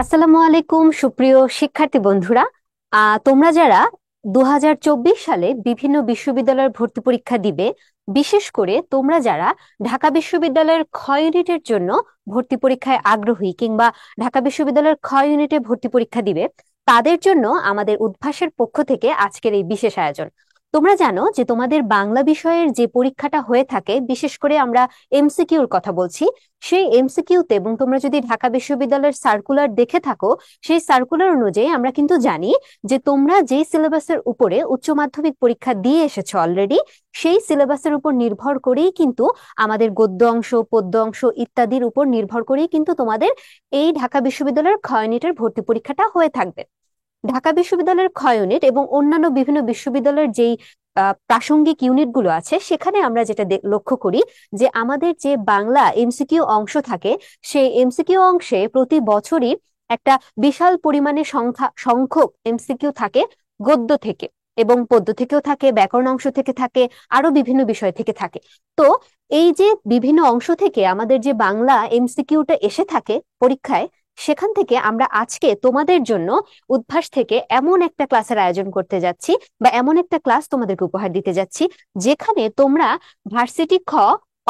আসসালামু আলাইকুম সুপ্রিয় শিক্ষার্থী বন্ধুরা। তোমরা যারা 2024 সালে বিভিন্ন বিশ্ববিদ্যালয়ের ভর্তি পরীক্ষা দিবে, বিশেষ করে তোমরা যারা ঢাকা বিশ্ববিদ্যালয়ের খ ইউনিটের জন্য ভর্তি পরীক্ষায় আগ্রহী কিংবা ঢাকা বিশ্ববিদ্যালয়ের খ ইউনিটে ভর্তি পরীক্ষা দিবে, তাদের জন্য আমাদের উদ্ভাসের পক্ষ থেকে আজকের এই বিশেষ আয়োজন। তোমরা জানো যে তোমাদের বাংলা বিষয়ের যে পরীক্ষাটা হয়ে থাকে, বিশেষ করে আমরা এমসিকিউর কথা বলছি, সেই এমসিকিউতে, এবং তোমরা যদি ঢাকা বিশ্ববিদ্যালয়ের সার্কুলার দেখে থাকো, সেই সার্কুলার অনুযায়ী আমরা কিন্তু জানি যে তোমরা যেই সিলেবাসের উপরে উচ্চ মাধ্যমিক পরীক্ষা দিয়ে এসেছো অলরেডি, সেই সিলেবাসের উপর নির্ভর করেই কিন্তু আমাদের গদ্য অংশ, পদ্য অংশ ইত্যাদির উপর নির্ভর করেই কিন্তু তোমাদের এই ঢাকা বিশ্ববিদ্যালয়ের খ ইউনিটের ভর্তি পরীক্ষাটা হয়ে থাকবে। ঢাকা বিশ্ববিদ্যালয়ের খ ইউনিট এবং অন্যান্য বিভিন্ন বিশ্ববিদ্যালয়ের যেই প্রাসঙ্গিক ইউনিট গুলো আছে, সেখানে আমরা যেটা লক্ষ্য করি যে আমাদের যে বাংলা এমসিকিউ অংশ থাকে, সেই এমসিকিউ অংশে প্রতি বছরই একটা বিশাল পরিমাণে সংখ্যক এমসিকিউ থাকে গদ্য থেকে, এবং পদ্য থেকেও থাকে, ব্যাকরণ অংশ থেকে থাকে, আরো বিভিন্ন বিষয় থেকে থাকে। তো এই যে বিভিন্ন অংশ থেকে আমাদের যে বাংলা এমসিকিউটা এসে থাকে পরীক্ষায়, সেখান থেকে আমরা আজকে তোমাদের জন্য উদ্ভাস থেকে এমন একটা ক্লাসের আয়োজন করতে যাচ্ছি, বা এমন একটা ক্লাস তোমাদেরকে উপহার দিতে যাচ্ছি, যেখানে তোমরা ভার্সিটি খ,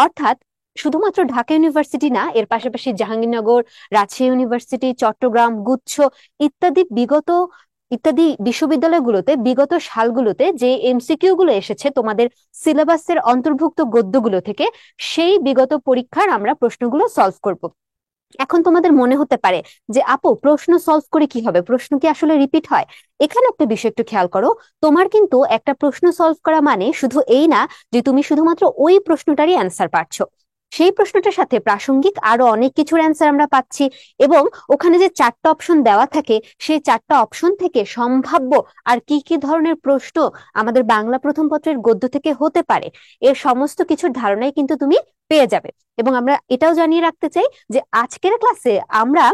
অর্থাৎ শুধুমাত্র ঢাকা ইউনিভার্সিটি না, এর পাশাপাশি জাহাঙ্গীরনগর, রাজশাহী ইউনিভার্সিটি, চট্টগ্রাম, গুচ্ছ ইত্যাদি বিশ্ববিদ্যালয়গুলোতে বিগত সালগুলোতে যে এমসিকিউ গুলো এসেছে তোমাদের সিলেবাসের অন্তর্ভুক্ত গদ্যগুলো থেকে, সেই বিগত পরীক্ষার আমরা প্রশ্নগুলো সলভ করব। এখন তোমাদের মনে হতে পারে যে আপু, প্রশ্ন সলভ করে কি হবে, প্রশ্ন কি আসলে রিপিট হয়? এখানে একটা বিষয় একটু খেয়াল করো। তোমার কিন্তু একটা প্রশ্ন সলভ করা মানে শুধু এই না যে তুমি শুধুমাত্র ওই প্রশ্নটারই অ্যান্সার পাচ্ছো, সেই প্রশ্নটার সাথে প্রাসঙ্গিক আরো অনেক কিছুর অ্যান্সার আমরা পাচ্ছি। এবং ওখানে যে চারটা অপশন দেওয়া থাকে, সেই চারটা অপশন থেকে সম্ভাব্য আর কি কি ধরনের প্রশ্ন আমাদের বাংলা প্রথম পত্রের গদ্য থেকে হতে পারে, এর সমস্ত কিছুর ধারণাই কিন্তু তুমি পেয়ে যাবে। এবং আমরা এটাও জানিয়ে রাখতে চাই যে আজকের ক্লাসে আমরা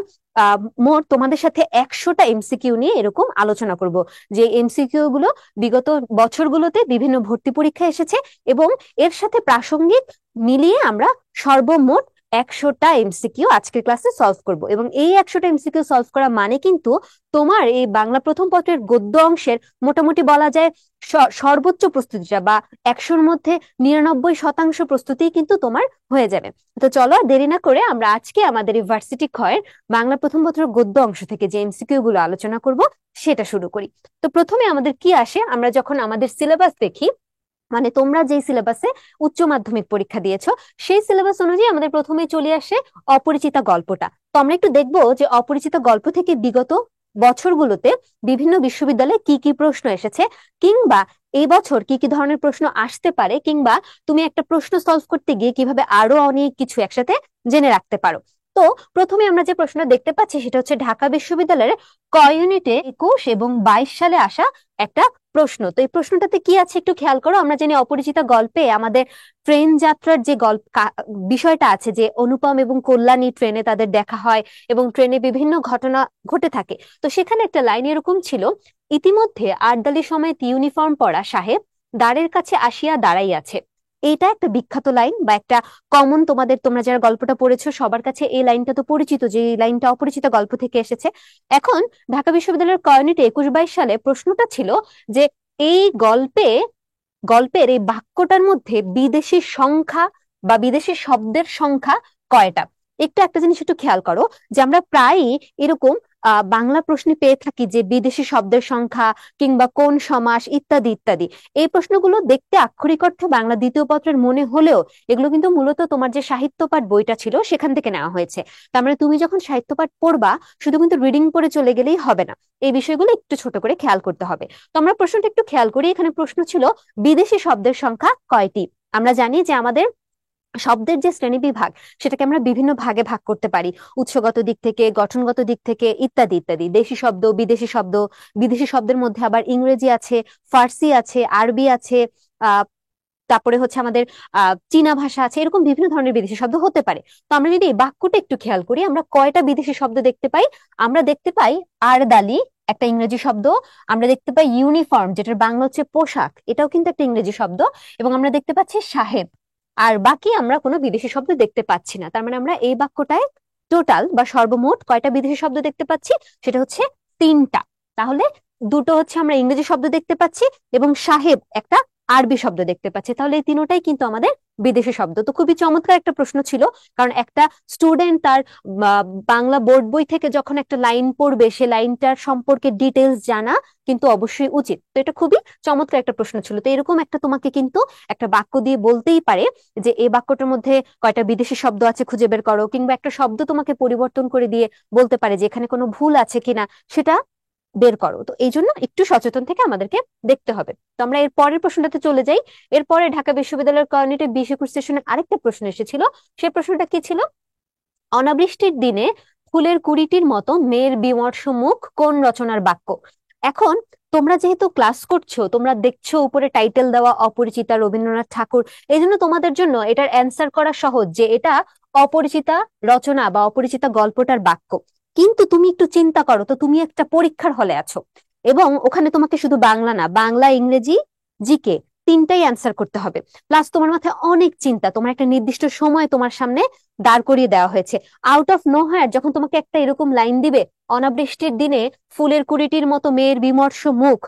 মোট তোমাদের সাথে 100টা এমসিকিউ নিয়ে এরকম আলোচনা করব, যে এমসিকিউ গুলো বিগত বছরগুলোতে বিভিন্ন ভর্তি পরীক্ষা এসেছে, এবং এর সাথে প্রাসঙ্গিক মিলিয়ে আমরা সর্বমোট 100টা এমসিকিউ আজকের ক্লাসে সলভ করব। এবং এই 100টা এমসিকিউ সলভ করা মানে কিন্তু তোমার এই বাংলা প্রথম পত্রের গদ্য অংশের মোটামুটি বলা যায় সর্বোচ্চ প্রস্তুতিটা, বা 100-র মধ্যে 99% প্রস্তুতি কিন্তু তোমার হয়ে যাবে। তো চলো আর দেরি না করে আমরা আজকে আমাদের ইউনিভার্সিটি ক্ষয়ের বাংলা প্রথম পত্র গদ্য অংশ থেকে যে এমসিকিউ গুলো আলোচনা করব, সেটা শুরু করি। তো প্রথমে আমাদের কি আসে, আমরা যখন আমাদের সিলেবাস দেখি, মানে তোমরা যেই সিলেবাসে উচ্চ মাধ্যমিক পরীক্ষা দিয়েছো, সেই সিলেবাস অনুযায়ী আমাদের প্রথমে চলে আসে অপরিচিতা গল্পটা। তো আমরা একটু দেখবো যে অপরিচিতা গল্প থেকে বিগত বছরগুলোতে বিভিন্ন বিশ্ববিদ্যালয়ে কি কি প্রশ্ন এসেছে, কিংবা এই বছর কি কি ধরনের প্রশ্ন আসতে পারে, কিংবা তুমি একটা প্রশ্ন সলভ করতে গিয়ে কিভাবে আরো অনেক কিছু একসাথে জেনে রাখতে পারো। তো প্রথমে আমরা যে প্রশ্ন দেখতে পাচ্ছি, সেটা হচ্ছে ঢাকা বিশ্ববিদ্যালয়ের ক ইউনিটে 21 এবং 22 সালে আসা একটা প্রশ্ন। তো এই প্রশ্নটাতে কি আছে একটু খেয়াল করো। আমরা জানি অপরিচিতা গল্পে আমাদের ট্রেন যাত্রার যে বিষয়টা আছে, যে অনুপম এবং কল্যাণী ট্রেনে তাদের দেখা হয় এবং ট্রেনে বিভিন্ন ঘটনা ঘটে থাকে। তো সেখানে একটা লাইন এরকম ছিল, ইতিমধ্যে আটদালি সময় ইউনিফর্ম পরা সাহেব দ্বারের কাছে আসিয়া দাঁড়াইয়াছে। এটা একটা বিখ্যাত লাইন, বা একটা কমন, তোমরা যারা গল্পটা পড়েছো সবার কাছে এই লাইনটা তো পরিচিত, যে এই লাইনটা অপরিচিত গল্প থেকে এসেছে। এখন ঢাকা বিশ্ববিদ্যালয়ের ক ইউনিটে 21-22 সালে প্রশ্নটা ছিল যে এই গল্পের এই বাক্যটার মধ্যে বিদেশি সংখ্যা বা বিদেশি শব্দের সংখ্যা কয়টা। একটা জিনিস একটু খেয়াল করো, যে আমরা প্রায়ই এরকম বাংলা প্রশ্নে পেয়ে থাকি যে বিদেশি শব্দের সংখ্যা, কিংবা কোন সমাস, ইত্যাদি ইত্যাদি। এই প্রশ্নগুলো দেখতে আক্ষরিক অর্থে বাংলা দ্বিতীয় পত্রের মনে হলেও এগুলো কিন্তু মূলত তোমার যে সাহিত্য পাঠ বইটা ছিল সেখান থেকে নেওয়া হয়েছে। তার মানে তুমি যখন সাহিত্য পাঠ পড়বা, শুধু কিন্তু রিডিং পড়ে চলে গেলেই হবে না, এই বিষয়গুলো একটু ছোট করে খেয়াল করতে হবে। তো আমরা প্রশ্নটা একটু খেয়াল করি। এখানে প্রশ্ন ছিল বিদেশি শব্দের সংখ্যা কয়টি। আমরা জানি যে আমাদের শব্দের যে শ্রেণী বিভাগ, সেটাকে আমরা বিভিন্ন ভাগে ভাগ করতে পারি, উৎসগত দিক থেকে, গঠনগত দিক থেকে, ইত্যাদি ইত্যাদি। দেশি শব্দ, বিদেশি শব্দ, বিদেশি শব্দের মধ্যে আবার ইংরেজি আছে, ফার্সি আছে, আরবি আছে, আহ তারপরে হচ্ছে আমাদের চীনা ভাষা আছে, এরকম বিভিন্ন ধরনের বিদেশি শব্দ হতে পারে। তো আমরা যদি এই বাক্যটা একটু খেয়াল করি, আমরা কয়টা বিদেশি শব্দ দেখতে পাই? আমরা দেখতে পাই আরদালি, একটা ইংরেজি শব্দ। আমরা দেখতে পাই ইউনিফর্ম, যেটার বাংলা হচ্ছে পোশাক, এটাও কিন্তু একটা ইংরেজি শব্দ। এবং আমরা দেখতে পাচ্ছি সাহেব। আর বাকি আমরা কোনো বিদেশি শব্দ দেখতে পাচ্ছি না। তার মানে আমরা এই বাক্যটায় টোটাল বা সর্বমোট কয়টা বিদেশি শব্দ দেখতে পাচ্ছি? সেটা হচ্ছে 3টা। তাহলে দুটো হচ্ছে আমরা ইংরেজি শব্দ দেখতে পাচ্ছি এবং সাহেব একটা আরবি শব্দ দেখতে পাচ্ছি। তাহলে এই তিনোটাই কিন্তু আমাদের বিদেশি শব্দ। তো খুবই চমৎকার একটা প্রশ্ন ছিল, কারণ একটা স্টুডেন্ট তার বাংলা বোর্ড বই থেকে যখন একটা লাইন পড়বে, সে লাইনটার সম্পর্কে ডিটেলস জানা কিন্তু অবশ্যই উচিত। তো এটা খুবই চমৎকার একটা প্রশ্ন ছিল। তো এরকম একটা তোমাকে কিন্তু একটা বাক্য দিয়ে বলতেই পারে যে এই বাক্যটার মধ্যে কয়টা বিদেশি শব্দ আছে খুঁজে বের করো, কিংবা একটা শব্দ তোমাকে পরিবর্তন করে দিয়ে বলতে পারে যে এখানে কোনো ভুল আছে কিনা সেটা বের করো। তো এই জন্য একটু সচেতন থেকে আমাদেরকে দেখতে হবে। তো আমরা এর পরের প্রশ্নটাতে চলে যাই। এরপরে ঢাকা বিশ্ববিদ্যালয়ের কমিউনিটি 20-21 সেশনে আরেকটা প্রশ্ন এসেছিল। সেই প্রশ্নটা কি ছিল? অনাবৃষ্টির দিনে ফুলের কুড়িটির মতো মেয়ের বিমর্ষ মুখ কোন রচনার বাক্য? এখন তোমরা যেহেতু ক্লাস করছো, তোমরা দেখছো উপরে টাইটেল দেওয়া অপরিচিতা, রবীন্দ্রনাথ ঠাকুর, এই জন্য তোমাদের জন্য এটার অ্যান্সার করা সহজ যে এটা অপরিচিতা রচনা বা অপরিচিতা গল্পটার বাক্য। কিন্তু তুমি একটু চিন্তা করো তো, তুমি একটা পরীক্ষার হলে আছো এবং ওখানে তোমাকে শুধু বাংলা না, বাংলা, ইংরেজি, জিকে, তিনটাই অ্যান্সার করতে হবে। প্লাস তোমার মাথায় অনেক চিন্তা, তোমার একটা নির্দিষ্ট সময় তোমার সামনে দাঁড় করিয়ে দেওয়া হয়েছে। আউট অফ নো হোয়ার যখন তোমাকে একটা এরকম লাইন দিবে, অনাবৃষ্টির দিনে ফুলের কুড়িটির মতো মেয়ের বিমর্ষ মুখ,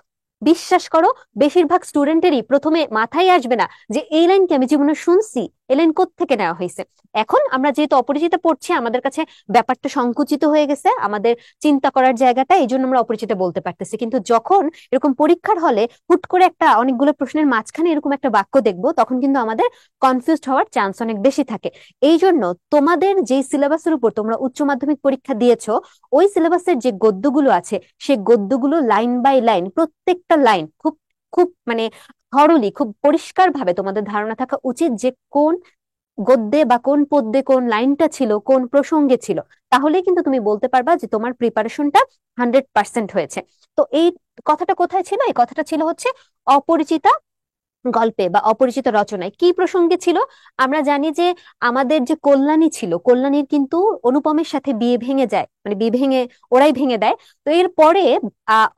বিশ্বাস করো বেশিরভাগ স্টুডেন্টেরই প্রথমে মাথায় আসবে না যে এই লাইনকে আমি জীবনে শুনছি, এই লাইন কোত্থেকে নেওয়া হয়েছে। এখন আমরা যেহেতু অপরিচিত পড়ছি, আমাদের কাছে ব্যাপারটা সংকুচিত হয়ে গেছে, আমাদের চিন্তা করার জায়গাটা, এই জন্য আমরা অপরিচিত বলতে পারতেছি। কিন্তু যখন এরকম পরীক্ষার হলে হুট করে একটা অনেকগুলো প্রশ্নের মাঝখানে এরকম একটা বাক্য দেখবো, তখন কিন্তু আমাদের কনফিউজড হওয়ার চান্স অনেক বেশি থাকে। এই জন্য তোমাদের যে সিলেবাসের উপর তোমরা উচ্চ মাধ্যমিক পরীক্ষা দিয়েছো, ওই সিলেবাসের যে গদ্যগুলো আছে, সেই গদ্যগুলো লাইন বাই লাইন, প্রত্যেকটা লাইন খুব খুব মানে থরলি, খুব পরিষ্কার ভাবে তোমাদের ধারণা থাকা উচিত যে কোন গদ্যে বা কোন পদ্যে কোন লাইনটা ছিল, কোন প্রসঙ্গে ছিল। তাহলে কিন্তু তুমি বলতে পারবা যে তোমার প্রিপারেশনটা 100% হয়েছে। তো এই কথাটা কোথায় ছিল? এই কথাটা ছিল হচ্ছে অপরিচিতা গল্পে বা অপরিচিত রচনায়। কি প্রসঙ্গে ছিল? আমরা জানি যে আমাদের যে কল্যাণী ছিল, কল্যাণীর কিন্তু অনুপমের সাথে বিয়ে ভেঙে যায়, মানে বিয়ে ভেঙে ওরাই ভেঙে দেয়। তো এর পরে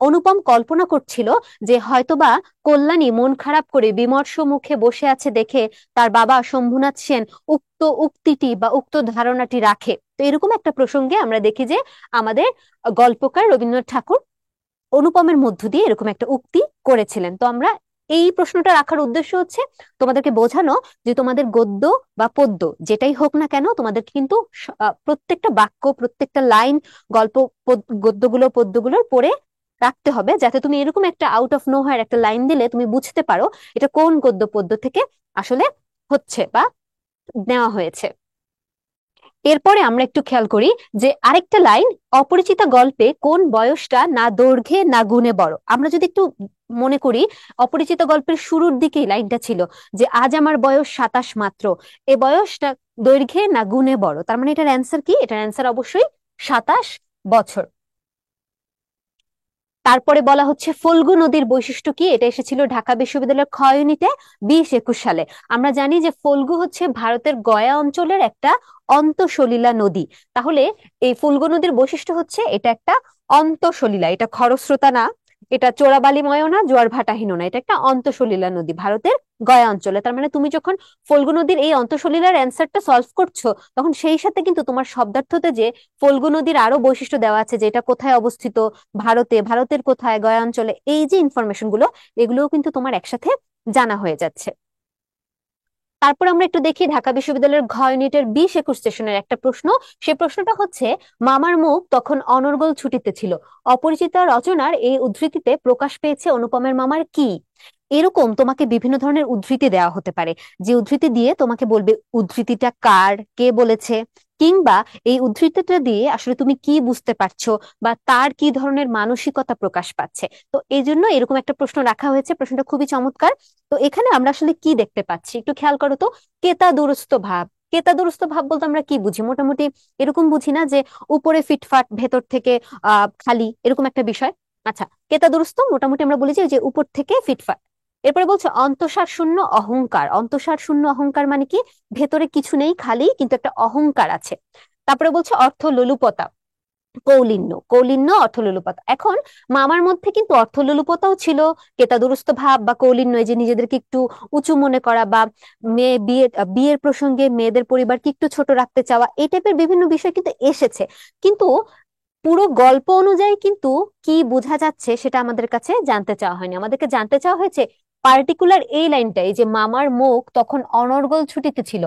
অনুপম কল্পনা করছিল যে হয়তোবা কল্যাণী মন খারাপ করে বিমর্ষ মুখে বসে আছে দেখে তার বাবা শম্ভুনাথ সেন উক্ত উক্তিটি বা উক্ত ধারণাটি রাখে। তো এরকম একটা প্রসঙ্গে আমরা দেখি যে আমাদের গল্পকার রবীন্দ্রনাথ ঠাকুর অনুপমের মধ্য দিয়ে এরকম একটা উক্তি করেছিলেন। তো আমরা এই প্রশ্নটা রাখার উদ্দেশ্য হচ্ছে তোমাদেরকে বোঝানো যে তোমাদের গদ্য বা পদ্য যেটাই হোক না কেন, তোমাদেরকে কিন্তু প্রত্যেকটা বাক্য, প্রত্যেকটা লাইন, গল্প, গদ্যগুলো, পদ্যগুলো পড়ে রাখতে হবে, যাতে তুমি এরকম একটা আউট অফ নো হোয়ার একটা লাইন দিলে তুমি বুঝতে পারো এটা কোন গদ্য পদ্য থেকে আসলে হচ্ছে বা নেওয়া হয়েছে। এরপরে আমরা একটু খেয়াল করি যে আরেকটা লাইন, অপরিচিতা গল্পে কোন বয়সটা না দৈর্ঘ্যে না গুণে বড়। আমরা যদি একটু মনে করি, অপরিচিত গল্পের শুরুর দিকেই লাইনটা ছিল যে আজ আমার বয়স 27 মাত্র, এ বয়সটা দৈর্ঘ্যে না গুণে বড়। তার মানে এটার অ্যান্সার কি? এটার অ্যান্সার অবশ্যই 27 বছর। তারপরে বলা হচ্ছে ফল্গু নদীর বৈশিষ্ট্য কি? এটা এসেছিল ঢাকা বিশ্ববিদ্যালয়ের খ ইউনিটে 20-21 সালে। আমরা জানি যে ফল্গু হচ্ছে ভারতের গয়া অঞ্চলের একটা অন্তঃসলিলা নদী। তাহলে এই ফল্গু নদীর বৈশিষ্ট্য হচ্ছে এটা একটা অন্তঃসলিলা, এটা খরস্রোতা না, এটা চোরাবালিময় না, জোয়ার ভাটাহীন না, এটা একটা অন্তঃসলিলা নদী ভারতের গয়া অঞ্চলে। তার মানে তুমি যখন ফল্গু নদীর এই অন্তঃসলিলার অ্যান্সারটা সলভ করছো, তখন সেই সাথে কিন্তু তোমার শব্দার্থতে যে ফল্গু নদীর আরো বৈশিষ্ট্য দেওয়া আছে, যে এটা কোথায় অবস্থিত, ভারতে, ভারতের কোথায়, গয়া অঞ্চলে, এই যে ইনফরমেশন গুলো, এগুলোও কিন্তু তোমার একসাথে জানা হয়ে যাচ্ছে। তারপর আমরা একটু দেখি ঢাকা বিশ্ববিদ্যালয়ের ঘ ইউনিটের 20-21 সেশনের একটা প্রশ্ন। সে প্রশ্নটা হচ্ছে মামার মুখ তখন অনর্গল ছুটিতে ছিল, অপরিচিতা রচনার এই উদ্ধৃতিতে প্রকাশ পেয়েছে অনুপমের মামার কি? এরকম তোমাকে বিভিন্ন ধরনের উদ্ধৃতি দেওয়া হতে পারে, যে উদ্ধৃতি দিয়ে তোমাকে বলবে উদ্ধৃতিটা কার, কে বলেছে, কিংবা এই উদ্ধৃতিটা দিয়ে আসলে তুমি কি বুঝতে পারছো বা তার কি ধরনের মানসিকতা প্রকাশ পাচ্ছে। তো এই জন্য এরকম একটা প্রশ্ন রাখা হয়েছে। প্রশ্নটা খুবই চমৎকার। তো এখানে আমরা আসলে কি দেখতে পাচ্ছি একটু খেয়াল করো তো। কেতা দুরস্ত ভাব, কেতা দুরস্ত ভাব বলতে আমরা কি বুঝি? মোটামুটি এরকম বুঝি না যে উপরে ফিটফাট ভেতর থেকে খালি, এরকম একটা বিষয়? আচ্ছা, কেতা দুরস্ত মোটামুটি আমরা বলি যে ওই যে উপর থেকে ফিটফাট। এরপরে বলছে অন্তঃসার শূন্য অহংকার। অন্তঃসার শূন্য অহংকার মানে কি? ভেতরে কিছু নেই, খালি, কিন্তু একটা অহংকার আছে। তারপরে বলছে অর্থ লোলুপতা। কৌলিন্য, কৌলিন্য অর্থলোলুপতা। এখন মামার মধ্যে কিন্তু অর্থলোলুপতাও ছিল, কেতাদুরস্ত ভাব বা কৌলিন্য, এই যে নিজেদেরকে একটু উঁচু মনে করা বা মেয়ে বিয়ের প্রসঙ্গে মেয়েদের পরিবারকে একটু ছোট রাখতে চাওয়া, এই টাইপের বিভিন্ন বিষয় কিন্তু এসেছে। কিন্তু পুরো গল্প অনুযায়ী কিন্তু কি বোঝা যাচ্ছে সেটা আমাদের কাছে জানতে চাওয়া হয়নি। আমাদেরকে জানতে চাওয়া হয়েছে পার্টিকুলার এই লাইনটাই, যে মামার মুখ তখন অনর্গল ছুটিতে ছিল,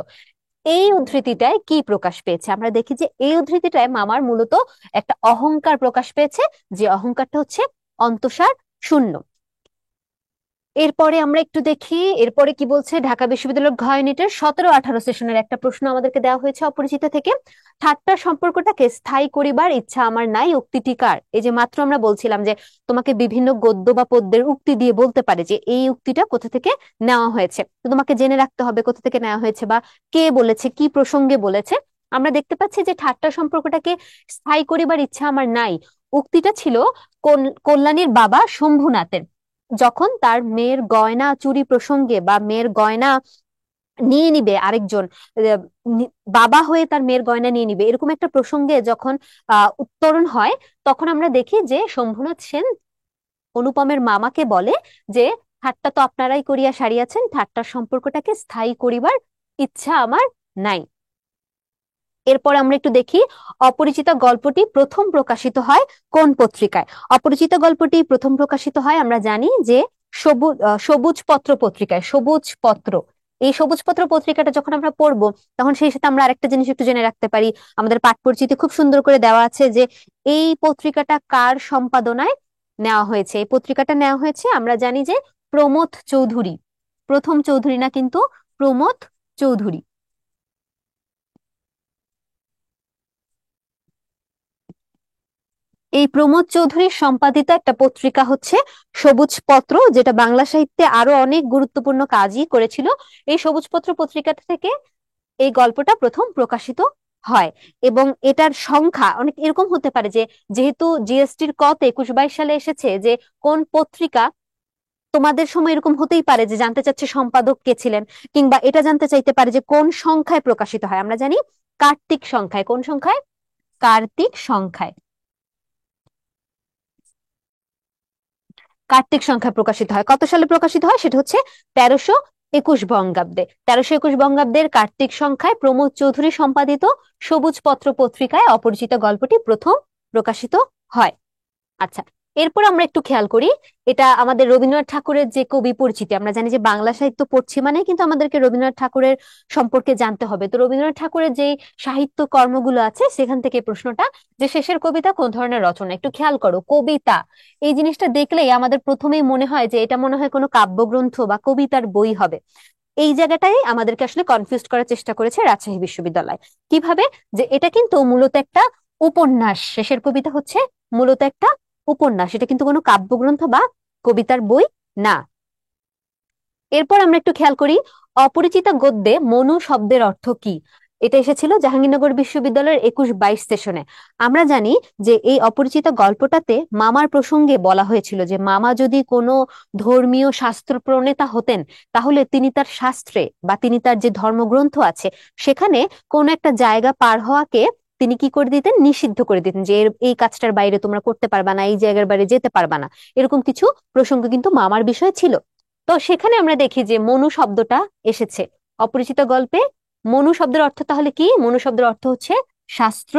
এই উদ্ধৃতিটায় কি প্রকাশ পেয়েছে। আমরা দেখি যে এই উদ্ধৃতিটায় মামার মূলত একটা অহংকার প্রকাশ পেয়েছে, যে অহংকারটা হচ্ছে অন্তঃসার শূন্য। এরপরে আমরা একটু দেখি এরপরে কি বলছে। ঢাকা বিশ্ববিদ্যালয়ের ঘ ইউনিটের 17-18 সেশনের একটা প্রশ্ন আমাদেরকে দেওয়া হয়েছে অপরিচিত থেকে। ঠাট্টা সম্পর্কটাকে স্থায়ী করিবার ইচ্ছা আমার নাই, উক্তিটি কার? এই যে মাত্র আমরা বলছিলাম যে তোমাকে বিভিন্ন গদ্য বা পদ্যের উক্তি দিয়ে বলতে পারে যে এই উক্তিটা কোথা থেকে নেওয়া হয়েছে, তো তোমাকে জেনে রাখতে হবে কোথা থেকে নেওয়া হয়েছে বা কে বলেছে, কি প্রসঙ্গে বলেছে। আমরা দেখতে পাচ্ছি যে ঠাট্টা সম্পর্কটাকে স্থায়ী করিবার ইচ্ছা আমার নাই, উক্তিটা ছিল কল্যাণীর বাবা শম্ভুনাথের, যখন তার মেয়ের গয়না চুরি প্রসঙ্গে বা মেয়ের গয়না নিয়ে নিবে আরেকজন, আহ, বাবা হয়ে তার মেয়ের গয়না নিয়ে নিবে, এরকম একটা প্রসঙ্গে যখন উত্তরণ হয়, তখন আমরা দেখি যে শম্ভুনাথ সেন অনুপমের মামাকে বলে যে ঠাট্টা তো আপনারাই করিয়া সারিয়াছেন, ঠাট্টার সম্পর্কটাকে স্থায়ী করিবার ইচ্ছা আমার নাই। এরপর আমরা একটু দেখি অপরিচিত গল্পটি প্রথম প্রকাশিত হয় কোন পত্রিকায়। অপরিচিত গল্পটি প্রথম প্রকাশিত হয় আমরা জানি যে সবুজ পত্র পত্রিকায়, সবুজ পত্র। এই সবুজ পত্র পত্রিকাটা যখন আমরা পড়বো, তখন সেই সাথে আমরা আরেকটা জিনিস একটু জেনে রাখতে পারি। আমাদের পাঠ পরিচিতি খুব সুন্দর করে দেওয়া আছে যে এই পত্রিকাটা কার সম্পাদনায় নেওয়া হয়েছে। এই পত্রিকাটা নেওয়া হয়েছে আমরা জানি যে প্রমথ চৌধুরী, প্রথম চৌধুরী না কিন্তু, প্রমথ চৌধুরী। এই প্রমোদ চৌধুরীর সম্পাদিত একটা পত্রিকা হচ্ছে সবুজ পত্র, যেটা বাংলা সাহিত্যে আরো অনেক গুরুত্বপূর্ণ কাজই করেছিল। এই সবুজ পত্র পত্রিকা থেকে এই গল্পটা প্রথম প্রকাশিত হয়। এবং এটার সংখ্যা অনেক এরকম হতে পারে যে, যেহেতু জিএসটির কতে 21-22 সালে এসেছে যে কোন পত্রিকা, তোমাদের সময় এরকম হতেই পারে যে জানতে চাচ্ছে সম্পাদক কে ছিলেন, কিংবা এটা জানতে চাইতে পারে যে কোন সংখ্যায় প্রকাশিত হয়। আমরা জানি কার্তিক সংখ্যায়। কোন সংখ্যায়? কার্তিক সংখ্যায়। কার্তিক সংখ্যা প্রকাশিত হয়। কত সালে প্রকাশিত হয় সেটা হচ্ছে 1321 বঙ্গাব্দে। 1321 বঙ্গাব্দের কার্তিক সংখ্যায় প্রমোদ চৌধুরী সম্পাদিত সবুজ পত্র পত্রিকায় অপরিচিত গল্পটি প্রথম প্রকাশিত হয়। আচ্ছা, এরপর আমরা একটু খেয়াল করি, এটা আমাদের রবীন্দ্রনাথ ঠাকুরের যে কবি পরিচিতি। আমরা জানি যে বাংলা সাহিত্য পড়ছি মানে কিন্তু আমাদেরকে রবীন্দ্রনাথ ঠাকুরের সম্পর্কে জানতে হবে। তো রবীন্দ্রনাথ ঠাকুরের যে সাহিত্য কর্মগুলো আছে সেখান থেকে প্রশ্নটা, যে শেষের কবিতা কোন ধরনের রচনা। একটু খেয়াল করো, কবিতা এই জিনিসটা দেখলেই আমাদের প্রথমেই মনে হয় যে এটা মনে হয় কোনো কাব্যগ্রন্থ বা কবিতার বই হবে। এই জায়গাটাই আমাদেরকে আসলে কনফিউজ করার চেষ্টা করেছে রাজশাহী বিশ্ববিদ্যালয়। কিভাবে? যে এটা কিন্তু মূলত একটা উপন্যাস, শেষের কবিতা হচ্ছে মূলত একটা উপন্যাস, এটা কিন্তু কোনো কাব্যগ্রন্থ বা কবিতার বই না। এরপর আমরা একটু খেয়াল করি অপরিচিত গদ্যে মনু শব্দের অর্থ কি। এটা এসেছিল জাহাঙ্গীরনগর বিশ্ববিদ্যালয়ের 21-22 সেশনে। আমরা জানি যে এই অপরিচিত গল্পটাতে মামার প্রসঙ্গে বলা হয়েছিল যে মামা যদি কোনো ধর্মীয় শাস্ত্র প্রণেতা হতেন, তাহলে তিনি তার শাস্ত্রে বা তিনি তার যে ধর্মগ্রন্থ আছে সেখানে কোনো একটা জায়গা পার হওয়াকে তিনি কি করে দিতেন, নিষিদ্ধ করে দিতেন, যে এই কাজটার বাইরে তোমরা করতে পারবা না, এই জায়গার বাইরে যেতে পারবা না। এরকম কিছু প্রসঙ্গ কিন্তু মামার বিষয় ছিল। তো সেখানে আমরা দেখি যে মনু শব্দটা এসেছে অপরিচিত গল্পে। মনু শব্দের অর্থ তাহলে কি? মনু শব্দের অর্থ হচ্ছে শাস্ত্র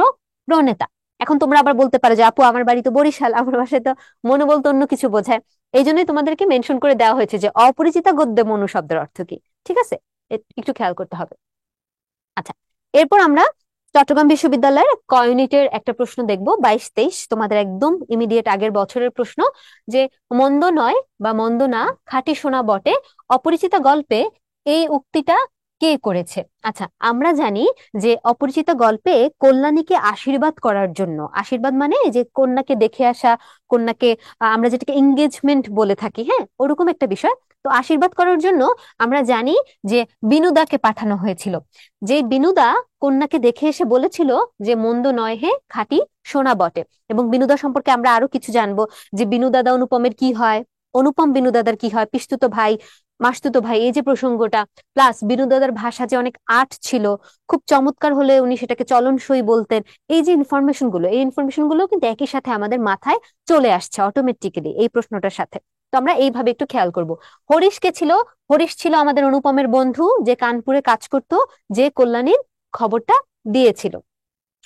প্রণেতা। এখন তোমরা আবার বলতে পারো যে আপু আমার বাড়ি তো বরিশাল, আমার বাসায় তো মনু বলতে অন্য কিছু বোঝায়। এই জন্যই তোমাদেরকে মেনশন করে দেওয়া হয়েছে যে অপরিচিত গদ্যে মনু শব্দের অর্থ কি। ঠিক আছে, একটু খেয়াল করতে হবে। আচ্ছা, এরপর আমরা চট্টগ্রাম বিশ্ববিদ্যালয়ের ক ইউনিটের একটা প্রশ্ন দেখবো, 22-23, তোমাদের একদম ইমিডিয়েট আগের বছরের প্রশ্ন। যে মন্দ নয় বা মন্দ না, খাঁটি সোনা বটে, অপরিচিত গল্পে এই উক্তিটা কে করেছে? আচ্ছা, আমরা জানি যে অপরিচিত গল্পে কল্যাণীকে আশীর্বাদ করার জন্য, আশীর্বাদ মানে এই যে কন্যাকে দেখে আসা, কন্যাকে আমরা যেটাকে এঙ্গেজমেন্ট বলে থাকি, হ্যাঁ, ওরকম একটা বিষয়। তো আশীর্বাদ করার জন্য আমরা জানি যে বিনুদাকে পাঠানো হয়েছিল। যে বিনুদা কন্যাকে দেখে এসে বলেছিল যে মন্দ নয় হে, খাঁটি সোনা বটে। এবং বিনুদা সম্পর্কে আমরা আরো কিছু জানবো, যে বিনু দাদা অনুপমের কি হয়, অনুপম বিনু দাদার কি হয়, পিসতুতো ভাই। মাসতুতো ভাই, এই যে প্রসঙ্গটা, প্লাস বিনোদাদার ভাষা যে অনেক আর্ট ছিল, খুব চমৎকার হলে উনি সেটাকে চলনসই বলতেন। এই যে ইনফরমেশন গুলো, এই ইনফরমেশন গুলো কিন্তু একই সাথে আমাদের মাথায় চলে আসছে অটোমেটিক্যালি এই প্রশ্নটার সাথে। তো আমরা এইভাবে একটু খেয়াল করব। হরিশ কে ছিল? হরিশ ছিল আমাদের অনুপমের বন্ধু, যে কানপুরে কাজ করত, যে কল্যাণীর খবরটা দিয়েছিল।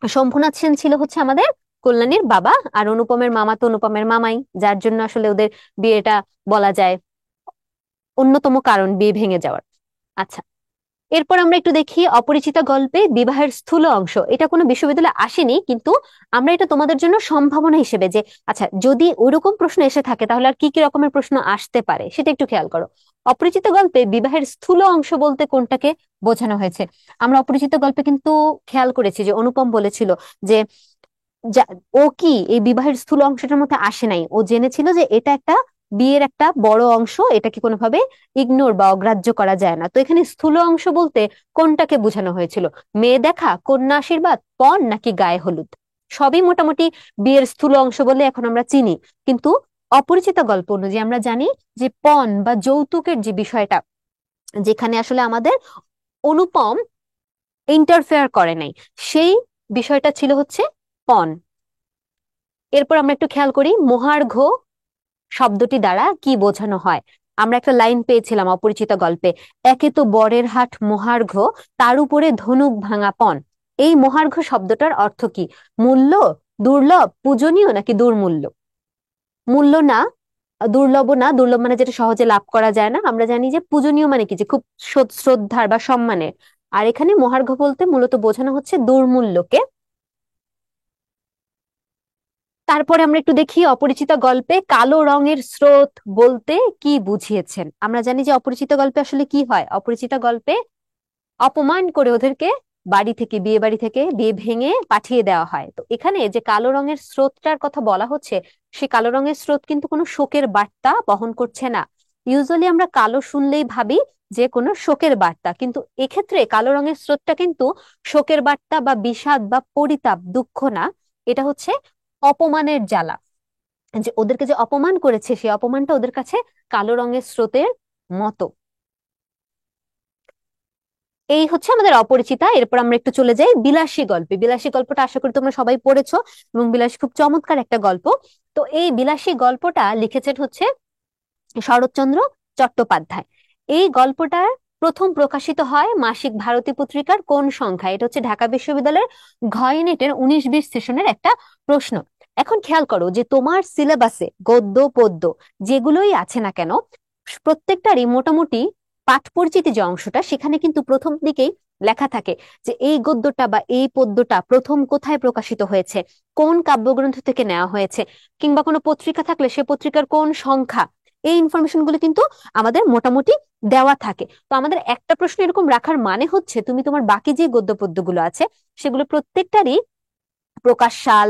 শম্ভুনাথ সেন ছিল হচ্ছে আমাদের কল্যাণীর বাবা, আর অনুপমের মামা তো অনুপমের মামাই, যার জন্য আসলে ওদের বিয়েটা বলা যায় অন্যতম কারণ বিয়ে ভেঙে যাওয়ার। আচ্ছা, এরপর আমরা একটু দেখি অপরিচিতা গল্পে বিবাহের স্থূল অংশ। এটা কোনো বিশ্ববিদ্যালয়ে আসেনি, কিন্তু আমরা এটা তোমাদের জন্য সম্ভাবনা হিসেবে, যে আচ্ছা যদি ওইরকম প্রশ্ন এসে থাকে তাহলে আর কি কি রকমের প্রশ্ন আসতে পারে সেটা একটু খেয়াল করো। অপরিচিত গল্পে বিবাহের স্থূল অংশ বলতে কোনটাকে বোঝানো হয়েছে? আমরা অপরিচিত গল্পে কিন্তু খেয়াল করেছি যে অনুপম বলেছিল যে ও কি এই বিবাহের স্থূল অংশটার মধ্যে আসে নাই, ও জেনেছিল যে এটা একটা বিয়ের একটা বড় অংশ, এটাকে কোনোভাবে ইগনোর বা অগ্রাহ্য করা যায় না। তো এখানে স্থূল অংশ বলতে কোনটাকে বোঝানো হয়েছিল? মেয়ে দেখা, কন্যা আশীর্বাদ, পণ, নাকি গায়ে হলুদ? সবই মোটামুটি বিয়ের স্থূল অংশ বলে এখন আমরা চিনি, কিন্তু অপরিচিত গল্প অনুযায়ী আমরা জানি যে পণ বা যৌতুকের যে বিষয়টা, যেখানে আসলে আমাদের অনুপম ইন্টারফেয়ার করে নাই, সেই বিষয়টা ছিল হচ্ছে পণ। এরপর আমরা একটু খেয়াল করি মহার্ঘ শব্দটি দ্বারা কি বোঝানো হয়। আমরা একটা লাইন পেয়েছিলাম অপরিচিত গল্পে, একে তো বরের হাট মহার্ঘ, তার উপরে ধনুক ভাঙা পণ। এই মহার্ঘ শব্দটার অর্থ কি? মূল্য, দুর্লভ, পূজনীয়, নাকি দুর্মূল্য? মূল্য না, দুর্লভ না। দুর্লভ মানে যেটা সহজে লাভ করা যায় না। আমরা জানি যে পূজনীয় মানে কি, যে খুব শ্রদ্ধার বা সম্মানের। আর এখানে মহার্ঘ বলতে মূলত বোঝানো হচ্ছে দুর্মূল্যকে। তারপরে আমরা একটু দেখি অপরিচিত গল্পে কালো রঙের স্রোত বলতে কি বুঝিয়েছেন। আমরা জানি যে অপরিচিত গল্পে আসলে কি হয়, অপরিচিত গল্পে অপমান করে ওদেরকে বাড়ি থেকে, বিয়ে বাড়ি থেকে বিয়ে ভেঙে পাঠিয়ে দেওয়া হয়। তো এখানে যে কালো রঙের স্রোতটার কথা বলা হচ্ছে, সে কালো রঙের স্রোত কিন্তু কোনো শোকের বার্তা বহন করছে না। ইউজুয়ালি আমরা কালো শুনলেই ভাবি যে কোনো শোকের বার্তা, কিন্তু এক্ষেত্রে কালো রঙের স্রোতটা কিন্তু শোকের বার্তা বা বিষাদ বা পরিতাপ, দুঃখ না। এটা হচ্ছে অপমানের জ্বালা, যে ওদেরকে যে অপমান করেছে সেই অপমানটা ওদের কাছে কালো রঙের স্রোতের মতো। এই হচ্ছে আমাদের অপরিচিতা। এরপর আমরা একটু চলে যাই বিলাসী গল্পে। বিলাসী গল্পটা আশা করি তোমরা সবাই পড়েছো, এবং বিলাসী খুব চমৎকার একটা গল্প। তো এই বিলাসী গল্পটা লিখেছেন হচ্ছে শরৎচন্দ্র চট্টোপাধ্যায়। এই গল্পটা প্রথম প্রকাশিত হয় মাসিক ভারতী পত্রিকার কোন সংখ্যায়? এটা হচ্ছে ঢাকা বিশ্ববিদ্যালয়ের ঘয়েনেটের 19-20 সেশনের একটা প্রশ্ন। এখন খেয়াল করো যে তোমার সিলেবাসে গদ্য পদ্য যেগুলোই আছে না কেন, প্রত্যেকটারই মোটামুটি পাঠ পরিচিতি যে অংশটা, সেখানে কিন্তু প্রথম দিকেই লেখা থাকে যে এই গদ্যটা বা এই পদ্যটা প্রথম কোথায় প্রকাশিত হয়েছে, কোন কাব্যগ্রন্থ থেকে নেওয়া হয়েছে, কিংবা কোনো পত্রিকা থাকলে সে পত্রিকার কোন সংখ্যা। এই ইনফরমেশন গুলো কিন্তু আমাদের মোটামুটি দেওয়া থাকে। তো আমাদের একটা প্রশ্ন এরকম রাখার মানে হচ্ছে তুমি তোমার বাকি যে গদ্য পদ্যগুলো আছে সেগুলো প্রত্যেকটারই প্রকাশ সাল,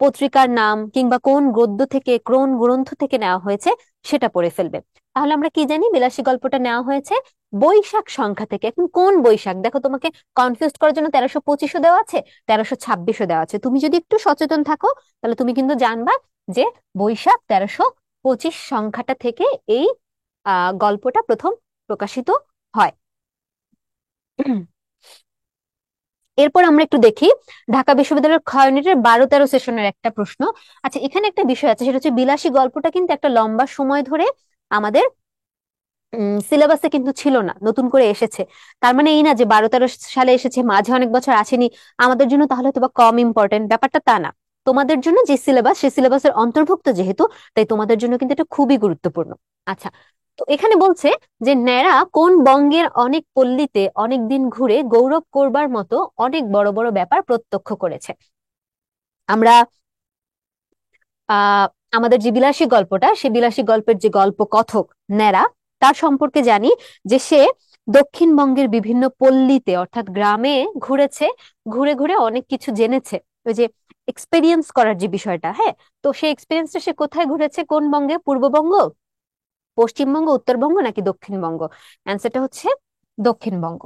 পত্রিকার নাম, কিংবা কোন গদ্য থেকে কোন গ্রন্থ থেকে নেওয়া হয়েছে সেটা পড়ে ফেলবে। তাহলে আমরা কি জানি বিলাসী গল্পটা নেওয়া হয়েছে বৈশাখ সংখ্যা থেকে। এখন কোন বৈশাখ? দেখো, তোমাকে কনফিউজ করার জন্য 1325ও দেওয়া আছে, 1326ও দেওয়া আছে। তুমি যদি একটু সচেতন থাকো তাহলে তুমি কিন্তু জানবা যে বৈশাখ 1325 সংখ্যাটা থেকে এই গল্পটা প্রথম প্রকাশিত হয়। এরপর আমরা একটু দেখি ঢাকা বিশ্ববিদ্যালয়ের ক্ষয় ইউনিটের 12-13 সেশনের একটা প্রশ্ন। আচ্ছা, এখানে একটা বিষয় আছে, সেটা হচ্ছে বিলাসী গল্পটা কিন্তু একটা লম্বা সময় ধরে আমাদের সিলেবাসে কিন্তু ছিল না, নতুন করে এসেছে। তার মানে এই না যে 12-13 সালে এসেছে, মাঝে অনেক বছর আসেনি, আমাদের জন্য তাহলে তো বা কম ইম্পর্টেন্ট, ব্যাপারটা তা না। তোমাদের জন্য যে সিলেবাস, সেই সিলেবাসের অন্তর্ভুক্ত যেহেতু, তাই তোমাদের জন্য কিন্তু এটা খুবই গুরুত্বপূর্ণ। আচ্ছা, তো এখানে বলছে যে ন্যাড়া কোন বঙ্গের অনেক পল্লীতে অনেক দিন ঘুরে গৌরব করবার মতো অনেক বড় বড় ব্যাপার প্রত্যক্ষ করেছে। আমরা আহ আমাদের যে বিলাসী গল্পটা, সেই বিলাসী গল্পের যে গল্প কথক ন্যাড়া, তার সম্পর্কে জানি যে সে দক্ষিণবঙ্গের বিভিন্ন পল্লীতে অর্থাৎ গ্রামে ঘুরেছে, ঘুরে ঘুরে অনেক কিছু জেনেছে। ওই যে এক্সপেরিয়েন্স করার যে বিষয়টা, হ্যাঁ, তো সেই এক্সপিরিয়েন্সটা সে কোথায় ঘুরেছে, কোন বঙ্গে? পূর্ববঙ্গ, পশ্চিমবঙ্গ, উত্তরবঙ্গ, নাকি দক্ষিণবঙ্গ? অ্যান্সারটা হচ্ছে দক্ষিণবঙ্গ।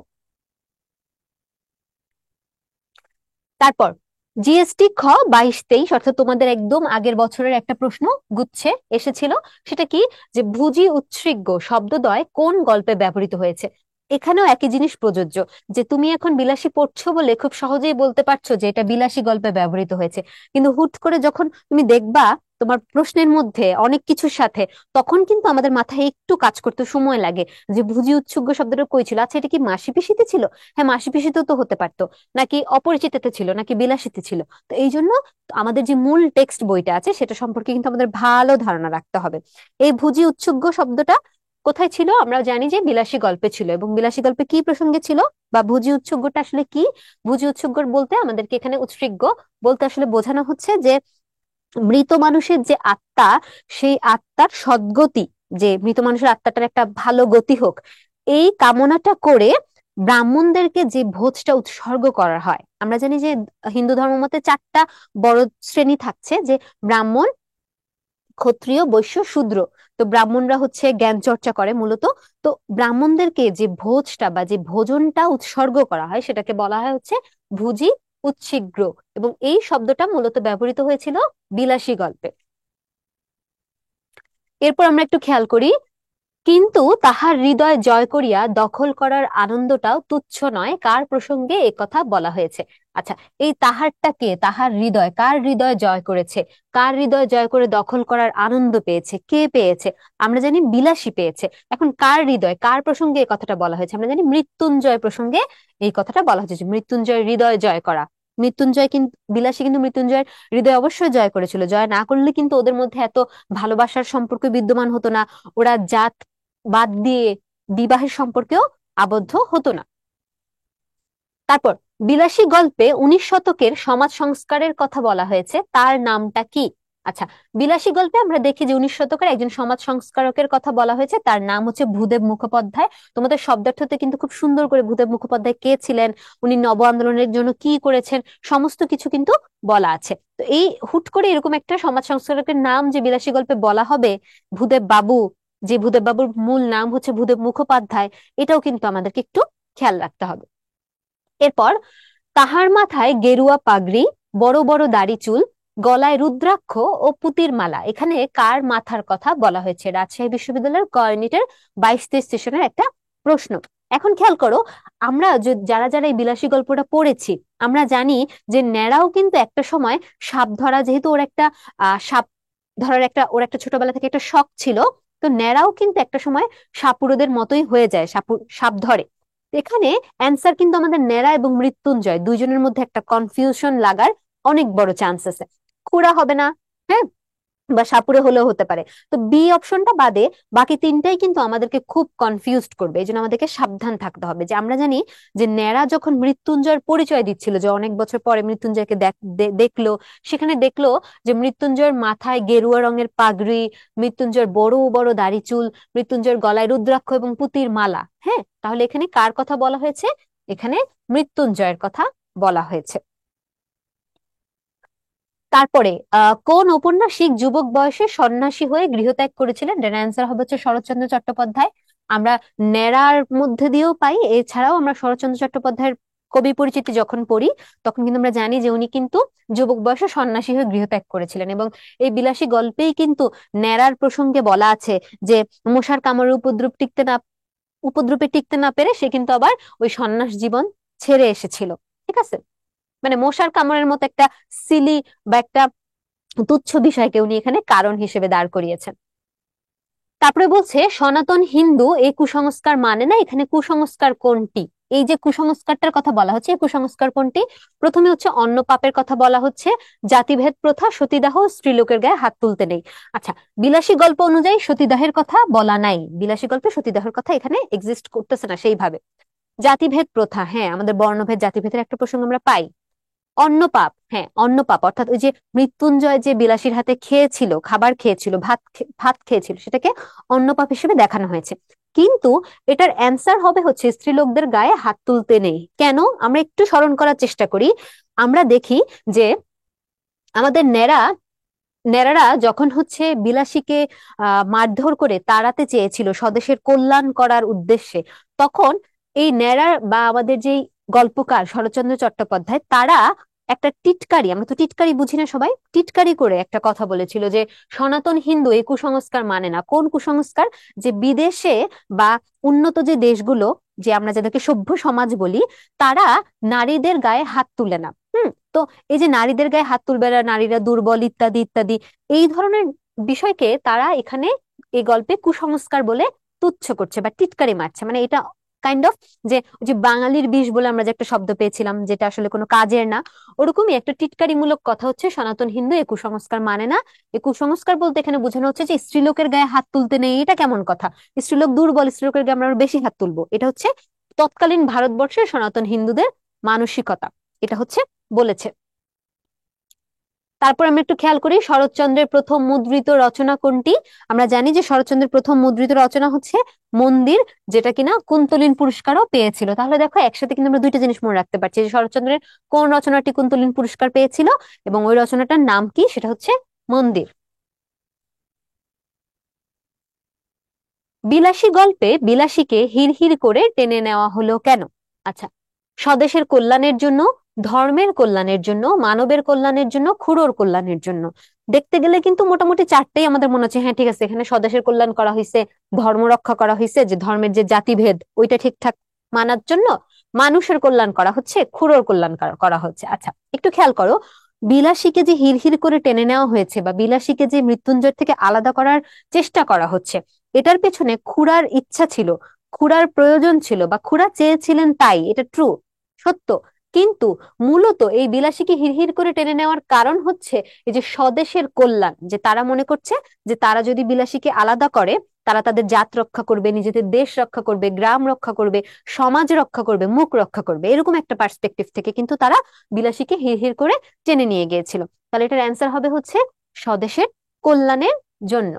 তারপর জিএসটি খ 22-23 অর্থাৎ তোমাদের একদম আগের বছরের একটা প্রশ্ন গুচ্ছে এসেছিল। সেটা কি, যে ভুজি উৎসৃগ্য শব্দদ্বয় কোন গল্পে ব্যবহৃত হয়েছে। এখানেও একই জিনিস প্রযোজ্য, যে তুমি এখন বিলাসী পড়ছো বলে খুব সহজেই বলতে পারছো যে এটা বিলাসী গল্পে ব্যবহৃত হয়েছে, কিন্তু হুট করে যখন তুমি দেখবা তোমার প্রশ্নের মধ্যে অনেক কিছুর সাথে, তখন কিন্তু আমাদের মাথায় একটু কাজ করতে সময় লাগে, যে ভুজি উৎসুগ্য শব্দটা কই ছিল, আচ্ছা এটা কি মাসি পিসিতে ছিল, হ্যাঁ মাসি পিসিতেও তো হতে পারতো, নাকি অপরিচিততে ছিল, নাকি বিলাসিতে ছিল। তো এই জন্য আমাদের যে মূল টেক্সট বইটা আছে সেটা সম্পর্কে কিন্তু আমাদের ভালো ধারণা রাখতে হবে। এই ভুজি উৎসুগ্য শব্দটা কোথায় ছিল, আমরা জানি যে বিলাসী গল্পে ছিল, এবং বিলাসী গল্পে কি প্রসঙ্গে ছিল, বা ভুজি উৎসুগ্যটা আসলে কি। ভুজি উৎসুগ্য বলতে আমাদেরকে এখানে উৎসৃগ্য বলতে আসলে বোঝানো হচ্ছে যে মৃত মানুষের যে আত্মা, সেই আত্মার সদ্গতি, যে মৃত মানুষের আত্মাটার একটা ভালো গতি হোক, এই কামনাটা করে ব্রাহ্মণদেরকে যে ভোজটা উৎসর্গ করা হয়। আমরা জানি যে হিন্দু ধর্ম মতে 4টা বড় শ্রেণী থাকছে, যে ব্রাহ্মণ, ক্ষত্রিয়, বৈশ্য, শূদ্র। তো ব্রাহ্মণরা হচ্ছে জ্ঞান চর্চা করে মূলত। তো ব্রাহ্মণদেরকে যে ভোজটা বা যে ভোজনটা উৎসর্গ করা হয় সেটাকে বলা হয় হচ্ছে ভুজি উচ্ছিগ্র, এবং এই শব্দটা মূলত ব্যবহৃত হয়েছিল বিলাসী গল্পে। এরপর আমরা একটু খেয়াল করি, কিন্তু তাহার হৃদয় জয় করিয়া দখল করার আনন্দটাও তুচ্ছ নয়, কার প্রসঙ্গে এ কথা বলা হয়েছে। আচ্ছা, এই তাহারটা কে, তাহার হৃদয়, কার হৃদয় জয় করেছে, কার হৃদয় জয় করে দখল করার আনন্দ পেয়েছে, কে পেয়েছে, আমরা জানি বিলাসী পেয়েছে। এখন কার হৃদয়, কার প্রসঙ্গে এই কথাটা বলা হয়েছে, আমরা জানি মৃত্যুঞ্জয় প্রসঙ্গে এই কথাটা বলা হয়েছে, যে মৃত্যুঞ্জয় হৃদয় জয় করা। মৃত্যুঞ্জয় কিন্তু, বিলাসী কিন্তু মৃত্যুঞ্জয়ের হৃদয় অবশ্যই জয় করেছিল, জয় না করলে কিন্তু ওদের মধ্যে এত ভালোবাসার সম্পর্ক বিদ্যমান হতো না, ওরা জাত বাদ দিয়ে বিবাহের সম্পর্কেও আবদ্ধ হতো না। তারপর বিলাসী গল্পে 19 শতকের সমাজ সংস্কারের কথা বলা হয়েছে, তার নামটা কি। আচ্ছা, বিলাসী গল্পে আমরা দেখি যে 19 শতকের একজন সমাজ সংস্কারকের কথা বলা হয়েছে, তার নাম হচ্ছে ভূদেব মুখোপাধ্যায়। তোমাদের শব্দার্থতে কিন্তু খুব সুন্দর করে ভূদেব মুখোপাধ্যায় কে ছিলেন, উনি নব আন্দোলনের জন্য কি করেছেন, সমস্ত কিছু কিন্তু বলা আছে। তো এই হুট করে এরকম একটা সমাজ সংস্কারকের নাম যে বিলাসী গল্পে বলা হবে, ভূদেব বাবু, যে ভূদেব বাবুর মূল নাম হচ্ছে ভূদেব মুখোপাধ্যায়, এটাও কিন্তু আমাদেরকে একটু খেয়াল রাখতে হবে। এরপর তাহার মাথায় গেরুয়া পাগড়ি, বড় বড় দাড়ি চুল, গলায় রুদ্রাক্ষ ও পুতির মালা, এখানে কার মাথার কথা বলা হয়েছে। রাজশাহী বিশ্ববিদ্যালয়ের কয়নিটের 22-23 সেশনের একটা প্রশ্ন। এখন খেয়াল করো, আমরা যারা যারা এই বিলাসী গল্পটা পড়েছি, আমরা জানি যে ন্যাড়াও কিন্তু একটা সময় সাপ ধরা, যেহেতু ওর একটা সাপ ধরার একটা, ওর একটা ছোটবেলা থেকে একটা শখ ছিল, তো ন্যাড়াও কিন্তু একটা সময় সাপুড়েদের মতোই হয়ে যায়, সাপ ধরে। এখানে অ্যান্সার কিন্তু আমাদের ন্যাড়া এবং মৃত্যুঞ্জয় দুইজনের মধ্যে একটা কনফিউশন লাগার অনেক বড় চান্স আছে। খুড়া হবে না, হ্যাঁ, বা সাপুড়ে হলেও হতে পারে। তো বি অপশনটা বাদে বাকি তিনটাই কিন্তু আমাদেরকে খুব কনফিউজড করবে, এই জন্য আমাদেরকে সাবধান থাকতে হবে। যে আমরা জানি যে ন্যাড়া যখন মৃত্যুঞ্জয়ের পরিচয় দিচ্ছিল, যে অনেক বছর পরে মৃত্যুঞ্জয়কে দেখলো, সেখানে দেখলো যে মৃত্যুঞ্জয়ের মাথায় গেরুয়া রঙের পাগড়ি, মৃত্যুঞ্জয়ের বড় বড় দাড়ি চুল, মৃত্যুঞ্জয়ের গলায় রুদ্রাক্ষ এবং পুতির মালা। হ্যাঁ, তাহলে এখানে কার কথা বলা হয়েছে, এখানে মৃত্যুঞ্জয়ের কথা বলা হয়েছে। তারপরে কোন ঔপন্যাসিক যুবক বয়সে সন্ন্যাসী হয়ে গৃহত্যাগ করেছিলেন, এর অ্যান্সার হবে হচ্ছে শরৎচন্দ্র চট্টোপাধ্যায়। আমরা ন্যাড়ার মধ্যে দিয়েও পাই, এছাড়াও আমরা শরৎচন্দ্র চট্টোপাধ্যায়ের কবি পরিচিতি যখন পড়ি, তখন কিন্তু আমরা জানি যে উনি কিন্তু যুবক বয়সে সন্ন্যাসী হয়ে গৃহত্যাগ করেছিলেন। এবং এই বিলাসী গল্পেই কিন্তু ন্যাড়ার প্রসঙ্গে বলা আছে যে মশার কামড়ের উপদ্রুপে টিকতে না পেরে সে কিন্তু আবার ওই সন্ন্যাস জীবন ছেড়ে এসেছিল। ঠিক আছে, মানে মশার কামড়ের মতো একটা সিলি বা একটা তুচ্ছ বিষয়কে উনি এখানে কারণ হিসেবে দাঁড় করিয়েছেন। তারপরে বলছে সনাতন হিন্দু এই কুসংস্কার মানে না, এখানে কুসংস্কার কোনটি। এই যে কুসংস্কারটার কথা বলা হচ্ছে, এই কুসংস্কার কোনটি। প্রথমে হচ্ছে অন্ন পাপের কথা বলা হচ্ছে, জাতিভেদ প্রথা, সতীদাহ, স্ত্রীলোকের গায়ে হাত তুলতে নেই। আচ্ছা, বিলাসী গল্প অনুযায়ী সতীদাহের কথা বলা নাই, বিলাসী গল্পে সতীদাহের কথা এখানে এক্সিস্ট করতেছে না সেইভাবে। জাতিভেদ প্রথা, হ্যাঁ আমাদের বর্ণভেদ জাতিভেদের একটা প্রসঙ্গ আমরা পাই। অন্নপাপ, হ্যাঁ অন্নপাপ অর্থাৎ ওই যে মৃত্যুঞ্জয় যে বিলাসীর হাতে খেয়েছিল, খাবার খেয়েছিল, ভাত খেয়েছিল, সেটাকে অন্নপাপ হিসেবে দেখানো হয়েছে। কিন্তু এটার অ্যান্সার হবে হচ্ছে স্ত্রীলোকদের গায়ে হাত তুলতে নেই। কেন, আমরা একটু স্মরণ করার চেষ্টা করি। আমরা দেখি যে আমাদের ন্যাড়ারা যখন হচ্ছে বিলাসীকে মারধর করে তাড়াতে চেয়েছিল স্বদেশের কল্যাণ করার উদ্দেশ্যে, তখন এই ন্যাড়ার বা আমাদের যেই গল্পকার শরৎচন্দ্র চট্টোপাধ্যায়, তারা একটা টিটকারি, আমরা তো টিটকারি বুঝি না সবাই, টিটকারি করে একটা কথা বলেছিল যে সনাতন হিন্দু এই কুসংস্কার মানে না। কোন কুসংস্কার? যে বিদেশে বা উন্নত যে দেশগুলো, যে আমরা যাদেরকে সভ্য সমাজ বলি, তারা নারীদের গায়ে হাত তুলে না। তো এই যে নারীদের গায়ে হাত তুলবে না, নারীরা দুর্বল, ইত্যাদি ইত্যাদি, এই ধরনের বিষয়কে তারা এখানে এই গল্পে কুসংস্কার বলে তুচ্ছ করছে বা টিটকারি মারছে। মানে এটা কাইন্ড অফ যে ওই যে বাঙালির বিষ বলে আমরা যে একটা শব্দ পেয়েছিলাম, যেটা আসলে কোনো কাজের না, ওরকমই একটা টিটকারিমূলক কথা হচ্ছে সনাতন হিন্দু এই কুসংস্কার মানে না। এই কুসংস্কার বলতে এখানে বোঝানো হচ্ছে যে স্ত্রীলোকের গায়ে হাত তুলতে নেই, এটা কেমন কথা? স্ত্রীলোক দুর্বল, স্ত্রীলোকের গায়ে আমরা আরো বেশি হাত তুলবো, এটা হচ্ছে তৎকালীন ভারতবর্ষের সনাতন হিন্দুদের মানসিকতা, এটা হচ্ছে বলেছে। তারপর আমরা একটু খেয়াল করি শরৎচন্দ্রের প্রথম মুদ্রিত রচনা কোনটি। আমরা জানি যে শরৎচন্দ্রের প্রথম মুদ্রিত রচনা হচ্ছে মন্দির, যেটা কিনা কুন্তলীন পুরস্কারও পেয়েছিল। তাহলে দেখো একসাথে কিন্তু আমরা দুইটা জিনিস মনে রাখতে পারছি, যে শরৎচন্দ্রের কোন রচনাটি কুন্তলীন পুরস্কার পেয়েছিল এবং ওই রচনাটার নাম কি, সেটা হচ্ছে মন্দির। বিলাসী গল্পে বিলাসীকে হিড়হিড় করে টেনে নেওয়া হলো কেন? আচ্ছা, স্বদেশের কল্যাণের জন্য, ধর্মের কল্যাণের জন্য, মানবের কল্যাণের জন্য, খুড়োর কল্যাণের জন্য। দেখতে গেলে কিন্তু মোটামুটি চারটেই আমাদের মনে হচ্ছে হ্যাঁ ঠিক আছে, এখানে স্বদেশের কল্যাণ করা হয়েছে, ধর্ম রক্ষা করা হয়েছে, যে ধর্মের যে জাতিভেদ ওইটা ঠিকঠাক মানার জন্য, মানুষের কল্যাণ করা হচ্ছে, খুড়োর কল্যাণ করা হচ্ছে। আচ্ছা, একটু খেয়াল করো, বিলাসীকে যে হিড়হিড় করে টেনে নেওয়া হয়েছে বা বিলাসীকে যে মৃত্যুঞ্জয় থেকে আলাদা করার চেষ্টা করা হচ্ছে, এটার পেছনে খুড়ার ইচ্ছা ছিল, খুড়ার প্রয়োজন ছিল, বা খুড়া চেয়েছিলেন, তাই এটা ট্রু, সত্য। কিন্তু মূলত এই বিলাসীকে হিড়হিড় করে টেনে নেওয়ার কারণ হচ্ছে এই যে স্বদেশের কল্যাণ, যে তারা মনে করছে যে তারা যদি বিলাসীকে আলাদা করে, তারা তাদের জাত রক্ষা করবে, নিজেদের দেশ রক্ষা করবে, গ্রাম রক্ষা করবে, সমাজ রক্ষা করবে, মুখ রক্ষা করবে, এরকম একটা পার্সপেক্টিভ থেকে কিন্তু তারা বিলাসীকে হিড়হিড় করে টেনে নিয়ে গিয়েছিল। তাহলে এটার অ্যান্সার হবে হচ্ছে স্বদেশের কল্যাণের জন্য।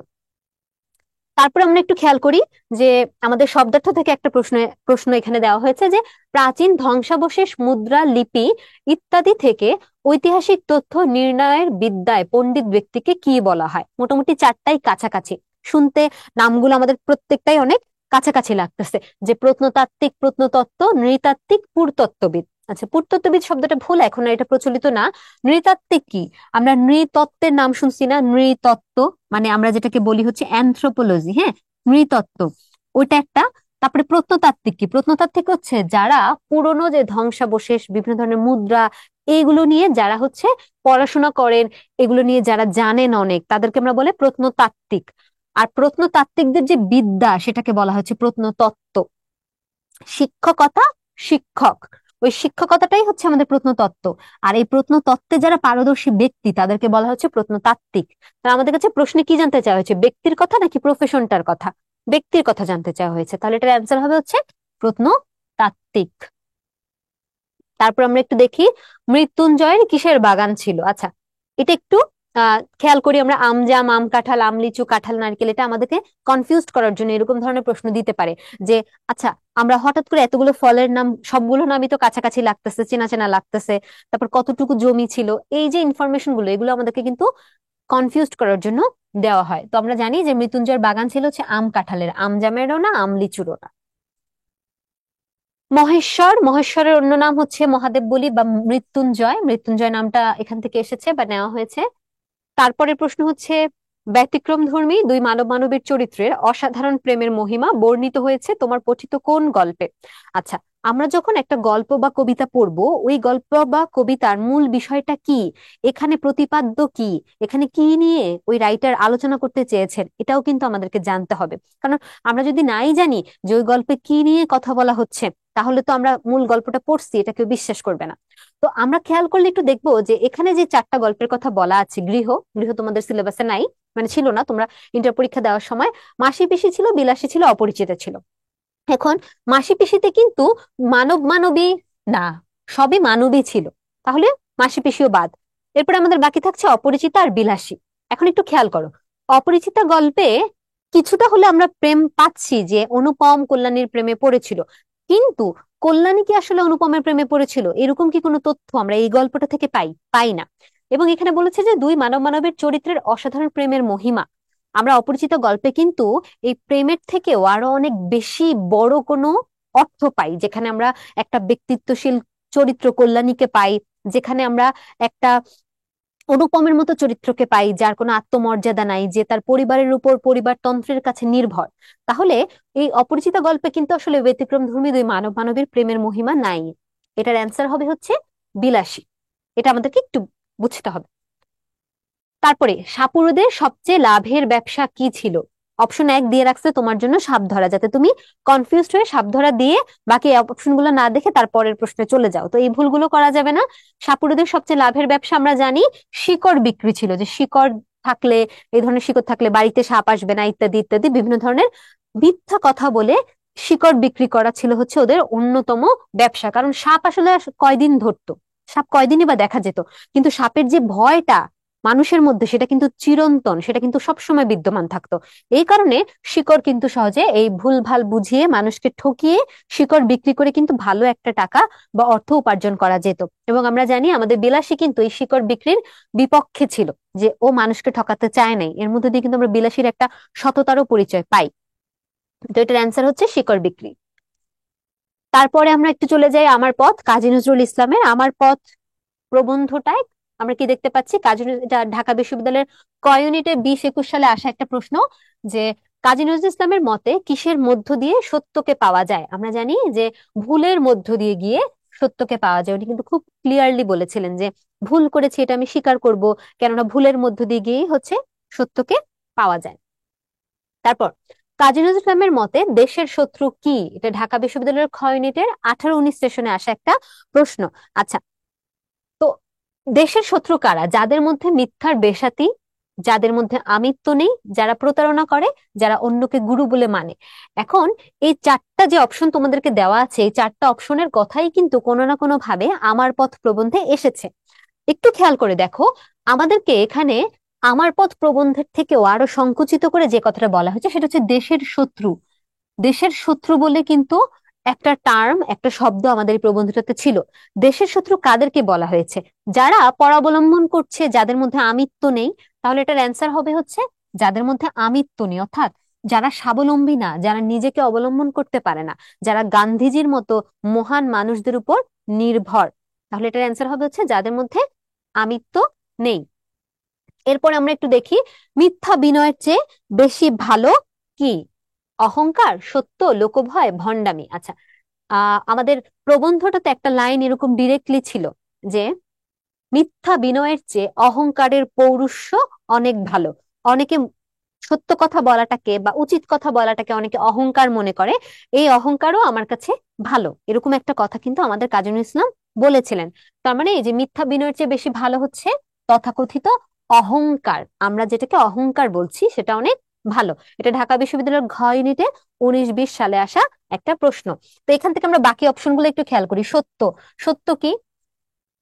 তারপরে আমরা একটু খেয়াল করি যে আমাদের শব্দার্থ থেকে একটা প্রশ্ন প্রশ্ন এখানে দেওয়া হয়েছে যে প্রাচীন ধ্বংসাবশেষ, মুদ্রা, লিপি ইত্যাদি থেকে ঐতিহাসিক তথ্য নির্ণয়ের বিদ্যায় পণ্ডিত ব্যক্তিকে কি বলা হয়। মোটামুটি চারটাই কাছাকাছি শুনতে, নামগুলো আমাদের প্রত্যেকটাই অনেক কাছাকাছি লাগতেছে, যে প্রত্নতাত্ত্বিক, প্রত্নতত্ত্ব, নৃতাত্ত্বিক, পুরাতত্ত্ববিদ। আচ্ছা, পুরাতত্ত্ববিদ শব্দটা ভুল, এখন আর এটা প্রচলিত না। নৃতাত্ত্বিক কি? আমরা নৃতত্ত্বের নাম শুনছি না? নৃতত্ত্ব মানে আমরা যেটাকে বলি হচ্ছে অ্যানথ্রোপোলজি, হ্যাঁ, নৃতত্ত্ব ওইটা একটা। তারপরে প্রত্নতাত্ত্বিক কি? প্রত্নতাত্ত্বিক হচ্ছে যারা পুরনো যে ধ্বংসাবশেষ, বিভিন্ন ধরনের মুদ্রা, এইগুলো নিয়ে যারা হচ্ছে পড়াশোনা করেন, এগুলো নিয়ে যারা জানেন অনেক, তাদেরকে আমরা বলে প্রত্নতাত্ত্বিক। আর প্রত্নতাত্ত্বিকদের যে বিদ্যা, সেটাকে বলা হচ্ছে প্রত্নতত্ত্ব। শিক্ষকতা, শিক্ষক, ওই শিক্ষকতাটাই হচ্ছে আমাদের প্রত্নতত্ত্ব। আর এই প্রত্নতত্ত্বে যারা পারদর্শী ব্যক্তি, তাদেরকে বলা হচ্ছে প্রত্নতাত্ত্বিক। তাহলে আমাদের কাছে প্রশ্নে কি জানতে চাওয়া হয়েছে, ব্যক্তির কথা নাকি প্রফেশনটার কথা? ব্যক্তির কথা জানতে চাওয়া হয়েছে, তাহলে এটার অ্যান্সার হবে হচ্ছে প্রত্নতাত্ত্বিক। তারপর আমরা একটু দেখি মৃত্যুঞ্জয়ের কিসের বাগান ছিল। আচ্ছা, এটা একটু খেয়াল করি আমরা, আম, জাম, আম, কাঁঠাল, আম, লিচু, কাঁঠাল, নারকেল, এটা আমাদেরকে কনফিউজ করার জন্য এরকম ধরনের প্রশ্ন দিতে পারে যে আচ্ছা, আমরা হঠাৎ করে এতগুলো ফলের নাম, সবগুলো নামই তো কাছাকাছি লাগতেছে, চেনা চেনা লাগতেছে, তারপর কতটুকু জমি ছিল, এই যে ইনফরমেশন গুলো, এগুলো আমাদেরকে কিন্তু কনফিউজ করার জন্য দেওয়া হয়। তো আমরা জানি যে মৃত্যুঞ্জয়ের বাগান ছিল হচ্ছে আম কাঁঠালের, আম জামেরও না, আম লিচুরও না। মহেশ্বর, মহেশ্বরের অন্য নাম হচ্ছে মহাদেব বলি বা মৃত্যুঞ্জয়, মৃত্যুঞ্জয় নামটা এখান থেকে এসেছে বা নেওয়া হয়েছে। তারপরের প্রশ্ন হচ্ছে ব্যতিক্রমধর্মী দুই মানব মানবীর চরিত্রের অসাধারণ প্রেমের মহিমা বর্ণিত হয়েছে তোমার পঠিত কোন গল্পে? আচ্ছা, আমরা যখন একটা গল্প বা কবিতা পড়বো, ওই গল্প বা কবিতার মূল বিষয়টা কি, এখানে প্রতিপাদ্য কি, এখানে কি নিয়ে ওই রাইটার আলোচনা করতে চেয়েছেন, এটাও কিন্তু আমাদেরকে জানতে হবে। কারণ আমরা যদি নাই জানি যে ওই গল্পে কি নিয়ে কথা বলা হচ্ছে, তাহলে তো আমরা মূল গল্পটা পড়ছি এটা কেউ বিশ্বাস করবে না। তো আমরা খেয়াল করলে একটু দেখবো যে এখানে যে চারটা গল্পের কথা বলা আছে, গৃহ, গৃহ তোমাদের সিলেবাসে নাই, মানে ছিল না, তোমরা ইন্টার পরীক্ষা দেওয়ার সময় মাসি পিসি ছিল, বিলাসী ছিল, অপরিচিতা ছিল। এখন মাসি পিসিতে কিন্তু মানব মানবী না, সবই মানবী ছিল, তাহলে মাসি পিসিও বাদ। এরপরে আমাদের বাকি থাকছে অপরিচিতা আর বিলাসী। এখন একটু খেয়াল করো, অপরিচিতা গল্পে কিছুটা হলে আমরা প্রেম পাচ্ছি, যে অনুপম কল্যাণীর প্রেমে পড়েছিল, কিন্তু কল্যাণী কি আসলে অনুপমের প্রেমে পড়েছিল, এরকম কি কোনো তথ্য আমরা এই গল্পটা থেকে পাই? পাই না। এবং এখানে বলেছে যে দুই মানব মানবের চরিত্রের অসাধারণ প্রেমের মহিমা। আমরা অপরিচিত গল্পে কিন্তু এই প্রেমের থেকেও আরো অনেক বেশি বড় কোনো অর্থ পাই, যেখানে আমরা একটা ব্যক্তিত্বশীল চরিত্র কল্যাণীকে পাই, যেখানে আমরা একটা অনুপমের মতো চরিত্রকে পাই, যার কোনো আত্মমর্যাদা নাই, যে তার পরিবারের উপর পরিবারতন্ত্রের কাছে নির্ভর, তাহলে এই অপরিচিতা গল্পে কিন্তু আসলে ব্যতিক্রমধর্মী দুই মানব মানবীর প্রেমের মহিমা নাই। এটার অ্যান্সার হবে হচ্ছে বিলাসী। এটা আমাদেরকে একটু বুঝতে হবে। তারপরে সাপুড়েদের সবচেয়ে লাভের ব্যবসা কি ছিল? অপশন 1 দিয়ে রাখছে তোমার জন্য সাপ ধরা, যাতে তুমি কনফিউজড হয়ে সাপ ধরা দিয়ে বাকি অপশনগুলো না দেখে তারপরের প্রশ্নে চলে যাও। তো এই ভুলগুলো করা যাবে না। সাপুড়েদের সবচেয়ে লাভের ব্যবসা আমরা জানি শিকড় বিক্রি ছিল, যে শিকড় থাকলে, এই ধরনের শিকড় থাকলে বাড়িতে সাপ আসবে না, ইত্যাদি ইত্যাদি বিভিন্ন ধরনের মিথ্যা কথা বলে শিকড় বিক্রি করা ছিল হচ্ছে ওদের অন্যতম ব্যবসা। কারণ সাপ আসলে কয়দিন ধরতো, সাপ কয়দিনই বা দেখা যেত, কিন্তু সাপের যে ভয়টা মানুষের মধ্যে সেটা কিন্তু চিরন্তন, সেটা কিন্তু সবসময় বিদ্যমান থাকতো। এই কারণে শিকড় কিন্তু সহজে এই ভুলভাল বুঝিয়ে মানুষকে ঠকিয়ে শিকড় বিক্রি করে কিন্তু ভালো একটা টাকা বা অর্থ উপার্জন করা যেত। এবং আমরা জানি আমাদের বিলাসী কিন্তু এই শিকড় বিক্রির বিপক্ষে ছিল, যে ও মানুষকে ঠকাতে চায় নাই। এর মধ্যে দিয়ে কিন্তু আমরা বিলাসীর একটা সততারও পরিচয় পাই। তো এটার অ্যান্সার হচ্ছে শিকড় বিক্রি। তারপরে আমরা একটু চলে যাই আমার পথ, কাজী নজরুল ইসলামের আমার পথ প্রবন্ধটায় আমরা কি দেখতে পাচ্ছি? এটা ঢাকা বিশ্ববিদ্যালয়ের ক ইউনিটে 20-21 সালে আসা একটা প্রশ্ন, যে কাজী নজরুল ইসলামের মতে কিসের মধ্য দিয়ে সত্যকে পাওয়া যায়? আমরা জানি যে ভুলের মধ্য দিয়ে গিয়ে সত্যকে পাওয়া যায়। উনি কিন্তু খুব ক্লিয়ারলি বলেছিলেন যে ভুল করেছি এটা আমি স্বীকার করব, কেননা ভুলের মধ্য দিয়ে গিয়েই হচ্ছে সত্যকে পাওয়া যায়। তারপর কাজী নজরুল ইসলামের মতে দেশের শত্রু কি? এটা ঢাকা বিশ্ববিদ্যালয়ের খ ইউনিটের 18-19 সেশনে আসা একটা প্রশ্ন। আচ্ছা, তো দেশের শত্রু কারা? যাদের মধ্যে মিথ্যার বেসাতি, যাদের মধ্যে আমিত্ব নেই, যারা প্রতারণা করে, যারা অন্যকে গুরু বলে মানে। এখন এই চারটা যে অপশন তোমাদেরকে দেওয়া আছে, এই চারটা অপশনের কথাই কিন্তু কোনো না কোনো ভাবে আমার পথ প্রবন্ধে এসেছে। একটু খেয়াল করে দেখো, আমাদেরকে এখানে আমার পথ প্রবন্ধের থেকেও আরো সংকুচিত করে যে কথাটা বলা হয়েছে সেটা হচ্ছে দেশের শত্রু। দেশের শত্রু বলে কিন্তু একটা টার্ম, একটা শব্দ আমাদের এই প্রবন্ধটাতে ছিল। দেশের শত্রু কাদেরকে বলা হয়েছে? যারা পরাবলম্বন করছে, যাদের মধ্যে আমিত্ব নেই। তাহলে এটার অ্যান্সার হবে হচ্ছে যাদের মধ্যে আমিত্ব নেই, অর্থাৎ যারা স্বাবলম্বী না, যারা নিজেকে অবলম্বন করতে পারে না, যারা গান্ধীজির মতো মহান মানুষদের উপর নির্ভর। তাহলে এটার অ্যান্সার হবে হচ্ছে যাদের মধ্যে আমিত্ব নেই। এরপর আমরা একটু দেখি মিথ্যা বিনয়ের চেয়ে বেশি ভালো কি? অহংকার, সত্য, লোকভয়, ভণ্ডামি। আচ্ছা, আমাদের প্রবন্ধটাতে একটা লাইন এরকম ডিরেক্টলি ছিল যে মিথ্যা বিনয়ের চেয়ে অহংকারের পৌরুষ্য অনেক ভালো। অনেকে সত্য কথা বলাটাকে বা উচিত কথা বলাটাকে অনেকে অহংকার মনে করে, এই অহংকারও আমার কাছে ভালো, এরকম একটা কথা কিন্তু আমাদের কাজী নজরুল ইসলাম বলেছিলেন। তার মানে এই যে মিথ্যা বিনয়ের চেয়ে বেশি ভালো হচ্ছে তথাকথিত অহংকার, আমরা যেটাকে অহংকার বলছি সেটা অনেক ভালো। এটা ঢাকা বিশ্ববিদ্যালয়ের ঘ ইউনিটে 19-20 সালে আসা একটা প্রশ্ন। তো এখান থেকে আমরা বাকি অপশনগুলো একটু খেয়াল করি। সত্য, সত্য কি?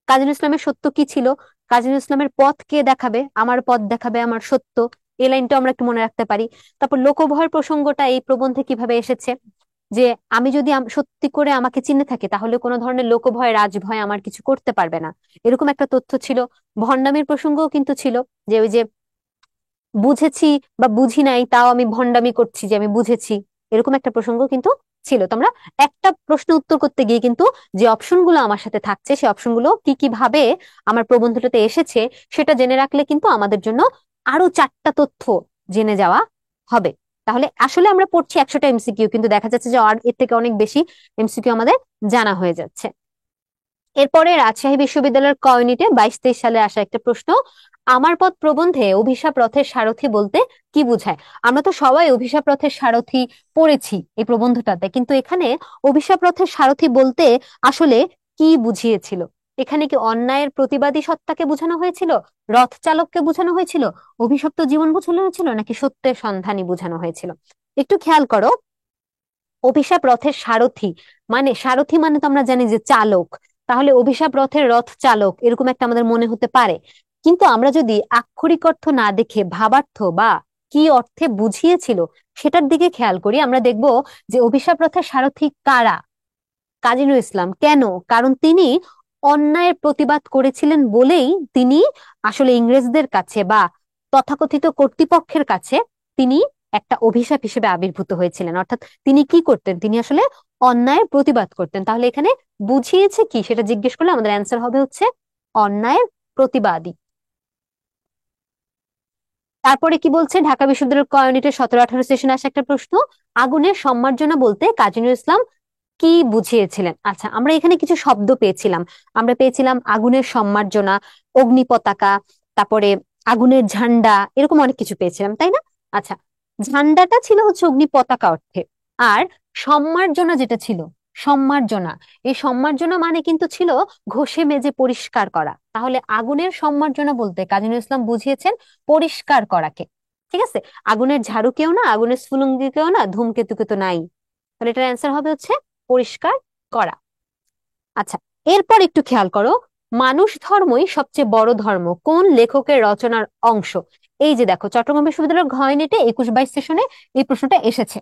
কাজী নজরুল ইসলামের সত্য কি ছিল? কাজী নজরুল ইসলামের পথ কে দেখাবে? আমার পথ দেখাবে আমার সত্য। এই লাইনটা আমরা একটু মনে রাখতে পারি। তারপর লোকভয়ের প্রসঙ্গটা এই প্রবন্ধে কিভাবে এসেছে, যে আমি যদি সত্যি করে আমাকে চিনে থাকে তাহলে কোনো ধরনের লোকভয় রাজভয় আমার কিছু করতে পারবে না, এরকম একটা তথ্য ছিল। ভণ্ডামির প্রসঙ্গও কিন্তু ছিল, যে ওই যে বুঝেছি বা বুঝি নাই তাও আমি ভণ্ডামি করছি যে আমি বুঝেছি, এরকম একটা প্রসঙ্গ কিন্তু ছিল। তোমরা একটা প্রশ্ন উত্তর করতে গিয়ে কিন্তু যে অপশনগুলো আমার সাথে থাকছে সেই অপশনগুলো কি কি ভাবে আমার প্রবন্ধটাতে এসেছে সেটা জেনে রাখলে কিন্তু আমাদের জন্য আরো চারটা তথ্য জেনে যাওয়া হবে। তাহলে আসলে আমরা পড়ছি 100টা এমসিকিউ, কিন্তু দেখা যাচ্ছে যে আর এর থেকে অনেক বেশি এমসিকিউ আমাদের জানা হয়ে যাচ্ছে। এরপরে রাজশাহী বিশ্ববিদ্যালয়ের ক ইউনিটে 22-23 সালে আসা একটা প্রশ্ন, আমার পথ প্রবন্ধে অভিশাপ রথের সারথি বলতে কি বোঝায়? আমরা তো সবাই অভিশাপ রথের সারথি পড়েছি এই প্রবন্ধটাতে, কিন্তু এখানে অভিশাপ রথের সারথি বলতে আসলে কি বুঝিয়েছিল? এখানে কি অন্যায়ের প্রতিবাদী সত্তাকে বোঝানো হয়েছিল, রথ চালককে বোঝানো হয়েছিল, অভিশপ্ত জীবন বোঝানো হয়েছিল, নাকি সত্যের সন্ধানী বোঝানো হয়েছিল? একটু খেয়াল করো, অভিশাপ রথের সারথি মানে, সারথি মানে তো আমরা জানি যে চালক, তাহলে অভিশাপ রথের রথ চালক এরকম একটা আমাদের মনে হতে পারে। কিন্তু আমরা যদি আক্ষরিক অর্থ না দেখে ভাবার্থ বা কি অর্থে বুঝিয়েছিল সেটার দিকে খেয়াল করি, আমরা দেখব যে অভিশাপ রথের সারথি কারা? কাজী নজরুল ইসলাম। কেন? কারণ তিনি অন্যায়ের প্রতিবাদ করেছিলেন বলেই তিনি আসলে ইংরেজদের কাছে বা তথাকথিত কর্তৃপক্ষের কাছে তিনি একটা অভিশাপ হিসেবে আবির্ভূত হয়েছিলেন। অর্থাৎ তিনি কি করতেন? তিনি আসলে অন্যায়ের প্রতিবাদ করতেন। তাহলে এখানে বুঝিয়েছে কি সেটা জিজ্ঞেস করলে আমাদের অ্যান্সার হবে হচ্ছে অন্যায়ের প্রতিবাদী। তারপরে কি বলছে, ঢাকা বিশ্ববিদ্যালয়ের ক ইউনিটের 17-18 সেশনে আসা একটা প্রশ্ন, আগুনের সম্মার্জনা বলতে কাজী নজরুল ইসলাম কি বুঝিয়েছিলেন? আচ্ছা, আমরা এখানে কিছু শব্দ পেয়েছিলাম। আমরা পেয়েছিলাম আগুনের সম্মার্জনা, অগ্নি পতাকা, তারপরে আগুনের ঝান্ডা, এরকম অনেক কিছু পেয়েছিলাম, তাই না? আচ্ছা, ঝান্ডাটা ছিল হচ্ছে অগ্নি পতাকা অর্থে। আর সম্মার্জনা যেটা ছিল, সম্মার্জনা, এই সম্মার্জনা মানে কিন্তু ছিল ঘষে মেজে পরিষ্কার করা। তাহলে আগুনের সম্মার্জনা বলতে কাজী নজরুল ইসলাম বুঝিয়েছেন পরিষ্কার করাকে। ঠিক আছে, আগুনের ঝাড়ুকেও না, আগুনের স্ফুলঙ্গিকেও না, ধূমকেতুকে তো নাই। তাহলে এটার অ্যান্সার হবে হচ্ছে পরিষ্কার করা। আচ্ছা, এরপর একটু খেয়াল করো, মানুষ ধর্মই সবচেয়ে বড় ধর্ম কোন লেখকের রচনার অংশ? এই যে দেখো, চট্টগ্রাম বিশ্ববিদ্যালয়ের ঘ ইউনিটে 21-22 সেশনে এই প্রশ্নটা এসেছে।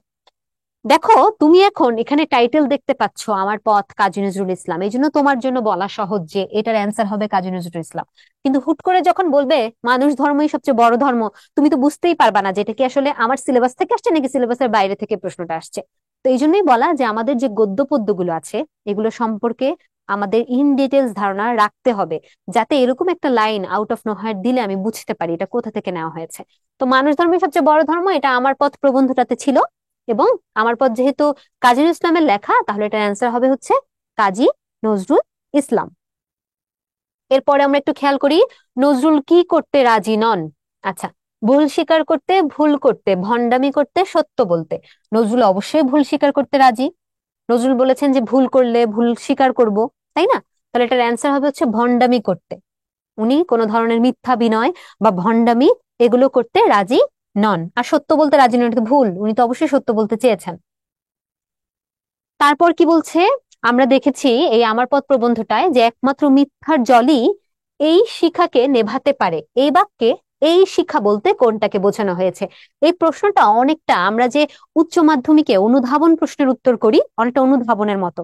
দেখো, তুমি এখন এখানে টাইটেল দেখতে পাচ্ছ আমার পথ কাজী নজরুল ইসলাম, এই জন্য তোমার জন্য বলা সহজ যে এটার অ্যান্সার হবে কাজী নজরুল ইসলাম। কিন্তু হুট করে যখন বলবে মানুষ ধর্মই সবচেয়ে বড় ধর্ম, তুমি তো বুঝতেই পারবা না যে এটা কি আসলে আমার সিলেবাস থেকে আসছে নাকি সিলেবাসের বাইরে থেকে প্রশ্নটা আসছে। তো এই জন্যই বলা যে আমাদের যে গদ্য পদ্যগুলো আছে এগুলো সম্পর্কে আমাদের ইন ডিটেলস ধারণা রাখতে হবে, যাতে এরকম একটা লাইন আউট অফ নোহার দিলে আমি বুঝতে পারি এটা কোথা থেকে নেওয়া হয়েছে। তো মানুষ ধর্মই সবচেয়ে বড় ধর্ম, এটা আমার পথ প্রবন্ধটাতে ছিল। এবং আমার পথ যেহেতু কাজী নজরুল ইসলামের লেখা, তাহলে এটার অ্যান্সার হবে হচ্ছে কাজী নজরুল ইসলাম। এরপরে আমরা একটু খেয়াল করি, নজরুল কি করতে রাজি নন? আচ্ছা, ভুল স্বীকার করতে, ভুল করতে, ভণ্ডামি করতে, সত্য বলতে। নজরুল অবশ্যই ভুল স্বীকার করতে রাজি। নজরুল বলেছেন যে ভুল করলে ভুল স্বীকার করব, তাই না? তাহলে এটার অ্যান্সার হবে হচ্ছে ভণ্ডামি করতে। উনি কোনো ধরনের মিথ্যা বিনয় বা ভণ্ডামি এগুলো করতে রাজি নন। আর সত্য বলতে রাজি নন, এটা তো ভুল, উনি তো অবশ্যই সত্য বলতে চেয়েছেন। তারপর কি বলছে, আমরা দেখেছি এই আমার পথ প্রবন্ধটায় যে একমাত্র মিথ্যার জলই এই শিখাকে নেভাতে পারে। এই বাক্যে এই শিক্ষা বলতে কোনটাকে বোঝানো হয়েছে? এই প্রশ্নটা অনেকটা আমরা যে উচ্চ মাধ্যমিকে অনুধাবন প্রশ্নের উত্তর করি, অনেকটা অনুধাবনের মতো।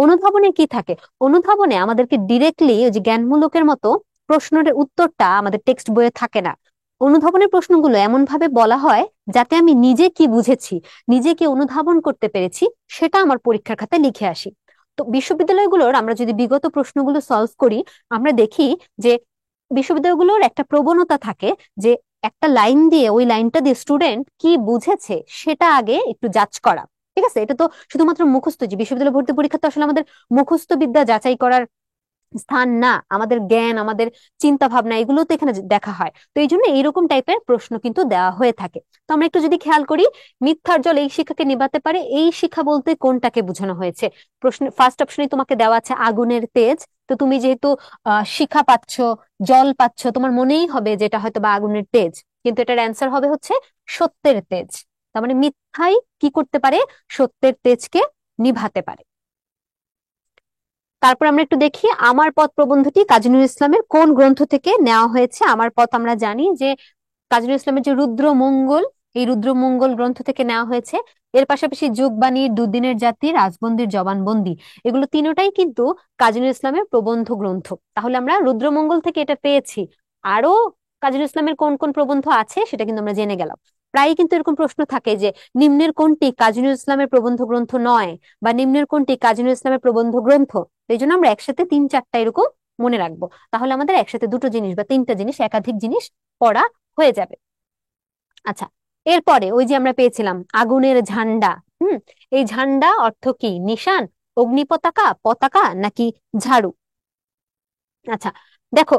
অনুধাবনে কি থাকে? অনুধাবনে আমাদেরকে ডিরেক্টলি ওই যে জ্ঞানমূলকের মতো প্রশ্নের উত্তরটা আমাদের টেক্সট বইয়ে থাকে না। অনুধাবনের প্রশ্নগুলো এমন ভাবে বলা হয় যাতে আমি নিজে কি বুঝেছি, নিজে কি অনুধাবন করতে পেরেছি, সেটা আমার পরীক্ষার খাতায় লিখে আসি। তো বিশ্ববিদ্যালয়গুলোর আমরা যদি বিগত প্রশ্নগুলো সলভ করি, আমরা দেখি যে বিশ্ববিদ্যালয়গুলোর একটা প্রবণতা থাকে যে একটা লাইন দিয়ে, ওই লাইনটা দিয়ে স্টুডেন্ট কি বুঝেছে সেটা আগে একটু যাচ করা। ঠিক আছে, এটা তো শুধুমাত্র মুখস্থ, যে বিশ্ববিদ্যালয় ভর্তি পরীক্ষা তো আসলে আমাদের মুখস্থ বিদ্যা যাচাই করার স্থান না, আমাদের জ্ঞান, আমাদের চিন্তা ভাবনা এগুলো তো এখানে দেখা হয়। তো এই জন্য এইরকম টাইপের প্রশ্ন কিন্তু দেওয়া হয়ে থাকে। তো আমরা একটু যদি খেয়াল করি, মিথ্যার জল এই শিক্ষাকে নিভাতে পারে, এই শিক্ষা বলতে কোনটাকে বোঝানো হয়েছে? প্রশ্ন ফার্স্ট অপশনে তোমাকে দেওয়া আছে আগুনের তেজ। তো তুমি যেহেতু শিখা পাচ্ছ, জল পাচ্ছ, তোমার মনেই হবে যে এটা হয়তো বা আগুনের তেজ, কিন্তু এটার অ্যান্সার হবে হচ্ছে সত্যের তেজ। তার মানে মিথ্যাই কি করতে পারে? সত্যের তেজকে নিভাতে পারে। তারপর আমরা একটু দেখি আমার পথ প্রবন্ধটি কাজী নজরুল ইসলামের কোন গ্রন্থ থেকে নেওয়া হয়েছে। আমার পথ আমরা জানি যে কাজী নজরুল ইসলামের যে রুদ্রমঙ্গল, এই রুদ্রমঙ্গল গ্রন্থ থেকে নেওয়া হয়েছে। এর পাশাপাশি যুগবাণী, দুদিনের জাতি, রাজবন্দির জবানবন্দি, এগুলো তিনটাই কিন্তু কাজী নজরুল ইসলামের প্রবন্ধ গ্রন্থ। তাহলে আমরা রুদ্রমঙ্গল থেকে এটা পেয়েছি। আরো কাজী নজরুল ইসলামের কোন কোন প্রবন্ধ আছে সেটা কিন্তু আমরা জেনে গেলাম। প্রায় কিন্তু এরকম প্রশ্ন থাকে যে নিম্নের কোনটি কাজী নজরুল ইসলামের প্রবন্ধ গ্রন্থ নয়, বা নিম্নের কোনটি কাজী নজরুল ইসলামের প্রবন্ধ গ্রন্থ। এই জন্য আমরা একসাথে 3-4টা এরকম মনে রাখবো, তাহলে আমাদের একসাথে দুটো জিনিস বা তিনটা জিনিস, একাধিক জিনিস পড়া হয়ে যাবে। আচ্ছা, এরপরে ওই যে আমরা পেয়েছিলাম আগুনের ঝান্ডা। এই ঝান্ডা অর্থ কি? নিশান, অগ্নি পতাকা, পতাকা নাকি ঝাড়ু? আচ্ছা, দেখো,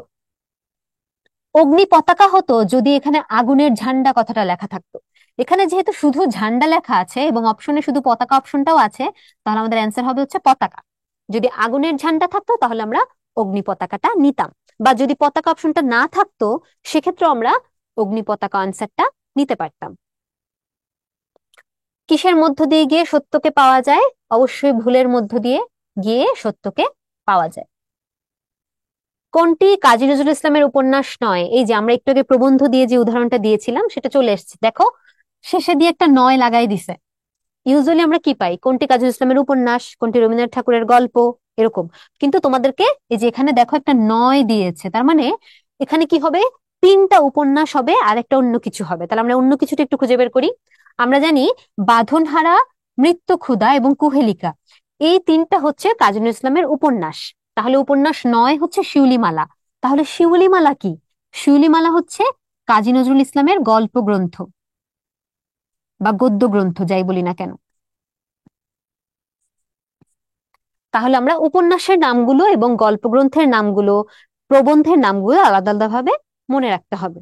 অগ্নি পতাকা হতো যদি এখানে আগুনের ঝান্ডা কথাটা লেখা থাকতো। এখানে যেহেতু শুধু ঝান্ডা লেখা আছে এবং অপশনে শুধু পতাকা অপশনটাও আছে, তাহলে আমাদের অ্যান্সার হবে হচ্ছে পতাকা। যদি আগুনের ঝান্ডা থাকতো তাহলে আমরা অগ্নি পতাকাটা নিতাম, বা যদি পতাকা অপশনটা না থাকতো সেক্ষেত্রে আমরা অগ্নি পতাকা আনসারটা নিতে পারতাম। কিসের মধ্য দিয়ে গিয়ে সত্যকে পাওয়া যায়? অবশ্যই ভুলের মধ্য দিয়ে গিয়ে সত্যকে পাওয়া যায়। কোনটি কাজী নজরুল ইসলামের উপন্যাস নয়? এই যে আমরা একটু আগে প্রবন্ধ দিয়ে যে উদাহরণটা দিয়েছিলাম সেটা চলে এসেছে, দেখো শেষে দিয়ে একটা নয় লাগাই দিছে। ইউজুয়ালি আমরা কি পাই? কোনটি কাজী নজরুল ইসলামের উপন্যাস, কোনটি রবীন্দ্রনাথ ঠাকুরের গল্প, এরকম। কিন্তু তোমাদেরকে এই যে এখানে দেখো একটা নয় দিয়েছে, তার মানে এখানে কি হবে? 3টা উপন্যাস হবে আর একটা অন্য কিছু হবে। তাহলে আমরা অন্য কিছুটা একটু খুঁজে বের করি। আমরা জানি বাঁধনহারা, মৃত্যুক্ষুধা এবং কুহেলিকা, এই 3টা হচ্ছে কাজী নজরুল ইসলামের উপন্যাস। তাহলে উপন্যাস 9 হচ্ছে শিউলিমালা। তাহলে শিউলিমালা কি? শিউলিমালা হচ্ছে কাজী নজরুল ইসলামের গল্প গ্রন্থ বা গদ্য গ্রন্থ, যাই বলি না কেন। তাহলে আমরা উপন্যাসের নামগুলো এবং গল্প গ্রন্থের নামগুলো, প্রবন্ধের নামগুলো আলাদা আলাদা ভাবে মনে রাখতে হবে।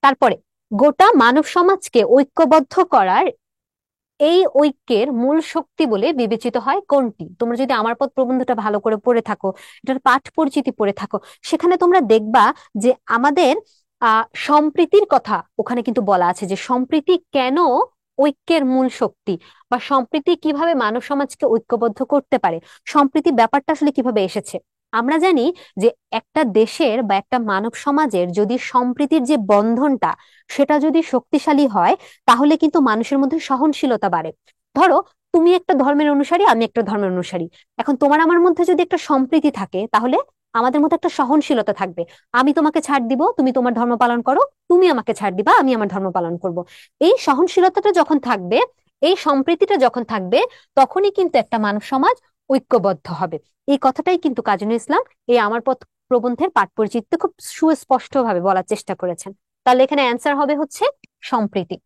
তারপরে গোটা মানব সমাজকে ঐক্যবদ্ধ করার, এই ঐক্যের মূল শক্তি বলে বিবেচিত হয় কোনটি? তোমরা যদি আমার পথ প্রবন্ধটা ভালো করে পড়ে থাকো, এটার পাঠ পরিচিতি পড়ে থাকো, সেখানে তোমরা দেখবা যে আমাদের সম্প্রীতির কথা ওখানে কিন্তু বলা আছে, যে সম্প্রীতি কেন ঐক্যের মূল শক্তি, বা সম্প্রীতি কিভাবে মানব সমাজকে ঐক্যবদ্ধ করতে পারে, সম্প্রীতি ব্যাপারটা আসলে কিভাবে এসেছে। আমরা জানি যে একটা দেশের বা একটা মানব সমাজের যদি সম্প্রীতির যে বন্ধনটা সেটা যদি শক্তিশালী হয়, তাহলে কিন্তু মানুষের মধ্যে সহনশীলতা বাড়ে। ধরো তুমি একটা ধর্মের অনুসারী, আমি একটা ধর্মের অনুসারী, এখন তোমার আমার মধ্যে যদি একটা সম্প্রীতি থাকে, তাহলে আমাদের মধ্যে একটা সহনশীলতা থাকবে। আমি তোমাকে ছাড় দিব, তুমি তোমার ধর্ম পালন করো, তুমি আমাকে ছাড় দিবা, আমি আমার ধর্ম পালন করব। এই সহনশীলতাটা যখন থাকবে, এই সম্প্রীতিটা যখন থাকবে, তখনই কিন্তু একটা মানব সমাজ ঐক্যবদ্ধ হবে। এই কথাটাই কিন্তু কাজী নজরুল ইসলাম এই আমার পথ প্রবন্ধের পাঠ পরিচিতিতে খুব সুস্পষ্ট ভাবে বলার চেষ্টা করেছেন। তাহলে এখানে অ্যান্সার হবে হচ্ছে সম্প্রীতি।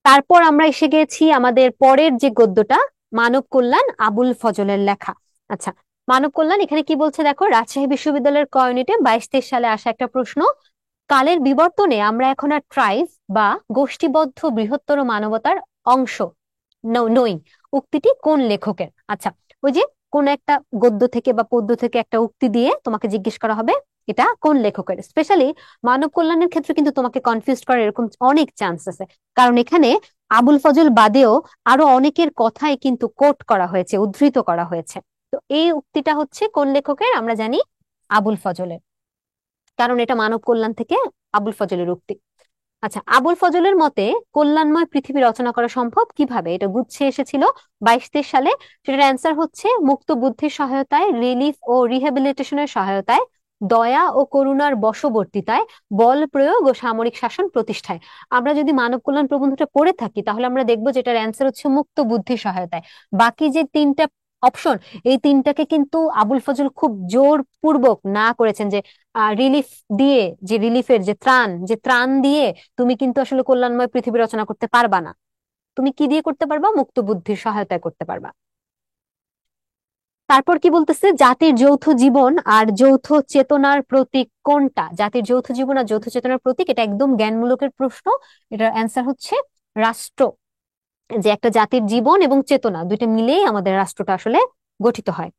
তারপর আমরা এসে গেছি আমাদের পরের যে গদ্যটা, মানব কল্যাণ, আবুল ফজলের লেখা। আচ্ছা, মানব কল্যাণ এখানে কি বলছে দেখো, রাজশাহী বিশ্ববিদ্যালয়ের ক ইউনিটে 22-23 সালে আসা একটা প্রশ্ন। কালের বিবর্তনে আমরা এখন আর ট্রাইব বা গোষ্ঠীবদ্ধ বৃহত্তর মানবতার অংশ নই, উক্তিটি কোন লেখকের? আচ্ছা, ওই যে কোন একটা গদ্য থেকে বা পদ্য থেকে একটা উক্তি দিয়ে তোমাকে জিজ্ঞেস করা হবে এটা কোন লেখকের। স্পেশালি মানব কল্যাণের ক্ষেত্রে কিন্তু তোমাকে কনফিউজ করার এরকম অনেক চান্স আছে, কারণ এখানে আবুল ফজল বাদেও আরো অনেকের কথাই কিন্তু কোট করা হয়েছে, উদ্ধৃত করা হয়েছে। তো এই উক্তিটা হচ্ছে কোন লেখকের? আমরা জানি আবুল ফজলের, কারণ এটা মানব কল্যাণ থেকে আবুল ফজলের উক্তি। আচ্ছা, আবুল ফজলের মতে কল্যাণময় পৃথিবী রচনা করা সম্ভব কিভাবে? এটা গুচ্ছে এসেছিল 22-23 সালে। সেটার অ্যান্সার হচ্ছে মুক্ত বুদ্ধির সহায়তায়, রিলিফ ও রিহ্যাবিলিটেশনের সহায়তায়, দয়া ও করুণার বশবর্তিতায়, বল প্রয়োগ ও সামরিক শাসন প্রতিষ্ঠায়। আমরা যদি মানব কল্যাণ প্রবন্ধটা পড়ে থাকি, তাহলে আমরা দেখবো যেটার অ্যান্সার হচ্ছে মুক্ত বুদ্ধির সহায়তায়। বাকি যে তিনটা অপশন, এই তিনটাকে কিন্তু আবুল ফজল খুব জোরপূর্বক না করেছেন, যে রিলিফ দিয়ে, যে রিলিফের যে ত্রাণ দিয়ে তুমি কিন্তু আসলে কল্যাণময় পৃথিবী রচনা করতে পারবা না। তুমি কি দিয়ে করতে পারবা? মুক্ত বুদ্ধির সহায়তায় করতে পারবা। তারপর কি বলতেছে, জাতির যৌথ জীবন আর যৌথ চেতনার প্রতীক কোনটা? জাতির যৌথ জীবন আর যৌথ চেতনার প্রতীক, এটা একদম জ্ঞানমূলকের প্রশ্ন। এটার অ্যান্সার হচ্ছে রাষ্ট্র। যে একটা জাতির জীবন এবং চেতনা দুইটা মিলেই আমাদের রাষ্ট্রটা আসলে গঠিত হয়।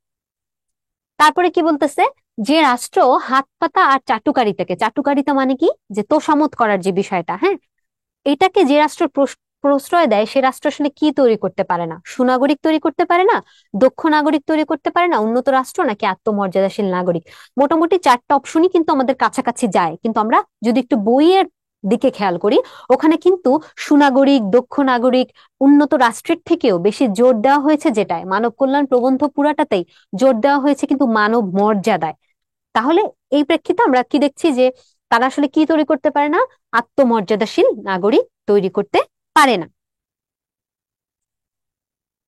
তারপরে কি বলতেছে, যে রাষ্ট্র হাত পাতা আর চাটুকারিতাকে, চাটুকারিতা মানে কি, যে তোষামোদ করার যে বিষয়টা, হ্যাঁ, এটাকে যে রাষ্ট্র প্রশ্রয় দেয়, সে রাষ্ট্র আসলে কি তৈরি করতে পারে না? সুনাগরিক তৈরি করতে পারে না, দক্ষ নাগরিক তৈরি করতে পারে না, উন্নত রাষ্ট্র, নাকি আত্মমর্যাদাশীল নাগরিক? মোটামুটি চারটা অপশনই কিন্তু আমাদের কাছাকাছি যায়, কিন্তু আমরা যদি একটু বইয়ের দিকে খেয়াল করি, ওখানে কিন্তু সুনাগরিক, দক্ষ নাগরিক, উন্নত রাষ্ট্রের থেকেও বেশি জোর দেওয়া হয়েছে যেটায়, মানব কল্যাণ প্রবন্ধ পুরাটাতেই জোর দেওয়া হয়েছে কিন্তু মানব মর্যাদায়। তাহলে এই প্রেক্ষিতে আমরা কি দেখছি, যে তারা আসলে কি তৈরি করতে পারে না? আত্মমর্যাদাশীল নাগরিক তৈরি করতে পারে না।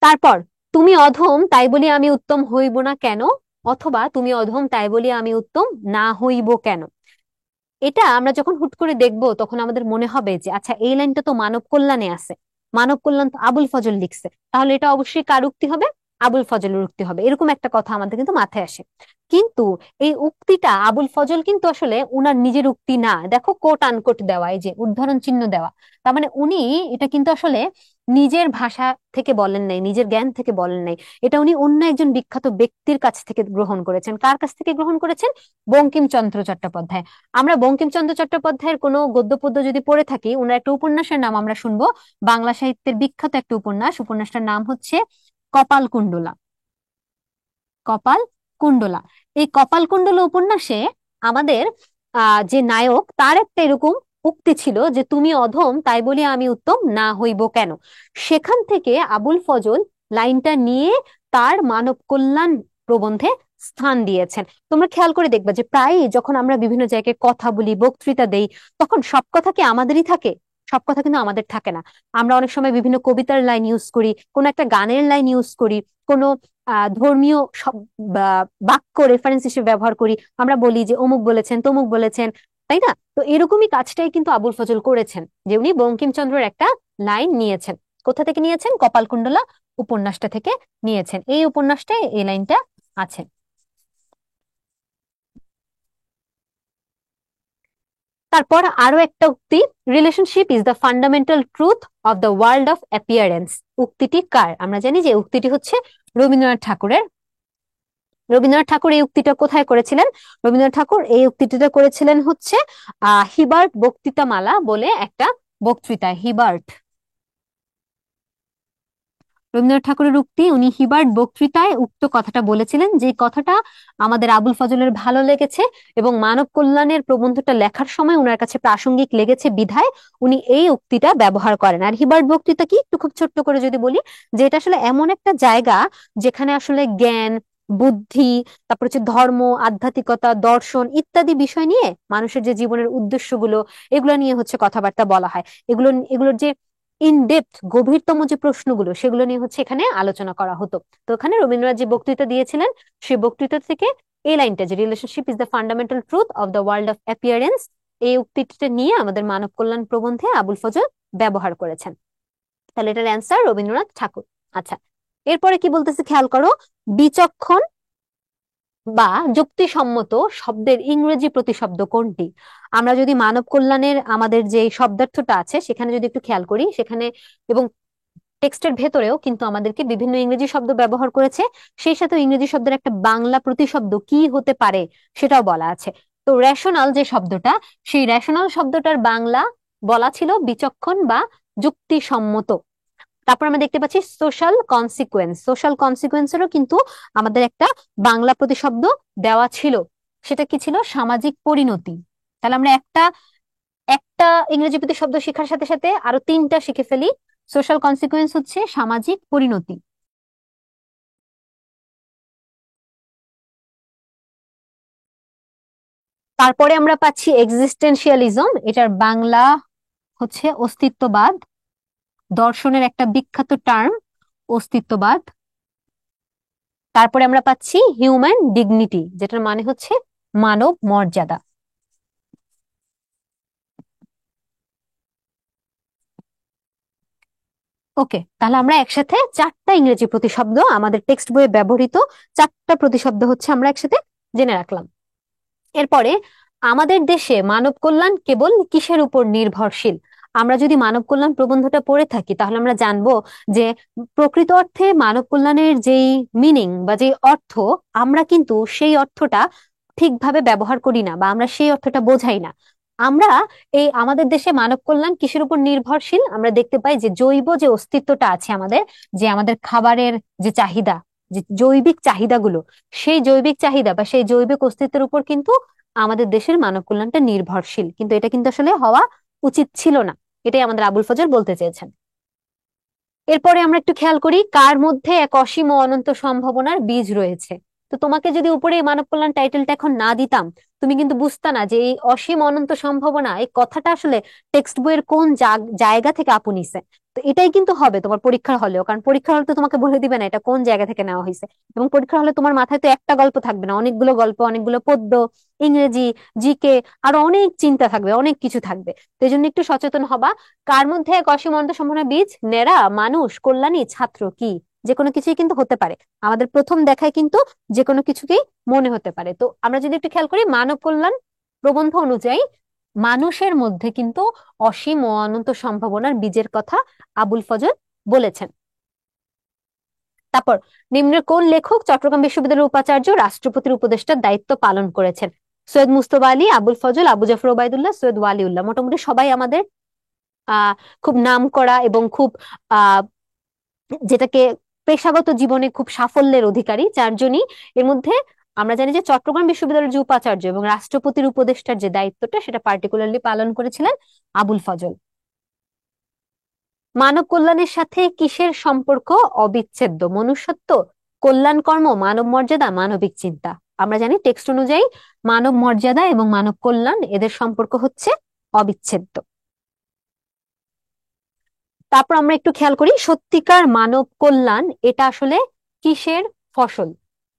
তারপর, তুমি অধম তাই বলি আমি উত্তম হইব না কেন, অথবা তুমি অধম তাই বলি আমি উত্তম না হইব কেন? এটা আমরা যখন হুট করে দেখবো, তখন আমাদের মনে হবে যে আচ্ছা, এই লাইনটা তো মানব কল্যাণে আছে, মানব কল্যাণ তো আবুল ফজল লিখছে, তাহলে এটা অবশ্যই কার উক্তি হবে? আবুল ফজলের উক্তি হবে। এরকম একটা কথা আমাদের কিন্তু মাথায় আসে। কিন্তু এই উক্তিটা আবুল ফজল কিন্তু আসলে উনার নিজের উক্তি না। দেখো কোট আনকোট দেওয়া, এই যে উদ্ধরণ চিহ্ন দেওয়া, তার মানে উনি এটা কিন্তু আসলে নিজের ভাষা থেকে বলেন নাই, নিজের জ্ঞান থেকে বলেন নাই। এটা উনি অন্য একজন বিখ্যাত ব্যক্তির কাছ থেকে গ্রহণ করেছেন। কার কাছ থেকে গ্রহণ করেছেন? বঙ্কিমচন্দ্র চট্টোপাধ্যায়। আমরা বঙ্কিমচন্দ্র চট্টোপাধ্যায়ের কোনো গদ্য পদ্য যদি পড়ে থাকি, ওনার একটা উপন্যাসের নাম আমরা শুনবো, বাংলা সাহিত্যের বিখ্যাত একটা উপন্যাস, উপন্যাসটার নাম হচ্ছে কপালকুণ্ডলা। কপালকুণ্ডলা। এই কপালকুণ্ডলা উপন্যাসে আমাদের যে নায়ক, তার একটা এরকম উক্তি ছিল, যে তুমি অধম তাই বলি আমি উত্তম না হইব কেন। সেখান থেকে আবুল ফজল লাইনটা নিয়ে তার মানব কল্যাণ প্রবন্ধে স্থান দিয়েছেন। তোমরা খেয়াল করে দেখবা যে প্রায় যখন আমরা বিভিন্ন জায়গায় কথা বলি, বক্তৃতা দেই, তখন সব কথা কি আমাদেরই থাকে? সব কথা কিন্তু আমাদের থাকে না। আমরা অনেক সময় বিভিন্ন কবিতার লাইন ইউজ করি, কোনো একটা গানের লাইন ইউজ করি, কোনো ধর্মীয় বাক্য রেফারেন্স হিসেবে ব্যবহার করি, আমরা বলি যে অমুক বলেছেন তমুক বলেছেন, তাই না? তো এরকমই কাজটাই কিন্তু আবুল ফজল করেছেন, যে উনি বঙ্কিমচন্দ্রের একটা লাইন নিয়েছেন। কোথা থেকে নিয়েছেন? কপালকুণ্ডলা উপন্যাসটা থেকে নিয়েছেন। এই উপন্যাসটায় এই লাইনটা আছে। তারপর আরো একটা উক্তি, relationship is the fundamental truth of the world of appearance. উক্তিটি কার? আমরা জানি যে উক্তিটি হচ্ছে রবীন্দ্রনাথ ঠাকুরের। রবীন্দ্রনাথ ঠাকুর এই উক্তিটা কোথায় করেছিলেন? রবীন্দ্রনাথ ঠাকুর এই উক্তিটা করেছিলেন হচ্ছে হিবার্ট বক্তৃতামালা বলে একটা বক্তৃতায়। হিবার্ট, রবীন্দ্রনাথ ঠাকুরের উক্তি, উনি হিবার্ট বক্তৃতায় উক্ত কথাটা বলেছিলেন, যে কথাটা আমাদের আবুল ফজলের ভালো লেগেছে এবং মানব কল্যাণের প্রবন্ধটা লেখার সময় উনার কাছে প্রাসঙ্গিক লেগেছে বিধায় উনি এই উক্তিটা ব্যবহার করেন। আর হিবার্ট বক্তৃতা কি, একটু খুব ছোট্ট করে যদি বলি, যে এটা আসলে এমন একটা জায়গা যেখানে আসলে জ্ঞান, বুদ্ধি, তারপর হচ্ছে ধর্ম, আধ্যাত্মিকতা, দর্শন ইত্যাদি বিষয় নিয়ে মানুষের যে জীবনের উদ্দেশ্যগুলো, এগুলো নিয়ে হচ্ছে কথাবার্তা বলা হয়। এগুলোর যে ইন ডেপথ, গভীরতম যে প্রশ্নগুলো, সেগুলো নিয়ে হচ্ছে এখানে আলোচনা করা হতো। তো এখানে রবীন্দ্রনাথ যে বক্তৃতা দিয়েছিলেন, সেই বক্তৃতা থেকে এই লাইনটা, যে relationship is the fundamental truth of the world of appearance, এই উক্তিটা নিয়ে আমাদের মানব কল্যাণ প্রবন্ধে আবুল ফজল ব্যবহার করেছেন। তাহলে এটার অ্যান্সার রবীন্দ্রনাথ ঠাকুর। আচ্ছা, এরপরে কি বলতেছে খেয়াল করো, বিচক্ষণ বা যুক্তিসম্মত শব্দের ইংরেজি প্রতিশব্দ কোনটি? আমরা যদি মানব কল্যাণের আমাদের যে শব্দার্থটা আছে সেখানে যদি একটু খেয়াল করি, সেখানে এবং টেক্সটের ভেতরেও কিন্তু আমাদেরকে বিভিন্ন ইংরেজি শব্দ ব্যবহার করেছে, সেই সাথে ইংরেজি শব্দের একটা বাংলা প্রতিশব্দ কি হতে পারে সেটাও বলা আছে। তো রেশনাল যে শব্দটা, সেই রেশনাল শব্দটার বাংলা বলা ছিল বিচক্ষণ বা যুক্তিসম্মত। তারপর আমরা দেখতে পাচ্ছি সোশ্যাল কনসিকুয়েন্স। সোশ্যাল কনসিকুয়েন্সেরও কিন্তু আমাদের একটা বাংলা প্রতিশব্দ দেওয়া ছিল, সেটা কি ছিল? সামাজিক পরিণতি। তাহলে আমরা একটা একটা ইংরেজি প্রতিশব্দ শেখার সাথে সাথে আরো তিনটা শিখে ফেলি। সোশ্যাল কনসিকুয়েন্স হচ্ছে সামাজিক পরিণতি। তারপরে আমরা পাচ্ছি এক্সিস্টেন্সিয়ালিজম, এটার বাংলা হচ্ছে অস্তিত্ববাদ। দর্শনের একটা বিখ্যাত টার্ম অস্তিত্ববাদ। তারপরে আমরা পাচ্ছি হিউম্যান ডিগনিটি, যেটার মানে হচ্ছে মানব মর্যাদা। ওকে, তাহলে আমরা একসাথে চারটা ইংরেজি প্রতিশব্দ, আমাদের টেক্সট বইয়ে ব্যবহৃত চারটা প্রতিশব্দ হচ্ছে আমরা একসাথে জেনে রাখলাম। এরপরে আমাদের দেশে মানব কল্যাণ কেবল কিসের উপর নির্ভরশীল? আমরা যদি মানব কল্যাণ প্রবন্ধটা পড়ে থাকি তাহলে আমরা জানবো যে প্রকৃত অর্থে মানব কল্যাণের যেই মিনিং বা যেই অর্থ, আমরা কিন্তু সেই অর্থটা ঠিকভাবে ব্যবহার করি না, বা আমরা সেই অর্থটা বোঝাই না। আমরা এই আমাদের দেশে মানব কল্যাণ কিসের উপর নির্ভরশীল? আমরা দেখতে পাই যে জৈব যে অস্তিত্বটা আছে আমাদের, যে আমাদের খাবারের যে চাহিদা, যে জৈবিক চাহিদাগুলো, সেই জৈবিক চাহিদা বা সেই জৈবিক অস্তিত্বের উপর কিন্তু আমাদের দেশের মানব কল্যাণটা নির্ভরশীল। কিন্তু এটা কিন্তু আসলে হওয়া উচিত ছিল না, এটাই আমাদের আবুল ফজল বলতে চেয়েছেন। এরপরে আমরা একটু খেয়াল করি, কার মধ্যে এক অসীম ও অনন্ত সম্ভাবনার বীজ রয়েছে। তো তোমাকে যদি উপরে এই মানব কল্যাণ টাইটেলটা এখন না দিতাম, তুমি কিন্তু বুঝতা না যে এই অসীম অনন্ত সম্ভাবনা, এই কথাটা আসলে টেক্সট বইয়ের কোন জায়গা থেকে আপু নিছে। তো এটাই কিন্তু হবে তোমার পরীক্ষার হলেও, কারণ পরীক্ষার হলে তো তোমাকে বলে দিবে না এটা কোন জায়গা থেকে নেওয়া হয়েছে। এবং পরীক্ষার হলে তোমার মাথায় তো একটা গল্প থাকবে না, অনেকগুলো গল্প, অনেকগুলো পদ্য, ইংরেজি, জিকে, আরো অনেক চিন্তা থাকবে, অনেক কিছু থাকবে। তো এই জন্য একটু সচেতন হবা। কার মধ্যে এক অসীম অনন্ত সম্ভাবনা বীজ? নেড়া, মানুষ, কল্যাণী, ছাত্র, কি যে কোনো কিছুই কিন্তু হতে পারে। আমাদের প্রথম দেখায় কিন্তু যে কোনো কিছুকেই মনে হতে পারে। তো আমরা যদি একটু খেয়াল করি, মানব কল্যাণ প্রবন্ধ অনুযায়ী মানুষের মধ্যে কিন্তু অসীম ও অনন্ত সম্ভাবনার বীজের কথা আবুল ফজল বলেছেন। তারপর নিম্নের কোন লেখক চট্টগ্রাম বিশ্ববিদ্যালয়ের উপাচার্য, রাষ্ট্রপতির উপদেষ্টার দায়িত্ব পালন করেছেন? সৈয়দ মুস্তফা আলী, আবুল ফজল, আবু জাফর ওবায়দুল্লাহ, সৈয়দ ওয়ালিউল্লাহ। মোটামুটি সবাই আমাদের আহ খুব নাম করা এবং খুব আহ যেটাকে পেশাগত জীবনে খুব সাফল্যের অধিকারী চারজনই। এর মধ্যে আমরা জানি যে চট্টগ্রাম বিশ্ববিদ্যালয়ের যে উপাচার্য এবং রাষ্ট্রপতির উপদেষ্টার যে দায়িত্বটা, সেটা পার্টিকুলারলি পালন করেছিলেন আবুল ফজল। মানব কল্যাণের সাথে কিসের সম্পর্ক অবিচ্ছেদ্য? মনুষ্যত্ব, কল্যাণ কর্ম, মানব মর্যাদা, মানবিক চিন্তা। আমরা জানি টেক্সট অনুযায়ী মানব মর্যাদা এবং মানব কল্যাণ এদের সম্পর্ক হচ্ছে অবিচ্ছেদ্য। তারপর আমরা একটু খেয়াল করি, সত্যিকার মানব কল্যাণ এটা আসলে কিসের ফসল।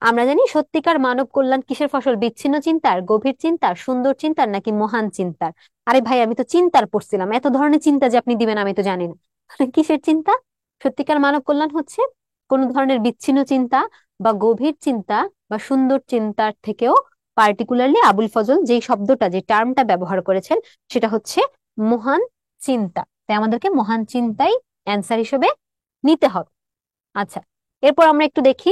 আমরা জানি সত্যিকার মানব কল্যাণ কিসের ফসল? বিচ্ছিন্ন চিন্তার, গভীর চিন্তার, সুন্দর চিন্তার, নাকি মহান চিন্তার? আরে ভাই, আমি তো চিন্তার পড়ছিলাম, এত ধরনের চিন্তা যে আপনি দিবেন আমি তো জানি না। কিসের চিন্তা? সত্যিকার মানব কল্যাণ হচ্ছে কোন ধরনের বিচ্ছিন্ন চিন্তা বা গভীর চিন্তা বা সুন্দর চিন্তার থেকেও পার্টিকুলারলি আবুল ফজল যেই শব্দটা, যে টার্মটা ব্যবহার করেছেন সেটা হচ্ছে মহান চিন্তা। তাই আমাদেরকে মহান চিন্তাই অ্যান্সার হিসেবে নিতে হবে। আচ্ছা, এরপর আমরা একটু দেখি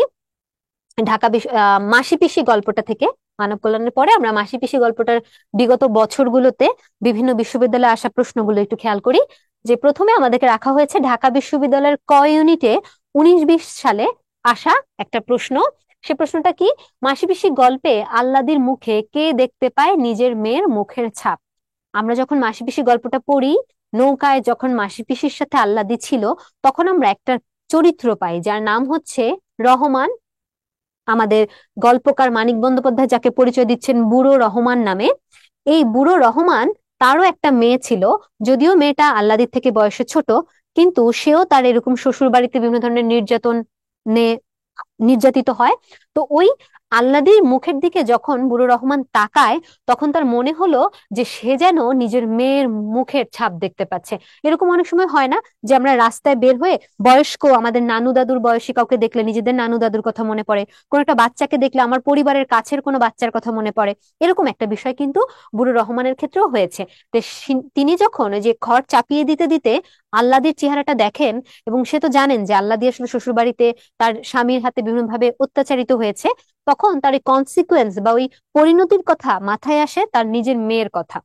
মাসি পিসি গল্পটা থেকে। মানব কল্যাণের পরে আমরা মাসি পিসি গল্পটার বিগত বছরগুলোতে বিভিন্ন বিশ্ববিদ্যালয়ে আসা প্রশ্নগুলো একটু খেয়াল করি। যে প্রথমে আমাদেরকে রাখা হয়েছে ঢাকা বিশ্ববিদ্যালয়ের ক ইউনিটে 19-20 সালে আসা একটা প্রশ্ন। সে প্রশ্নটা কি? মাসি পিসি গল্পে আল্লাদির মুখে কে দেখতে পায় নিজের মেয়ের মুখের ছাপ? আমরা যখন মাসি পিসি গল্পটা পড়ি, নৌকায় যখন মাসি পিসির সাথে আল্লাদি ছিল, তখন আমরা একটা চরিত্র পাই যার নাম হচ্ছে রহমান। আমাদের গল্পকার মানিক বন্দ্যোপাধ্যায় যাকে পরিচয় দিচ্ছেন বুড়ো রহমান নামে, এই বুড়ো রহমান, তারও একটা মেয়ে ছিল। যদিও মেয়েটা আল্লাদির থেকে বয়সে ছোট, কিন্তু সেও তার এরকম শ্বশুর বাড়িতে বিভিন্ন ধরনের নির্যাতিত হয়। তো ওই আল্লাদির মুখের দিকে যখন বুড়ো রহমান তাকায়, তখন তার মনে হলো যে সে যেন নিজের মেয়ের মুখের ছাপ দেখতে পাচ্ছে। এরকম অনেক সময় হয় না যে আমরা রাস্তায় বের হয়ে বয়স্ক আমাদের নানু দাদুর বয়সী কাউকে দেখলে নিজেদের নানু দাদুর কথা মনে পড়ে, কোন একটা বাচ্চাকে দেখলে আমার পরিবারের কাছের কোনো বাচ্চার কথা মনে পড়ে। এরকম একটা বিষয় কিন্তু বুড়ো রহমানের ক্ষেত্রেও হয়েছে। তো তিনি যখন ওই যে খড় চাপিয়ে দিতে দিতে আল্লাদির চেহারাটা দেখেন, এবং সে তো জানেন যে আল্লাদি আসলে শ্বশুর বাড়িতে তার স্বামীর হাতে বিভিন্ন ভাবে অত্যাচারিত হয়েছে, তখন তার এই কনসিকুয়েন্স বা ওই পরিণতির কথা মাথায় আসে তার নিজের মেয়ের কথা।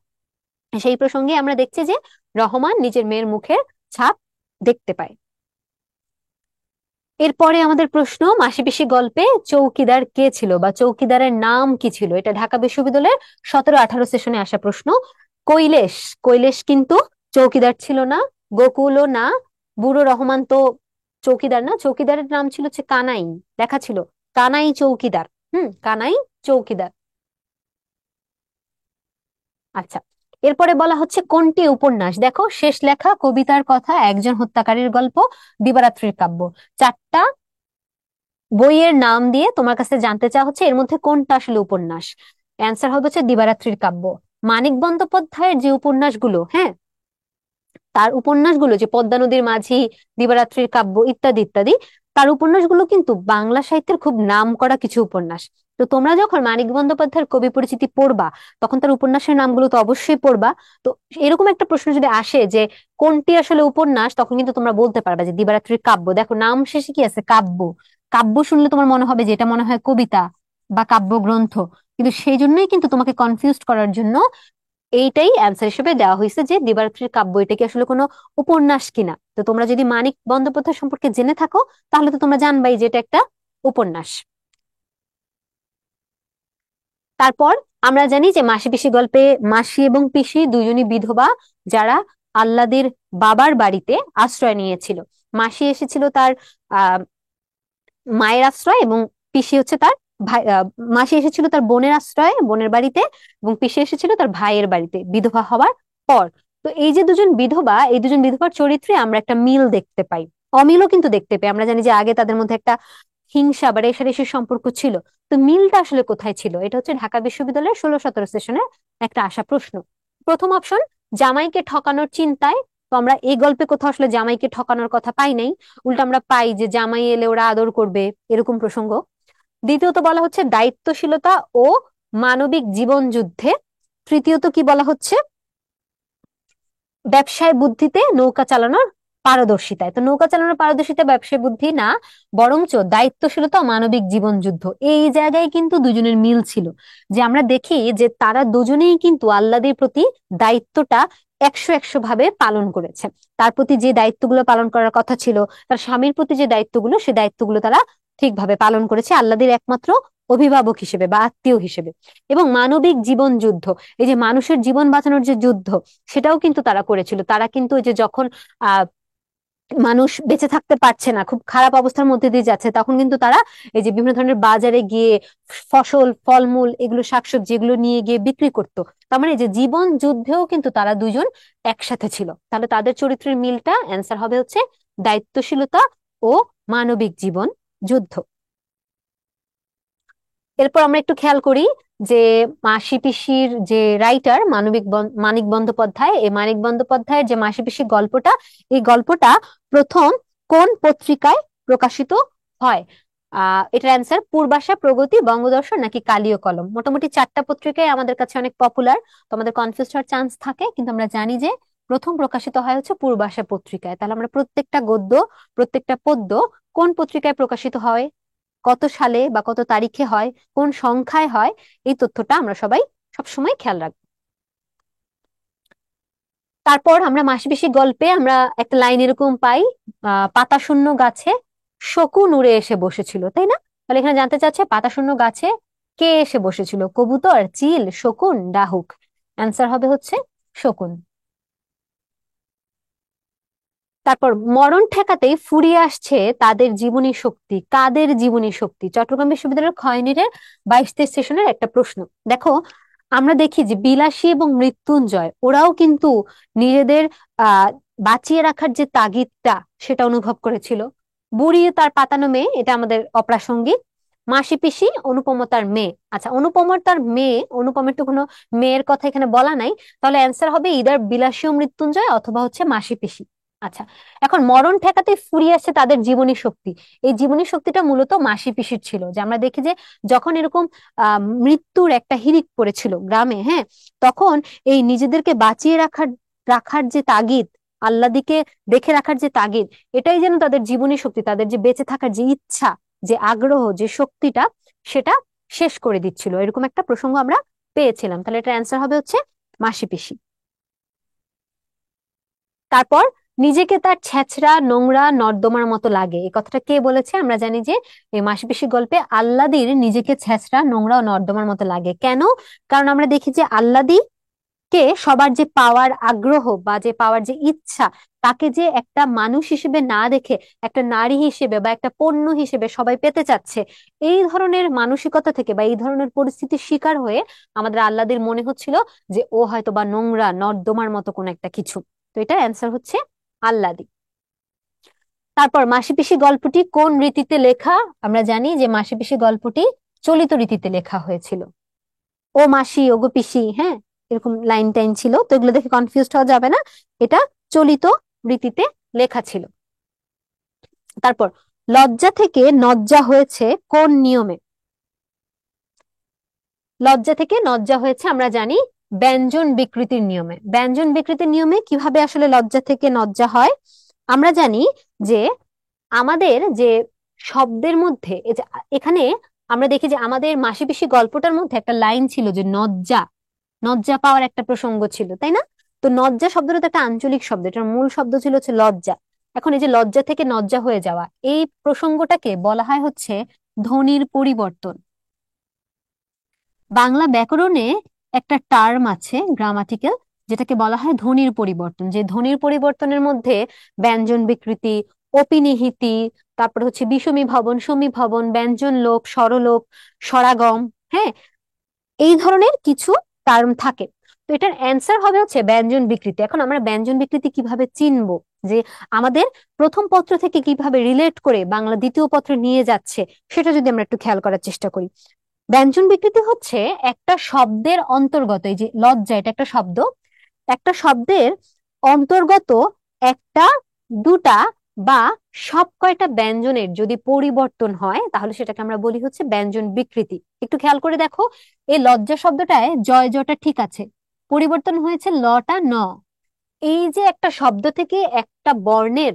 সেই প্রসঙ্গে আমরা দেখছি যে রহমান নিজের মেয়ের মুখের ছাপ দেখতে পায়। এরপরে আমাদের প্রশ্ন, মাসি পিসি গল্পে চৌকিদার কে ছিল বা চৌকিদারের নাম কি ছিল? এটা ঢাকা বিশ্ববিদ্যালয়ের 17-18 সেশনে আসা প্রশ্ন। কৈলেশ। কৈলেশ কিন্তু চৌকিদার ছিল না, গোকুলও না, বুড়ো রহমান তো চৌকিদার না। চৌকিদারের নাম ছিল হচ্ছে কানাই, লেখা ছিল কানাই চৌকিদার। কানাই চৌকিদার। আচ্ছা, এরপরে বলা হচ্ছে কোনটি উপন্যাস? দেখো, শেষ লেখা, কবিতার কথা, একজন হত্যাকারীর গল্প, দিবারাত্রির কাব্য। চারটা বইয়ের নাম দিয়ে তোমার কাছে জানতে চাওয়া হচ্ছে এর মধ্যে কোনটা আসলে উপন্যাস। অ্যান্সার হবে হচ্ছে দিবারাত্রির কাব্য। মানিক বন্দ্যোপাধ্যায়ের যে উপন্যাসগুলো, হ্যাঁ, তার উপন্যাসগুলো, যে পদ্মা নদীর মাঝি, দিবারাত্রির কাব্য ইত্যাদি ইত্যাদি, তার উপন্যাসগুলো কিন্তু বাংলা সাহিত্যের খুব নাম করা কিছু উপন্যাস। তো তোমরা যখন মানিক বন্দ্যোপাধ্যায়ের কবি পরিচিতি পড়বা, তখন তার উপন্যাসের নামগুলো তো অবশ্যই পড়বা। তো এরকম একটা প্রশ্ন যদি আসে যে কোনটি আসলে উপন্যাস, তখন কিন্তু তোমরা বলতে পারবা যে দিবারাত্রির কাব্য। দেখো, নাম শেষে কি আছে? কাব্য। কাব্য শুনলে তোমার মনে হবে যে এটা মনে হয় কবিতা বা কাব্যগ্রন্থ, কিন্তু সেই জন্যই কিন্তু তোমাকে কনফিউজ করার জন্য এইটাই অ্যান্সার হিসেবে দেওয়া হয়েছে যে দিবারাত্রির কাব্য এটা কি আসলে কোনো উপন্যাস কিনা। তো তোমরা যদি মানিক বন্দ্যোপাধ্যায় সম্পর্কে জেনে থাকো, তাহলে তো তোমরা জানবাই যে এটা একটা উপন্যাস। তারপর আমরা জানি যে মাসি পিসি গল্পে মাসি এবং পিসি দুজনই বিধবা, যারা আল্লাদির বাবার বাড়িতে আশ্রয় নিয়েছিল। মাসি এসেছিল তার আহ মায়ের আশ্রয়, এবং পিসি হচ্ছে তার ভাই। মাসি এসেছিল তার বোনের আশ্রয়ে, বোনের বাড়িতে, এবং পিসি এসেছিল তার ভাইয়ের বাড়িতে বিধবা হওয়ার পর। তো এই যে দুজন বিধবা, এই দুজন বিধবার চরিত্রে আমরা একটা মিল দেখতে পাই, অমিলও কিন্তু দেখতে পাই। আমরা জানি যে আগে তাদের মধ্যে একটা হিংসা বা রেষারেষির সম্পর্ক ছিল। তো মিলটা আসলে কোথায় ছিল? এটা হচ্ছে ঢাকা বিশ্ববিদ্যালয়ের 16-17 সেশনের একটা আসা প্রশ্ন। প্রথম অপশন, জামাইকে ঠকানোর চিন্তায়। তো আমরা এই গল্পে কোথাও আসলে জামাইকে ঠকানোর কথা পাই নাই, উল্টা আমরা পাই যে জামাই এলে ওরা আদর করবে, এরকম প্রসঙ্গ। দ্বিতীয়ত বলা হচ্ছে দায়িত্বশীলতা ও মানবিক জীবন যুদ্ধে। তৃতীয়ত কি বলা হচ্ছে? ব্যবসায় বুদ্ধিতে নৌকা চালানোর পারদর্শিতায়। তো নৌকা চালানোর পারদর্শিতা ব্যবসায় বুদ্ধি না, বরঞ্চ দায়িত্বশীলতা ও মানবিক জীবন যুদ্ধ। এই জায়গায় কিন্তু দুজনের মিল ছিল, যে আমরা দেখি যে তারা দুজনেই কিন্তু আল্লাহদের প্রতি দায়িত্বটা 100-100 ভাবে পালন করেছে। তার প্রতি যে দায়িত্বগুলো পালন করার কথা ছিল, তার স্বামীর প্রতি যে দায়িত্বগুলো, সে দায়িত্বগুলো তারা ঠিকভাবে পালন করেছে আল্লাহদের একমাত্র অভিভাবক হিসেবে বা আত্মীয় হিসেবে। এবং মানবিক জীবন যুদ্ধ, এই যে মানুষের জীবন বাঁচানোর যে যুদ্ধ, সেটাও কিন্তু তারা করেছিল। তারা কিন্তু ওই যে যখন আহ মানুষ বেঁচে থাকতে পারছে না, খুব খারাপ অবস্থার মধ্যে দিয়ে যাচ্ছে, তখন কিন্তু তারা এই যে বিভিন্ন ধরনের বাজারে গিয়ে ফসল, ফলমূল, এগুলো শাকসবজি এগুলো নিয়ে গিয়ে বিক্রি করতো। তার মানে এই যে জীবন যুদ্ধেও কিন্তু তারা দুজন একসাথে ছিল। তাহলে তাদের চরিত্রের মিলটা অ্যান্সার হবে হচ্ছে দায়িত্বশীলতা ও মানবিক জীবন যুদ্ধ। এরপর আমরা একটু খেয়াল করি যে মাসি পিসির যে রাইটার মানিক বন্দ্যোপাধ্যায়, এই মানিক বন্দ্যোপাধ্যায়ের যে মাসি পিসি গল্পটা, এই গল্পটা প্রথম কোন পত্রিকায় প্রকাশিত হয়? এটার অ্যান্সার পূর্বাশা, প্রগতি, বঙ্গদর্শন নাকি কালীয় কলম। মোটামুটি চারটা পত্রিকায় আমাদের কাছে অনেক পপুলার, তো আমাদের কনফিউজ হওয়ার চান্স থাকে, কিন্তু আমরা জানি যে প্রথম প্রকাশিত হয় হচ্ছে পূর্বাশা পত্রিকায়। তাহলে আমরা প্রত্যেকটা গদ্য, প্রত্যেকটা পদ্য কোন পত্রিকায় প্রকাশিত হয়, কত সালে বা কত তারিখে হয়, কোন সংখ্যায় হয়, এই তথ্যটা আমরা সবাই সবসময় খেয়াল রাখবো। তারপর আমরা মাসিপিসি গল্পে আমরা একটা লাইন এরকম পাই, পাতা শূন্য গাছে শকুন উড়ে এসে বসেছিল, তাই না? তাহলে এখানে জানতে চাচ্ছে পাতা শূন্য গাছে কে এসে বসেছিল, কবুতর, চিল, শকুন, ডাহুক। অ্যান্সার হবে হচ্ছে শকুন। তারপর মরণ ঠেকাতেই ফুরিয়ে আসছে তাদের জীবনী শক্তি, কাদের জীবনী শক্তি? চট্টগ্রাম বিশ্ববিদ্যালয়ের খয়নিরের 22-23 সেশনের একটা প্রশ্ন। দেখো, আমরা দেখি যে বিলাসী এবং মৃত্যুঞ্জয় ওরাও কিন্তু নিজেদের আহ বাঁচিয়ে রাখার যে তাগিদটা সেটা অনুভব করেছিল। বুড়ি তার পাতানো মেয়ে, এটা আমাদের অপ্রাসঙ্গিক। মাসি পিসি অনুপমতার মেয়ে। আচ্ছা, অনুপমতার মেয়ে, অনুপমের তো কোনো মেয়ের কথা এখানে বলা নাই, তাহলে অ্যান্সার হবে ইদার বিলাসী ও মৃত্যুঞ্জয় অথবা হচ্ছে মাসি পিসি। আচ্ছা, এখন মরণ ঠেকাতে ফুরিয়ে আসছে তাদের জীবনী শক্তি, এই জীবনী শক্তিটা মূলত মাসি পিসির ছিল। যে আমরা দেখি যে যখন এরকম মৃত্যুর একটা হিড়িক পড়েছিল গ্রামে, হ্যাঁ, তখন এই নিজেদেরকে বাঁচিয়ে রাখার রাখার যে তাগিদ, আল্লাদিকে দেখে রাখার যে তাগিদ, এটাই যেন তাদের জীবনী শক্তি, তাদের যে বেঁচে থাকার যে ইচ্ছা, যে আগ্রহ, যে শক্তিটা, সেটা শেষ করে দিচ্ছিল। এরকম একটা প্রসঙ্গ আমরা পেয়েছিলাম। তাহলে এটার অ্যান্সার হবে হচ্ছে মাসি পিসি। তারপর নিজেকে তার ছেঁচড়া নোংরা নর্দমার মতো লাগে, এই কথাটা কে বলেছে? আমরা জানি যে এই মাসিপিসি গল্পে আল্লাদির নিজেকে ছেঁচড়া নোংরা ও নর্দমার মতো লাগে। কেন? কারণ আমরা দেখি যে আল্লাদি কে সবার যে পাওয়ার আগ্রহ বা যে পাওয়ার যে ইচ্ছা, তাকে যে একটা মানুষ হিসেবে না দেখে একটা নারী হিসেবে বা একটা পণ্য হিসেবে সবাই পেতে চাচ্ছে, এই ধরনের মানসিকতা থেকে বা এই ধরনের পরিস্থিতির শিকার হয়ে আমাদের আল্লাদির মনে হচ্ছিল যে ও হয়তো বা নোংরা নর্দমার মতো কোন একটা কিছু। তো এটার অ্যান্সার হচ্ছে আল্লাদি। তারপর মাসিপিসি গল্পটি কোন রীতিতে লেখা? আমরা জানি যে মাসিপিসি গল্পটি চলিত রীতিতে লেখা হয়েছিল। ও মাসি, ওগো পিসি, হ্যাঁ, এরকম লাইন টাইন ছিল, তো এগুলো দেখে কনফিউজ হওয়া যাবে না, এটা চলিত রীতিতে লেখা ছিল। তারপর লজ্জা থেকে নজ্জা হয়েছে কোন নিয়মে? লজ্জা থেকে নজ্জা হয়েছে আমরা জানি ব্যঞ্জন বিকৃতির নিয়মে। ব্যঞ্জন বিকৃতির নিয়মে কিভাবে আসলে লজ্জা থেকে নজ্জা হয়? আমরা জানি যে আমাদের যে শব্দের মধ্যে এখানে আমরা দেখি যে আমাদের মাসিপিসি গল্পটার মধ্যে একটা লাইন ছিল যে লজ্জা, লজ্জা পাওয়ার একটা প্রসঙ্গ ছিল, তাই না? তো লজ্জা শব্দটা তো একটা আঞ্চলিক শব্দ, এটার মূল শব্দ ছিল হচ্ছে লজ্জা। এখন এই যে লজ্জা থেকে লজ্জা হয়ে যাওয়া, এই প্রসঙ্গটাকে বলা হয় হচ্ছে ধ্বনির পরিবর্তন। বাংলা ব্যাকরণে একটা টার্ম আছে, গ্রামাটিক্যাল, যেটাকে বলা হয় ধ্বনির পরিবর্তন। যে ধ্বনির পরিবর্তনের মধ্যে ব্যঞ্জন বিকৃতি, অপিনিহিতি, তারপর হচ্ছে বিষমী ভবন, সমীভবন, ব্যঞ্জন লোপ, স্বরলোপ, স্বরাগম, হ্যাঁ, এই ধরনের কিছু টার্ম থাকে। তো এটার অ্যান্সার হবে হচ্ছে ব্যঞ্জন বিকৃতি। এখন আমরা ব্যঞ্জন বিকৃতি কিভাবে চিনবো, যে আমাদের প্রথম পত্র থেকে কিভাবে রিলেট করে বাংলা দ্বিতীয় পত্রে নিয়ে যাচ্ছে, সেটা যদি আমরা একটু খেয়াল করার চেষ্টা করি। ব্যঞ্জন বিকৃতি হচ্ছে একটা শব্দের অন্তর্গত, এই যে লজ্জা, এটা একটা শব্দ, একটা শব্দের অন্তর্গত একটা, দুটা বা সব কয়টা ব্যঞ্জনের যদি পরিবর্তন হয়, তাহলে সেটাকে আমরা বলি হচ্ছে ব্যঞ্জন বিকৃতি। একটু খেয়াল করে দেখো, এই লজ্জা শব্দটায় জয় জটা ঠিক আছে, পরিবর্তন হয়েছে লটা ন। এই যে একটা শব্দ থেকে একটা বর্ণের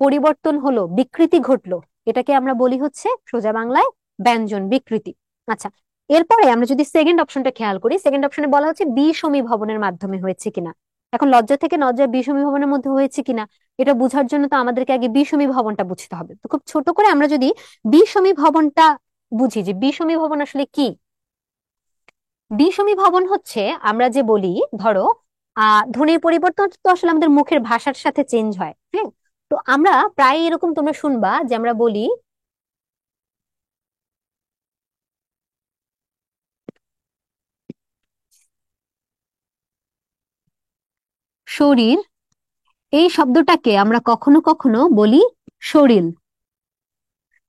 পরিবর্তন হলো, বিকৃতি ঘটলো, এটাকে আমরা বলি হচ্ছে সোজা বাংলায় ব্যঞ্জন বিকৃতি। আচ্ছা, এরপরে আমরা যদি সেকেন্ড অপশনটা খেয়াল করি, সেকেন্ড অপশনে বলা হচ্ছে বিষমী ভবনের মাধ্যমে হয়েছে কিনা। এখন লজ্জা থেকে লজ্জা বিষমী ভবনের মধ্যে হয়েছে কিনা, এটা বোঝার জন্য তো আমাদেরকে আগে বিষমী ভবনটা বুঝতে হবে। তো খুব ছোট করে আমরা যদি বিষমী ভবনটা বুঝি, যে বিষমী ভবন আসলে কি। বিষমী ভবন হচ্ছে আমরা যে বলি, ধরো ধ্বনির পরিবর্তন তো আসলে আমাদের মুখের ভাষার সাথে চেঞ্জ হয়, হ্যাঁ। তো আমরা প্রায় এরকম তোমরা শুনবা যে আমরা বলি শরীর, এই শব্দটাকে আমরা কখনো কখনো বলি শরীর।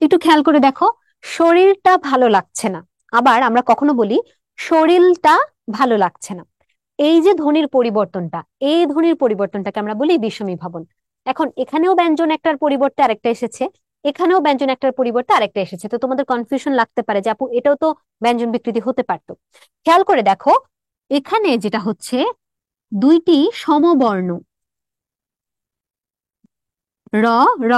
একটু খেয়াল করে দেখো, শরীরটা ভালো লাগছে না, আবার আমরা কখনো বলি শরীরটা ভালো লাগছে না। এই যে ধ্বনির পরিবর্তনটা, এই ধ্বনির পরিবর্তনটাকে আমরা বলি বিষমীভবন। এখন এখানেও ব্যঞ্জন একটার পরিবর্তে আরেকটা এসেছে, এখানেও ব্যঞ্জন একটার পরিবর্তে আরেকটা এসেছে, তো তোমাদের কনফিউশন লাগতে পারে যে আপু এটাও তো ব্যঞ্জন বিকৃতি হতে পারতো। খেয়াল করে দেখো, এখানে যেটা হচ্ছে দুইটি সমবর্ণ র র,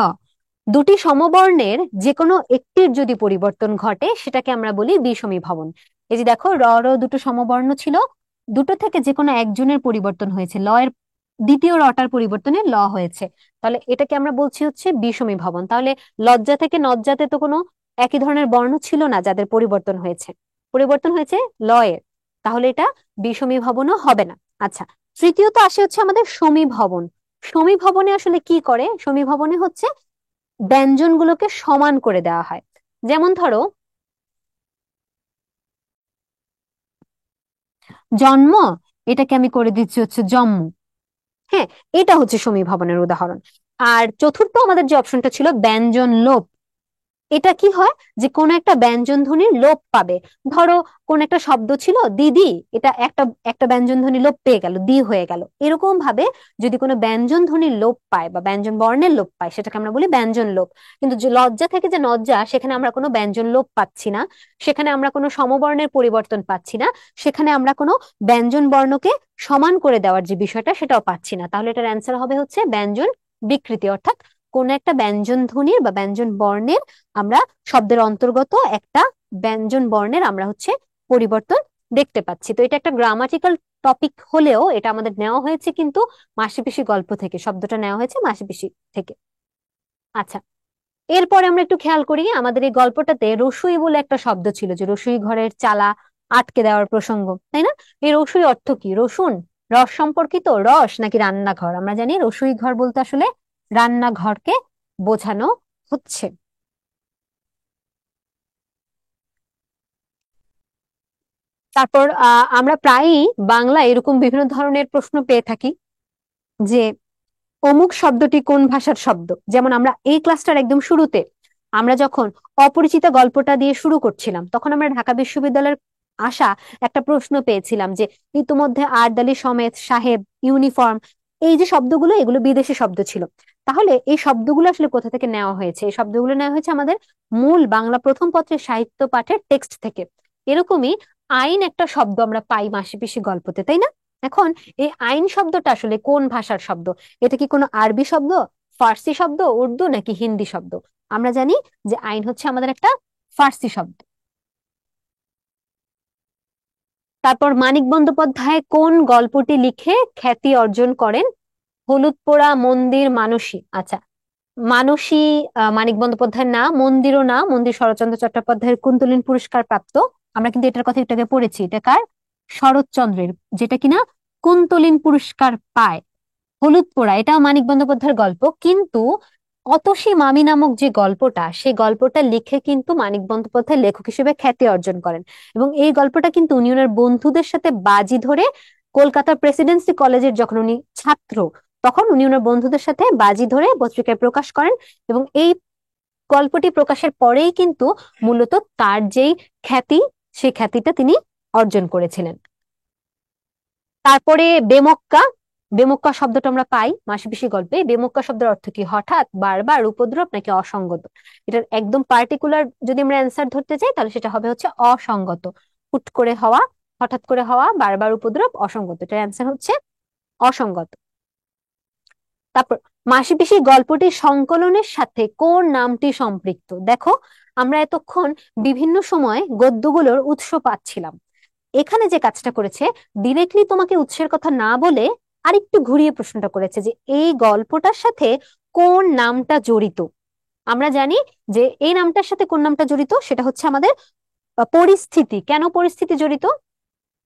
দুটি সমবর্ণের যে কোনো একটির যদি পরিবর্তন ঘটে সেটাকে আমরা বলি বিষমীভবন। এই যে দেখো, র র দুটো সমবর্ণ ছিল, দুটো থেকে যে কোনো একজনের পরিবর্তন হয়েছে, ল এর দ্বিতীয় রটার পরিবর্তনে ল হয়েছে, তাহলে এটাকে আমরা বলছি হচ্ছে বিষমীভবন। তাহলে লজ্জা থেকে নজ্জাতে তো কোনো একই ধরনের বর্ণ ছিল না যাদের পরিবর্তন হয়েছে, পরিবর্তন হয়েছে ল এর, তাহলে এটা বিষমীভবনও হবে না। আচ্ছা, তৃতীয়ত আসে হচ্ছে আমাদের সমীভবন। সমীভবনে আসলে কি করে? সমীভবনে হচ্ছে ব্যঞ্জনগুলোকে সমান করে দেওয়া হয়। যেমন ধরো জন্ম, এটাকে আমি করে দিচ্ছি হচ্ছে জন্ম। হ্যাঁ, এটা হচ্ছে সমীভবনের উদাহরণ। আর চতুর্থ আমাদের যে অপশনটা ছিল ব্যঞ্জন লোপ, এটা কি হয় যে কোন একটা ব্যঞ্জন ধ্বনির লোপ পাবে। ধরো কোন একটা শব্দ ছিল দিদি, এটা একটা একটা ব্যঞ্জন ধ্বনি লোপ পেয়ে গেল, দি হয়ে গেল। এরকম ভাবে যদি কোনো ব্যঞ্জন ধ্বনির লোপ পায় বা ব্যঞ্জন বর্ণের লোপ পায় সেটাকে আমরা বলি ব্যঞ্জন লোপ। কিন্তু যে লজ্জা থেকে যে নজ্জা, সেখানে আমরা কোনো ব্যঞ্জন লোপ পাচ্ছি না, সেখানে আমরা কোনো সমবর্ণের পরিবর্তন পাচ্ছি না, সেখানে আমরা কোনো ব্যঞ্জন বর্ণকে সমান করে দেওয়ার যে বিষয়টা সেটাও পাচ্ছি না। তাহলে এটার অ্যান্সার হবে হচ্ছে ব্যঞ্জন বিকৃতি, অর্থাৎ কোন একটা ব্যঞ্জন ধ্বনির বা ব্যঞ্জন বর্ণের আমরা শব্দের অন্তর্গত একটা ব্যঞ্জন বর্ণের আমরা হচ্ছে পরিবর্তন দেখতে পাচ্ছি। তো এটা একটা গ্রামাটিক্যাল টপিক হলেও এটা আমাদের নেওয়া হয়েছে কিন্তু মাসিপিসি গল্প থেকে, শব্দটা নেওয়া হয়েছে মাসিপিসি থেকে। আচ্ছা, এরপরে আমরা একটু খেয়াল করি, আমাদের এই গল্পটাতে রসুই বলে একটা শব্দ ছিল, যে রসুই ঘরের চালা আটকে দেওয়ার প্রসঙ্গ, তাই না? এই রসুই অর্থ কি? রসুন রস সম্পর্কিত, রস নাকি রান্নাঘর? আমরা জানি রসুই ঘর বলতে আসলে রান্নাঘরকে বোঝানো হচ্ছে। তারপর আমরা প্রায়ই বাংলা এরকম বিভিন্ন ধরনের প্রশ্ন পেয়ে থাকি যে অমুক শব্দটি কোন ভাষার শব্দ। যেমন আমরা এই ক্লাসটার একদম শুরুতে আমরা যখন অপরিচিতা গল্পটা দিয়ে শুরু করছিলাম, তখন আমরা ঢাকা বিশ্ববিদ্যালয়ের আসা একটা প্রশ্ন পেয়েছিলাম যে ইতিমধ্যে আরদালি সমেত সাহেব ইউনিফর্ম, এই যে শব্দগুলো এগুলো বিদেশি শব্দ ছিল। তাহলে এই শব্দগুলো আসলে কোথা থেকে নেওয়া হয়েছে? এই শব্দগুলো নেওয়া হয়েছে আমাদের মূল বাংলা প্রথম পত্রের সাহিত্য পাঠের টেক্সট থেকে। এরকমই আইন একটা শব্দ আমরা পাই মাসিপিসি গল্পতে, তাই না? এখন এই আইন শব্দটা আসলে কোন ভাষার শব্দ? এটা কি কোনো আরবি শব্দ, ফার্সি শব্দ, উর্দু নাকি হিন্দি শব্দ? আমরা জানি যে আইন হচ্ছে আমাদের একটা ফার্সি শব্দ। তারপর মানিক বন্দ্যোপাধ্যায় কোন গল্পটি লিখে খ্যাতি অর্জন করেন? হলুদ পোড়া মন্দির মানসী। আচ্ছা, মানসী মানিক বন্দ্যোপাধ্যায়ের না, মন্দিরও না, মন্দির শরৎচন্দ্র চট্টোপাধ্যায়ের কুন্তলীন পুরস্কার প্রাপ্ত। আমরা কিন্তু এটার কথা একটু আগে পড়েছি, এটা কার? শরৎচন্দ্রের, যেটা কিনা কুন্তলীন পুরস্কার পায়। হলুদ পোড়া এটাও মানিক বন্দ্যোপাধ্যায়ের গল্প, কিন্তু অতসী মামি নামক যে গল্পটা, সেই গল্পটা লিখে কিন্তু মানিক বন্দ্যোপাধ্যায় লেখক হিসেবে খ্যাতি অর্জন করেন। এবং এই গল্পটা কিন্তু উনি ওনার বন্ধুদের সাথে বাজি ধরে কলকাতার প্রেসিডেন্সি কলেজের যখন উনি ছাত্র, তখন উনি ওনার বন্ধুদের সাথে বাজি ধরে পত্রিকায় প্রকাশ করেন। এবং এই গল্পটি প্রকাশের পরেই কিন্তু মূলত তার যেই খ্যাতি, সেই খ্যাতিটা তিনি অর্জন করেছিলেন। তারপরে বেমক্কা, বেমক্কা শব্দটা আমরা পাই মাসিপিসি গল্পে। বেমক্কা শব্দের অর্থ কি? হঠাৎ, বারবার, উপদ্রব নাকি অসঙ্গত? এটার একদম পার্টিকুলার যদি আমরা অ্যান্সার ধরতে চাই তাহলে সেটা হবে হচ্ছে অসঙ্গত। হুট করে হওয়া, হঠাৎ করে হওয়া, বারবার উপদ্রব, অসঙ্গত, এটার অ্যান্সার হচ্ছে অসঙ্গত। তারপর মাসিপিসি গল্পটির সংকলনের সাথে কোন নামটি সম্পৃক্ত? দেখো, আমরা এতক্ষণ বিভিন্ন সময় গদ্যগুলোর উৎস পাচ্ছিলাম, এখানে যে কাজটা করেছে ডিরেক্টলি তোমাকে উৎসের কথা না বলে আরেকটু ঘুরিয়ে প্রশ্নটা করেছে যে এই গল্পটার সাথে কোন নামটা জড়িত। আমরা জানি যে এই নামটার সাথে কোন নামটা জড়িত, সেটা হচ্ছে আমাদের পরিস্থিতি। কেন পরিস্থিতি জড়িত?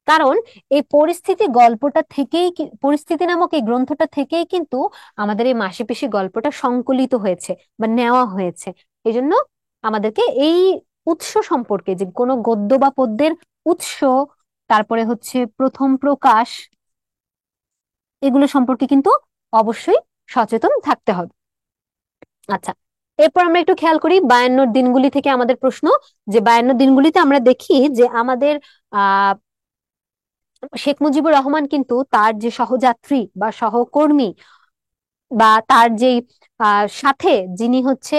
কারণ এই পরিস্থিতি গল্পটা থেকেই পরিস্থিতি নামক এই গ্রন্থটা থেকেই কিন্তু আমাদের এই মাসিপিসি গল্পটা সংকলিত হয়েছে বা নেওয়া হয়েছে। এই জন্য আমাদেরকে এই উৎস সম্পর্কে, যে কোনো গদ্য বা পদ্যের উৎস, তারপরে হচ্ছে প্রথম প্রকাশ, এগুলো সম্পর্কে কিন্তু অবশ্যই সচেতন থাকতে হবে। আচ্ছা, এরপর আমরা একটু খেয়াল করি 52 দিনগুলি থেকে আমাদের প্রশ্ন, যে 52 দিনগুলিতে আমরা দেখি যে আমাদের আহ শেখ মুজিবুর রহমান কিন্তু তার যে সহযাত্রী বা সহকর্মী বা তার যেই সাথে যিনি হচ্ছে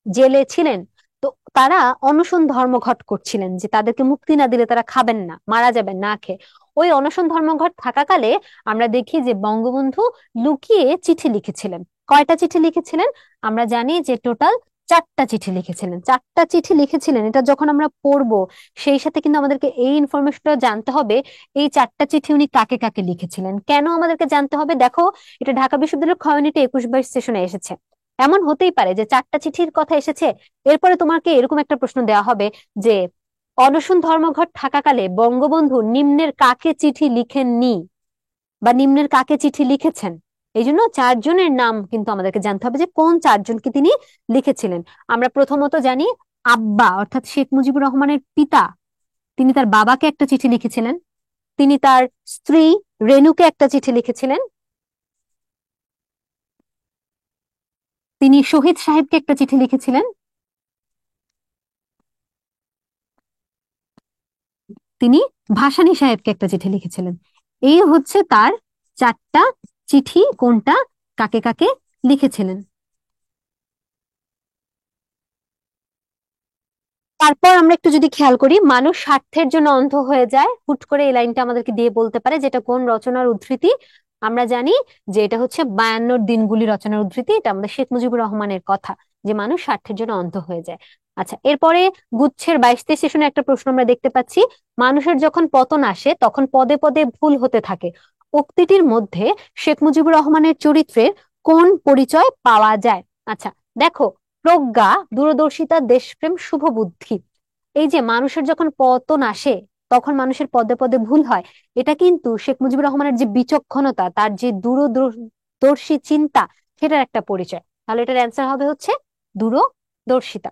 জেলে ছিলেন, তো তারা অনশন ধর্মঘট করছিলেন যে তাদেরকে মুক্তি না দিলে তারা খাবেন না, মারা যাবেন না খেয়ে। ওই অনশন ধর্মঘট থাকাকালে আমরা দেখি যে বঙ্গবন্ধু লুকিয়ে চিঠি লিখেছিলেন। কয়টা চিঠি লিখেছিলেন? আমরা জানি যে টোটাল 4টা চিঠি লিখেছিলেন। 4টা চিঠি লিখেছিলেন, এটা যখন আমরা পড়বো সেই সাথে কিন্তু আমাদেরকে এই ইনফরমেশনটা জানতে হবে এই 4টা চিঠি উনি কাকে কাকে লিখেছিলেন। কেন আমাদেরকে জানতে হবে? দেখো, এটা ঢাকা বিশ্ববিদ্যালয়ের ক্ষয়নীতি 21-22 সেশনে এসেছে। এমন হতেই পারে যে 4টা চিঠির কথা এসেছে, এরপরে তোমাকে এরকম একটা প্রশ্ন দেওয়া হবে যে অনশন ধর্মঘট থাকাকালে বঙ্গবন্ধু নিম্নের কাকে চিঠি লিখেননি বা নিম্নের কাকে চিঠি লিখেছেন। এই জন্য 4জনের নাম কিন্তু আমাদেরকে জানতে হবে যে কোন 4জনকে তিনি লিখেছিলেন। আমরা প্রথমত জানি আব্বা অর্থাৎ শেখ মুজিবুর রহমানের পিতা, তিনি তার বাবাকে একটা চিঠি লিখেছিলেন। তিনি তার স্ত্রী রেনুকে একটা চিঠি লিখেছিলেন। তিনি শহীদ সাহেবকে একটা চিঠি লিখেছিলেন। তিনি ভাসানী সাহেবকে একটা চিঠি লিখেছিলেন। এই হচ্ছে তার 4টা চিঠি, কোনটা কাকে কাকে লিখেছিলেন। তারপর আমরা একটু যদি খেয়াল করি, মানুষ স্বার্থের জন্য অন্ধ হয়ে যায়, হুট করে এই লাইনটা আমাদেরকে দিয়ে বলতে পারে যেটা কোন রচনার উদ্ধৃতি। আমরা জানি যে এটা হচ্ছে 52 দিনগুলি রচনার উদ্ধৃতি। এটা আমাদের শেখ মুজিবুর রহমানের কথা, যে মানুষ স্বার্থের জন্য অন্ধ হয়ে যায়। আচ্ছা, এরপরে গুচ্ছের 22 সেশনে একটা প্রশ্ন আমরা দেখতে পাচ্ছি, মানুষের যখন পতন আসে তখন পদে পদে ভুল হতে থাকে। উক্তিটির মধ্যে শেখ মুজিবুর রহমানের চরিত্রের কোন পরিচয় পাওয়া যায়? আচ্ছা, দেখো, প্রজ্ঞা, দূরদর্শিতা, দেশপ্রেম, শুভবুদ্ধি, এই যে মানুষের যখন পতন আসে তখন মানুষের পদে পদে ভুল হয়, এটা কিন্তু শেখ মুজিবুর রহমানের যে বিচক্ষণতা, তার যে দূরদর্শী চিন্তা, সেটার একটা পরিচয়। তাহলে এটার অ্যান্সার হবে হচ্ছে দূরদর্শিতা।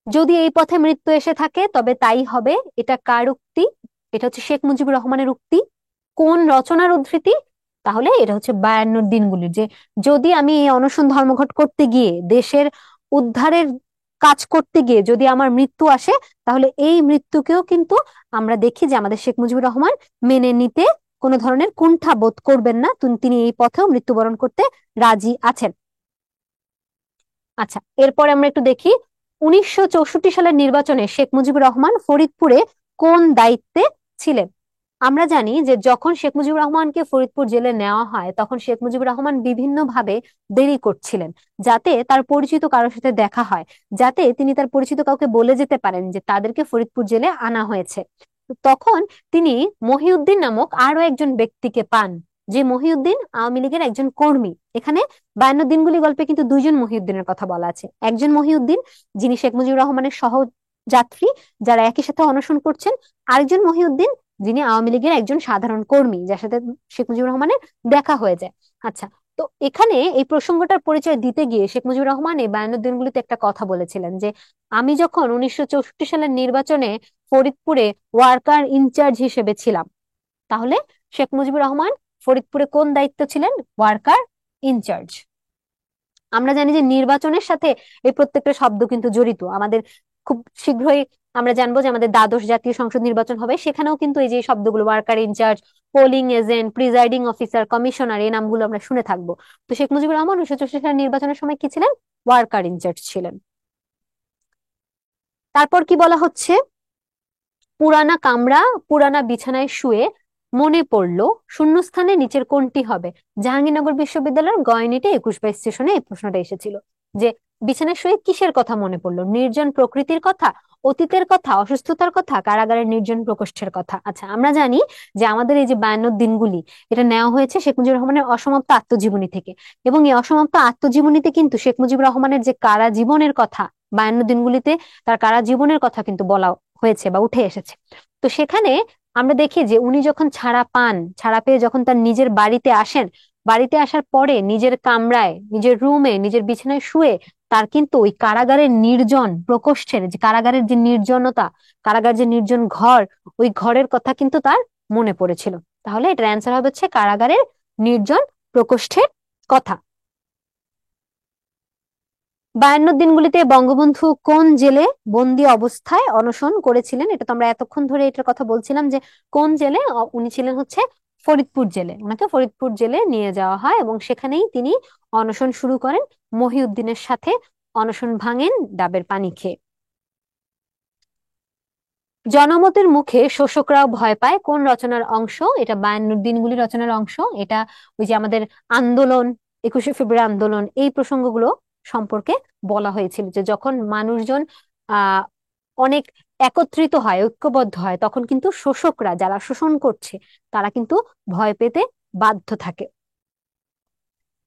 যদি এই পথে মৃত্যু এসে থাকে তবে তাই হবে, এটা কার উক্তি? এটা হচ্ছে শেখ মুজিবুর রহমানের উক্তি। কোন রচনার উদ্ধৃতি? তাহলে এটা হচ্ছে 52 দিনগুলির, যে যদি আমি এই অনশন ধর্মঘট করতে গিয়ে দেশের উদ্ধারের কাজ করতে গিয়ে যদি আমার মৃত্যু আসে, তাহলে এই মৃত্যুকেও কিন্তু আমরা দেখি যে আমাদের শেখ মুজিবুর রহমান মেনে নিতে কোনো ধরনের কুণ্ঠা বোধ করবেন না, তিনি এই পথেও মৃত্যুবরণ করতে রাজি আছেন। আচ্ছা, এরপরে আমরা একটু দেখি 1964 সালের নির্বাচনে শেখ মুজিবুর রহমান ফরিদপুরে কোন দায়িত্বে ছিলেন? আমরা জানি যে যখন শেখ মুজিবুর রহমানকে ফরিদপুর জেলে নেওয়া হয় তখন শেখ মুজিবুর রহমান বিভিন্ন ভাবে দেরি করছিলেন যাতে তার পরিচিত কারোর সাথে দেখা হয়, যাতে তিনি তার পরিচিত কাউকে বলে যেতে পারেন যে তাদেরকে ফরিদপুর জেলে আনা হয়েছে। তো তখন তিনি মহিউদ্দিন নামক আরো একজন ব্যক্তিকে পান, যে মহিউদ্দিন আওয়ামী লীগের একজন কর্মী। এখানে 52 দিনগুলি গল্পে কিন্তু 2জন মহিউদ্দিনের কথা বলা আছে। একজন মহিউদ্দিন যিনি শেখ মুজিবুর রহমানের সহযাত্রী, যারা একই সাথে অনশন করছেন। আরেকজন মহিউদ্দিন যিনি আওয়ামী লীগের একজন সাধারণ কর্মী, যার সাথে শেখ মুজিবুর রহমানের দেখা হয়ে যায়। আচ্ছা, তো এখানে এই প্রসঙ্গটার পরিচয় দিতে গিয়ে শেখ মুজিবুর রহমান এই 52 দিনগুলিতে একটা কথা বলেছিলেন যে আমি যখন 1964 সালের নির্বাচনে ফরিদপুরে ওয়ার্কার ইনচার্জ হিসেবে ছিলাম, তাহলে শেখ মুজিবুর রহমান ফরিদপুরে কোন দায়িত্ব ছিলেন? Worker incharge. আমরা জানি যে নির্বাচনের সাথে এই প্রত্যেকটা শব্দ কিন্তু জড়িত। আমাদের খুব শীঘ্রই আমরা জানবো যে আমাদের দ্বাদশ জাতীয় সংসদ নির্বাচন হবে, সেখানেও কিন্তু এই যে শব্দগুলো worker incharge, polling agent, presiding officer, commissioner, এই নামগুলো আমরা শুনে থাকবো। তো শেখ মুজিবুর রহমান 1964 সালের নির্বাচনের সময় কি ছিলেন? ওয়ার্কার ইনচার্জ ছিলেন। তারপর কি বলা হচ্ছে, পুরানা কামরা, পুরানা বিছানায় শুয়ে মনে পড়লো শূন্যস্থানে নিচের কোনটি হবে? জাহাঙ্গীরনগর বিশ্ববিদ্যালয়ের গয়নিটে 21-22 সেশনে এই প্রশ্নটা এসেছিল যে বিছানায় শুয়ে কিসের কথা মনে পড়লো? নির্জন প্রকৃতির কথা, অতীতের কথা, অসুস্থতার কথা, কারাগারের নির্জন প্রকোষ্ঠের কথা। আচ্ছা, আমরা জানি যে আমাদের এই যে 52 দিনগুলি, এটা নেওয়া হয়েছে শেখ মুজিবুর রহমানের অসমাপ্ত আত্মজীবনী থেকে। এবং এই অসমাপ্ত আত্মজীবনীতে কিন্তু শেখ মুজিবুর রহমানের যে কারা জীবনের কথা, 52 দিনগুলিতে তার কারা জীবনের কথা কিন্তু বলা হয়েছে বা উঠে এসেছে। তো সেখানে আমরা দেখি যে উনি যখন ছাড়া পান, ছাড়া পেয়ে যখন তার নিজের বাড়িতে আসেন, বাড়িতে আসার পরে নিজের কামরায়, নিজের রুমে, নিজের বিছানায় শুয়ে তার কিন্তু ওই কারাগারের নির্জন প্রকোষ্ঠের, যে কারাগারের যে নির্জনতা, কারাগার যে নির্জন ঘর, ওই ঘরের কথা কিন্তু তার মনে পড়েছিল। তাহলে এটার অ্যান্সার হবে হচ্ছে কারাগারের নির্জন প্রকোষ্ঠের কথা। 52 দিনগুলিতে বঙ্গবন্ধু কোন জেলে বন্দি অবস্থায় অনশন করেছিলেন? এটা তো আমরা এতক্ষণ ধরে এটার কথা বলছিলাম যে কোন জেলে। উনি ছিলেন হচ্ছে ফরিদপুর জেলে। ওনাকে ফরিদপুর জেলে নিয়ে যাওয়া হয় এবং সেখানেই তিনি অনশন শুরু করেন। মহিউদ্দিনের সাথে অনশন ভাঙেন ডাবের পানি খেয়ে। জনমতের মুখে শোষকরাও ভয় পায় কোন রচনার অংশ? এটা 52 দিনগুলি রচনার অংশ। এটা ওই যে আমাদের আন্দোলন, 21শে ফেব্রুয়ারি আন্দোলন, এই প্রসঙ্গগুলো সম্পর্কে বলা হয়েছিল যে যখন মানুষজন আহ অনেক একত্রিত হয়, ঐক্যবদ্ধ হয়, তখন কিন্তু শোষকরা, যারা শোষণ করছে, তারা কিন্তু ভয় পেতে বাধ্য থাকে।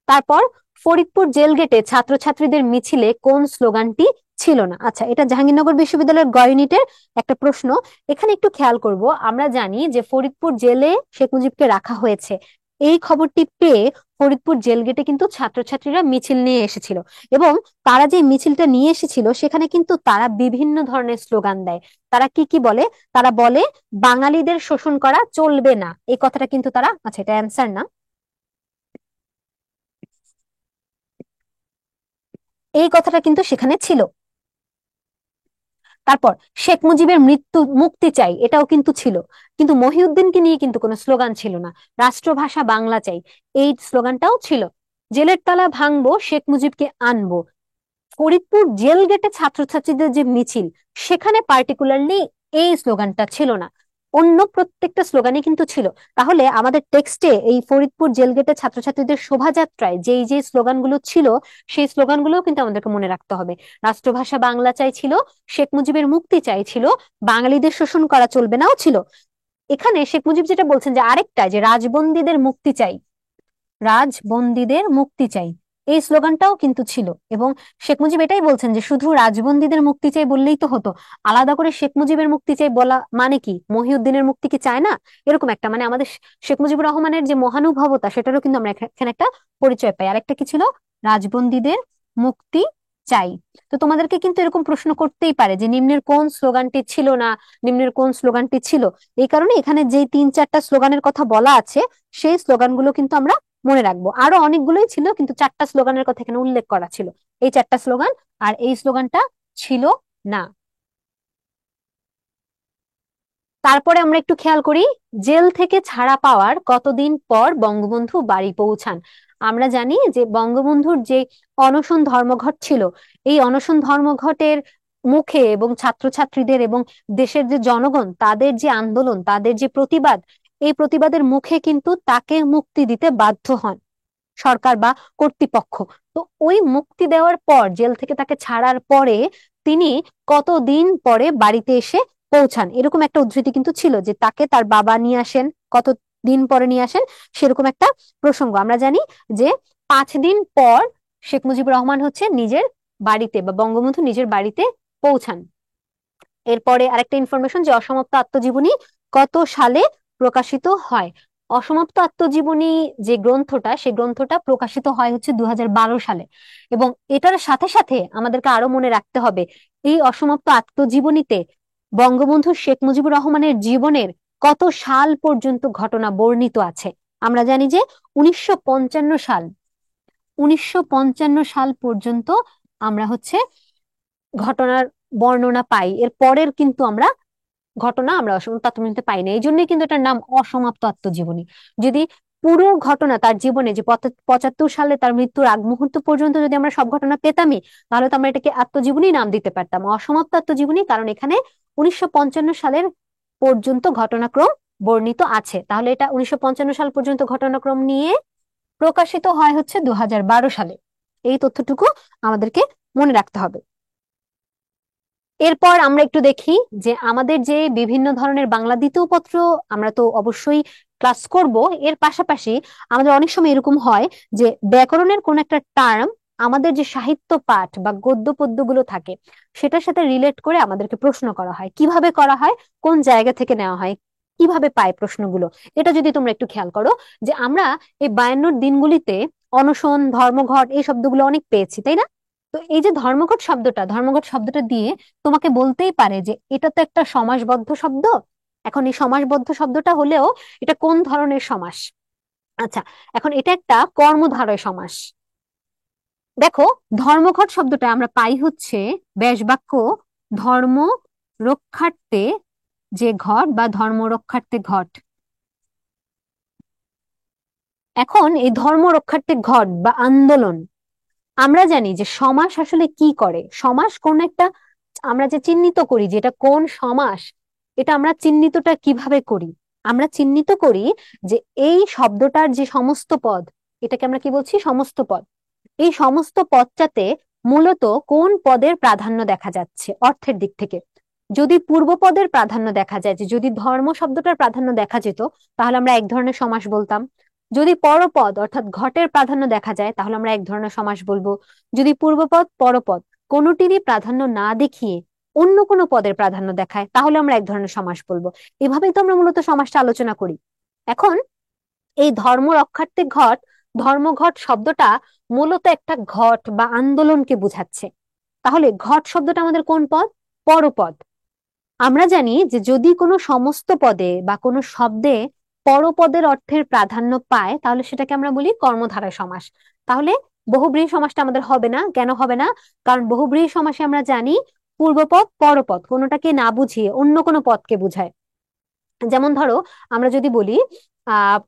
তারপর ফরিদপুর জেল গেটে ছাত্রছাত্রীদের মিছিলে কোন স্লোগানটি ছিল না? আচ্ছা, এটা জাহাঙ্গীরনগর বিশ্ববিদ্যালয়ের গ ইউনিটের একটা প্রশ্ন। এখানে একটু খেয়াল করব, আমরা জানি যে ফরিদপুর জেলে শেখ মুজিবকে রাখা হয়েছে। এই খবরটি পেয়ে ফরিদপুর জেল গেটে কিন্তু ছাত্রছাত্রীরা মিছিল নিয়ে এসেছিল এবং তারা যে মিছিলটা নিয়ে এসেছিল সেখানে কিন্তু তারা বিভিন্ন ধরনের স্লোগান দেয়। তারা কি কি বলে? তারা বলে বাঙালিদের শোষণ করা চলবে না, এই কথাটা কিন্তু তারা, আচ্ছা এটা অ্যান্সার না, এই কথাটা কিন্তু সেখানে ছিল। তারপর শেখ মুজিবের মৃত্যু মুক্তি চাই, এটাও কিন্তু ছিল। কিন্তু মহিউদ্দিনকে নিয়ে কিন্তু কোনো স্লোগান ছিল না। রাষ্ট্রভাষা বাংলা চাই, এই স্লোগানটাও ছিল। জেলের তালা ভাঙবো, শেখ মুজিবকে আনবো, ফরিদপুর জেল গেটে ছাত্রছাত্রীদের যে মিছিল, সেখানে পার্টিকুলারলি এই স্লোগানটা ছিল না। অন্য প্রত্যেকটা স্লোগানই কিন্তু ছিল। তাহলে আমাদের টেক্সটে এই ফরিদপুর জেল গেটে ছাত্রছাত্রীদের শোভাযাত্রায় যেই যে স্লোগানগুলো ছিল, সেই স্লোগানগুলোও কিন্তু আমাদেরকে মনে রাখতে হবে। রাষ্ট্রভাষা বাংলা চাই ছিল, শেখ মুজিবের মুক্তি চাই ছিল, বাঙালিদের শোষণ করা চলবে নাও ছিল। এখানে শেখ মুজিব যেটা বলছেন যে আরেকটা, যে রাজবন্দীদের মুক্তি চাই, রাজবন্দীদের মুক্তি চাই, এই স্লোগানটাও কিন্তু ছিল। এবং শেখ মুজিব এটাই বলছেন যে শুধু রাজবন্দীদের মুক্তি চাই বললেই তো হতো, আলাদা করে শেখ মুজিবের মুক্তি চাই বলা মানে কি মহিউদ্দিনের মুক্তি কি চায় না? এরকম একটা, মানে আমাদের শেখ মুজিবুর রহমানের যে মহানুভবতা, সেটারও কিন্তু আমরা এখানে একটা পরিচয় পাই। আরেকটা কি ছিল? রাজবন্দীদের মুক্তি চাই। তো তোমাদেরকে কিন্তু এরকম প্রশ্ন করতেই পারে যে নিম্নের কোন স্লোগানটি ছিল না, নিম্নের কোন স্লোগানটি ছিল। এই কারণে এখানে যে 3-4টা স্লোগানের কথা বলা আছে, সেই স্লোগানগুলো কিন্তু আমরা মনে রাখবো। আরো অনেকগুলোই ছিল, কিন্তু 4টা স্লোগানের কথা এখানে উল্লেখ করা ছিল। এই 4টা স্লোগান, আর এই স্লোগানটা ছিল না। তারপরে আমরা একটু খেয়াল করি, জেল থেকে ছাড়া পাওয়ার কতদিন পর বঙ্গবন্ধু বাড়ি পৌঁছান? আমরা জানি যে বঙ্গবন্ধুর যে অনশন ধর্মঘট ছিল, এই অনশন ধর্মঘটের মুখে এবং ছাত্রছাত্রীদের এবং দেশের যে জনগণ, তাদের যে আন্দোলন, তাদের যে প্রতিবাদ, এই প্রতিবাদের মুখে কিন্তু তাকে মুক্তি দিতে বাধ্য হন সরকার বা কর্তৃপক্ষ। তো ওই মুক্তি দেওয়ার পর, জেল থেকে তাকে ছাড়ার পরে তিনি কতদিন পরে বাড়িতে এসে পৌঁছান, এরকম একটা উদ্ধৃতি কিন্তু ছিল যে তাকে তার বাবা নিয়ে আসেন, কত দিন পরে নিয়ে আসেন, সেরকম একটা প্রসঙ্গ। আমরা জানি যে 5 দিন পর শেখ মুজিবুর রহমান হচ্ছে নিজের বাড়িতে, বা বঙ্গবন্ধু নিজের বাড়িতে পৌঁছান। এরপরে আরেকটা ইনফরমেশন, যে অসমাপ্ত আত্মজীবনী কত সালে প্রকাশিত হয়? অসমাপ্ত আত্মজীবনী যে গ্রন্থটা, সেই গ্রন্থটা প্রকাশিত হয় হচ্ছে 2012 সালে। এবং এটার সাথে সাথে আমাদেরকে আরো মনে রাখতে হবে, এই অসমাপ্ত আত্মজীবনীতে বঙ্গবন্ধু শেখ মুজিবুর রহমানের জীবনের কত সাল পর্যন্ত ঘটনা বর্ণিত আছে। আমরা জানি যে 1955 সাল, 1955 সাল পর্যন্ত আমরা হচ্ছে ঘটনার বর্ণনা পাই। এর পরের কিন্তু আমরা ঘটনা আমরা অসমাপ্ত আত্মজীবনীতে পাই না। এই জন্যই কিন্তু এটার নাম অসমাপ্ত আত্মজীবনী। যদি পুরো ঘটনা তার জীবনে, যে 75 সালে তার মৃত্যুর আগ মুহূর্ত পর্যন্ত যদি আমরা সব ঘটনা পেতামই, তাহলে তো আমরা এটাকে আত্মজীবনী নাম দিতে পারতাম। অসমাপ্ত আত্মজীবনী কারণ এখানে 1955 সালের পর্যন্ত ঘটনাক্রম বর্ণিত আছে। তাহলে এটা 1955 সাল পর্যন্ত ঘটনাক্রম নিয়ে প্রকাশিত হয় হচ্ছে 2012 সালে। এই তথ্যটুকু আমাদেরকে মনে রাখতে হবে। এরপর আমরা একটু দেখি যে আমাদের যে বিভিন্ন ধরনের বাংলা দ্বিতীয় পত্র আমরা তো অবশ্যই ক্লাস করব, এর পাশাপাশি আমাদের অনেক সময় এরকম হয় যে ব্যাকরণের কোন একটা টার্ম আমাদের যে সাহিত্য পাঠ বা গদ্য পদ্যগুলো থাকে, সেটার সাথে রিলেট করে আমাদেরকে প্রশ্ন করা হয়। কিভাবে করা হয়, কোন জায়গা থেকে নেওয়া হয়, কিভাবে পায় প্রশ্নগুলো, এটা যদি তোমরা একটু খেয়াল করো। যে আমরা এই 52 দিনগুলিতে অনশন, ধর্মঘট, এই শব্দগুলো অনেক পেয়েছি, তাই না? তো এই যে ধর্মঘট শব্দটা, ধর্মঘট শব্দটা দিয়ে তোমাকে বলতেই পারে যে এটা তো একটা সমাসবদ্ধ শব্দ। এখন এই সমাসবদ্ধ শব্দটা হলেও এটা কোন ধরনের সমাস? আচ্ছা, এখন এটা একটা কর্মধারয় সমাস। দেখো, ধর্মঘট শব্দটা আমরা পাই হচ্ছে ব্যাস বাক্য ধর্ম রক্ষার্থে যে ঘট বা ধর্ম রক্ষার্থে ঘট। এখন এই ধর্ম রক্ষার্থে ঘট বা আন্দোলন, আমরা জানি যে সমাস আসলে কি করে। সমাস কোন একটা, আমরা যে চিহ্নিত করি যে এটা কোন সমাস, এটা আমরা চিহ্নিতটা কিভাবে করি? আমরা চিহ্নিত করি যে এই শব্দটার যে সমস্ত পদ, এটাকে আমরা কি বলছি? সমস্ত পদ। এই সমস্ত পদটাতে মূলত কোন পদের প্রাধান্য দেখা যাচ্ছে অর্থের দিক থেকে। যদি পূর্ব পদের প্রাধান্য দেখা যায়, যে যদি ধর্ম শব্দটার প্রাধান্য দেখা যেত, তাহলে আমরা এক ধরনের সমাস বলতাম। যদি পরপদ অর্থাৎ ঘটের প্রাধান্য দেখা যায়, তাহলে আমরা এক ধরনের সমাস বলবো। যদি পূর্বপদ পরপদ কোনোটিরই প্রাধান্য না দেখিয়ে অন্য কোনো পদের প্রাধান্য দেখায়, তাহলে আমরা এক ধরনের সমাস বলবো। এভাবেই তো আমরা মূলত সমাসটা আলোচনা করি। এখন এই ধর্ম রক্ষার্থে ঘট, ধর্মঘট শব্দটা মূলত একটা ঘট বা আন্দোলনকে বোঝাচ্ছে। তাহলে ঘট শব্দটা আমাদের কোন পদ? পরপদ। আমরা জানি যে যদি কোনো সমস্ত পদে বা কোনো শব্দে পরপদের অর্থের প্রাধান্য পায়, তাহলে সেটাকে আমরা বলি কর্মধারয় সমাস। তাহলে বহুব্রীহি সমাসটা আমাদের হবে না। কেন হবে না? কারণ বহুব্রীহি সমাসে আমরা জানি পূর্বপদ পরপদ কোনোটাকে না বুঝিয়ে অন্য কোনো পদকে বোঝায়। যেমন ধরো, আমরা যদি বলি আহ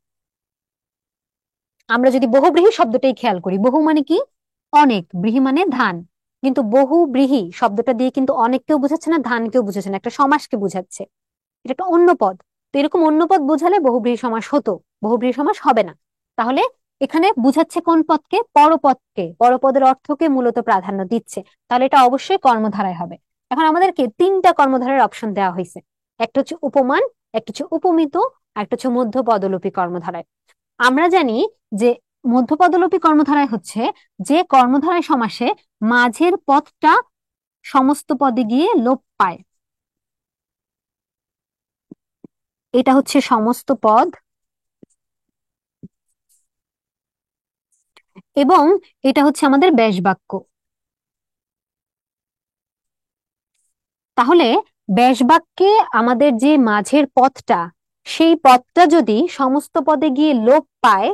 আমরা যদি বহুব্রীহি শব্দটাই খেয়াল করি, বহু মানে কি? অনেক, ব্রীহি মানে ধান। কিন্তু বহুব্রীহি শব্দটা দিয়ে কিন্তু অনেককেও বোঝাচ্ছে না, ধানকেও বোঝাচ্ছে না, একটা সমাসকে বোঝাচ্ছে। এটা একটা অন্য পদ। তো এরকম অন্য পদ বোঝালে বহুব্রীহি সমাস হতো, বহুব্রীহি সমাস হবে না। তাহলে এখানে বুঝাচ্ছে কোন পদকে? পরপদকে, পরপদের অর্থকে মূলত প্রাধান্য দিচ্ছে। তাহলে এটা অবশ্যই কর্মধারায় হবে। এখন আমাদেরকে তিনটা কর্মধারার অপশন দেওয়া হয়েছে। একটা হচ্ছে উপমান, একটা হচ্ছে উপমিত, আর একটা হচ্ছে মধ্য পদলোপী কর্মধারায়। আমরা জানি যে মধ্যপদলোপী কর্মধারায় হচ্ছে যে কর্মধারায় সমাসে মাঝের পদটা সমস্ত পদে গিয়ে লোপ পায়। এটা হচ্ছে সমস্ত পদ, এবং এটা হচ্ছে আমাদের ব্যাস বাক্য। তাহলে ব্যাস বাক্যে আমাদের যে মাঝের পদটা, সেই পদটা যদি সমস্ত পদে গিয়ে লোপ পায়,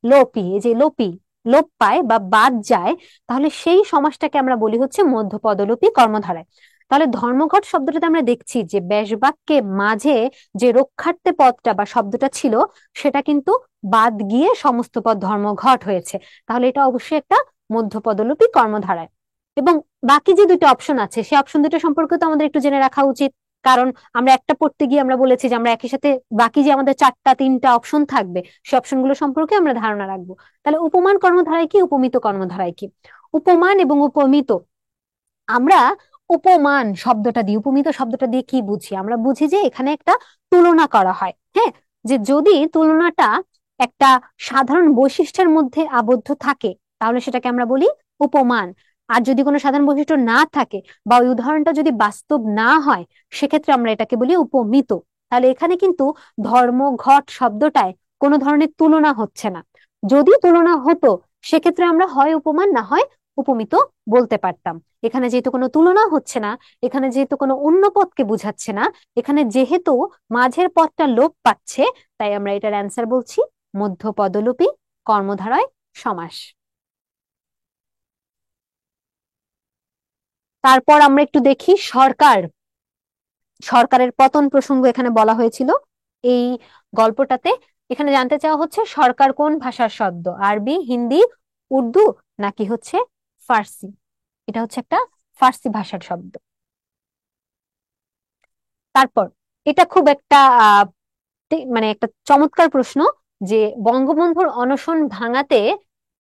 লোপী, এই যে লোপী, লোপ পায় বা বাদ যায়, তাহলে সেই সমাসটাকে আমরা বলি হচ্ছে মধ্যপদলোপী কর্মধারায়। তাহলে ধর্মঘট শব্দটাতে আমরা দেখছি যে ব্যাস বাক্যে মাঝে যে রক্ষার্থে পদটা বা শব্দটা ছিল, সেটা কিন্তু বাদ গিয়ে সমস্ত পদ ধর্মঘট হয়েছে। তাহলে এটা অবশ্যই একটা মধ্যপদলোপী কর্মধারায়। এবং বাকি যে দুটো অপশন আছে, সেই অপশন দুটো সম্পর্কে তো আমাদের একটু জেনে রাখা উচিত। কারণ আমরা একটা পড়তে গিয়ে আমরা বলেছি যে আমরা একই সাথে বাকি যে আমাদের চারটা তিনটা অপশন থাকবে, সেই অপশনগুলো সম্পর্কে আমরা ধারণা রাখবো। তাহলে উপমান কর্মধারায় কি, উপমিত কর্মধারায় কি? উপমান এবং উপমিত, আমরা উপমান শব্দটা দিয়ে, উপমিত শব্দটা দিয়ে কি বুঝি? আমরা বুঝি যে এখানে একটা তুলনা করা হয়। হ্যাঁ, যে যদি তুলনাটা একটা সাধারণ বৈশিষ্ট্যের মধ্যে আবদ্ধ থাকে, তাহলে সেটাকে আমরা বলি উপমান। আর যদি কোনো সাধারণ বৈশিষ্ট্য না থাকে বা ওই উদাহরণটা যদি বাস্তব না হয়, সেক্ষেত্রে আমরা এটাকে বলি উপমিত। তাহলে এখানে কিন্তু ধর্মঘট শব্দটায় কোনো ধরনের তুলনা হচ্ছে না। যদি তুলনা হতো, সেক্ষেত্রে আমরা হয় উপমান না হয় উপমিত বলতে পারতাম। এখানে যেহেতু কোনো তুলনা হচ্ছে না, এখানে যেহেতু কোনো অন্য পদকে বুঝাচ্ছে না, এখানে যেহেতু মাঝের পদটা লোপ পাচ্ছে, তাই আমরা এটার অ্যান্সার বলছি মধ্য পদলোপী কর্মধারয় সমাস। তারপর আমরা একটু দেখি সরকার, সরকারের পতন প্রসঙ্গ এখানে বলা হয়েছিল এই গল্পটাতে। এখানে জানতে চাওয়া হচ্ছে সরকার কোন ভাষার শব্দ, আরবি, হিন্দি, উর্দু, নাকি হচ্ছে ফার্সি? এটা হচ্ছে একটা ফার্সি ভাষার শব্দ। তারপর এটা খুব একটা মানে একটা চমৎকার প্রশ্ন, যে বঙ্গবন্ধুর অনশন ভাঙাতে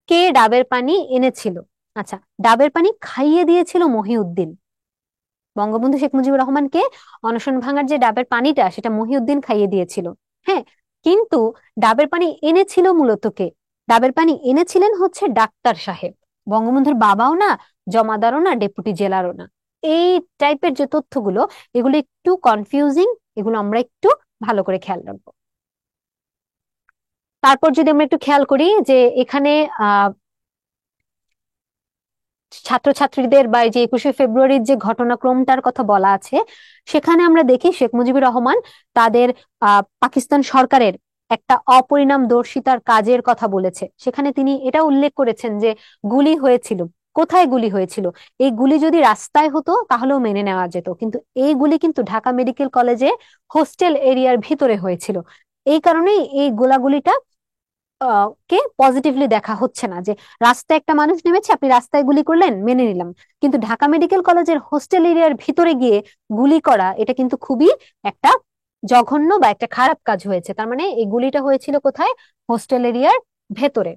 কে ডাবের পানি এনেছিল? আচ্ছা, ডাবের পানি খাইয়ে দিয়েছিল মহিউদ্দিন। বঙ্গবন্ধু শেখ মুজিবুর রহমানকে অনশন ভাঙার যে ডাবের পানিটা, সেটা মহিউদ্দিন খাইয়ে দিয়েছিল। হ্যাঁ, কিন্তু ডাবের পানি এনেছিল মূলত কে? ডাবের পানি এনেছিলেন হচ্ছে ডাক্তার সাহেব। বঙ্গবন্ধুর বাবাও না, জমাদারও না, ডেপুটি জেলারও না। এই টাইপের যে তথ্যগুলো, এগুলো একটু কনফিউজিং, এগুলো আমরা একটু ভালো করে খেয়াল রাখবো। তারপর যদি আমরা একটু খেয়াল করি যে এখানে আহ ছাত্রছাত্রীদের বা এই যে 21শে ফেব্রুয়ারির যে ঘটনাক্রমটার কথা বলা আছে, সেখানে আমরা দেখি শেখ মুজিবুর রহমান তাদের পাকিস্তান সরকারের একটা অপরিণামদর্শিতার কাজের কথা বলেছে। সেখানে তিনি এটা উল্লেখ করেছেন যে গুলি হয়েছিল, কোথায় গুলি হয়েছিল? এই গুলি যদি রাস্তায় হতো তাহলেও মেনে নেওয়া যেত, কিন্তু এই গুলি কিন্তু ঢাকা মেডিকেল কলেজে হোস্টেল এরিয়ার ভিতরে হয়েছিল। এই কারণেই এই গোলাগুলিটা কে পজিটিভলি দেখা হচ্ছে না, যে রাস্তায় একটা মানুষ নেমেছে আপনি রাস্তায় গুলি করলেন মেনে নিলাম, কিন্তু ঢাকা মেডিকেল কলেজের হোস্টেল এরিয়ার ভিতরে গিয়ে গুলি করা এটা কিন্তু খুবই একটা জঘন্য বা একটা খারাপ কাজ হয়েছে। তার মানে এই গুলিটা হয়েছিল কোথায়? হোস্টেল এরিয়ার ভেতরে।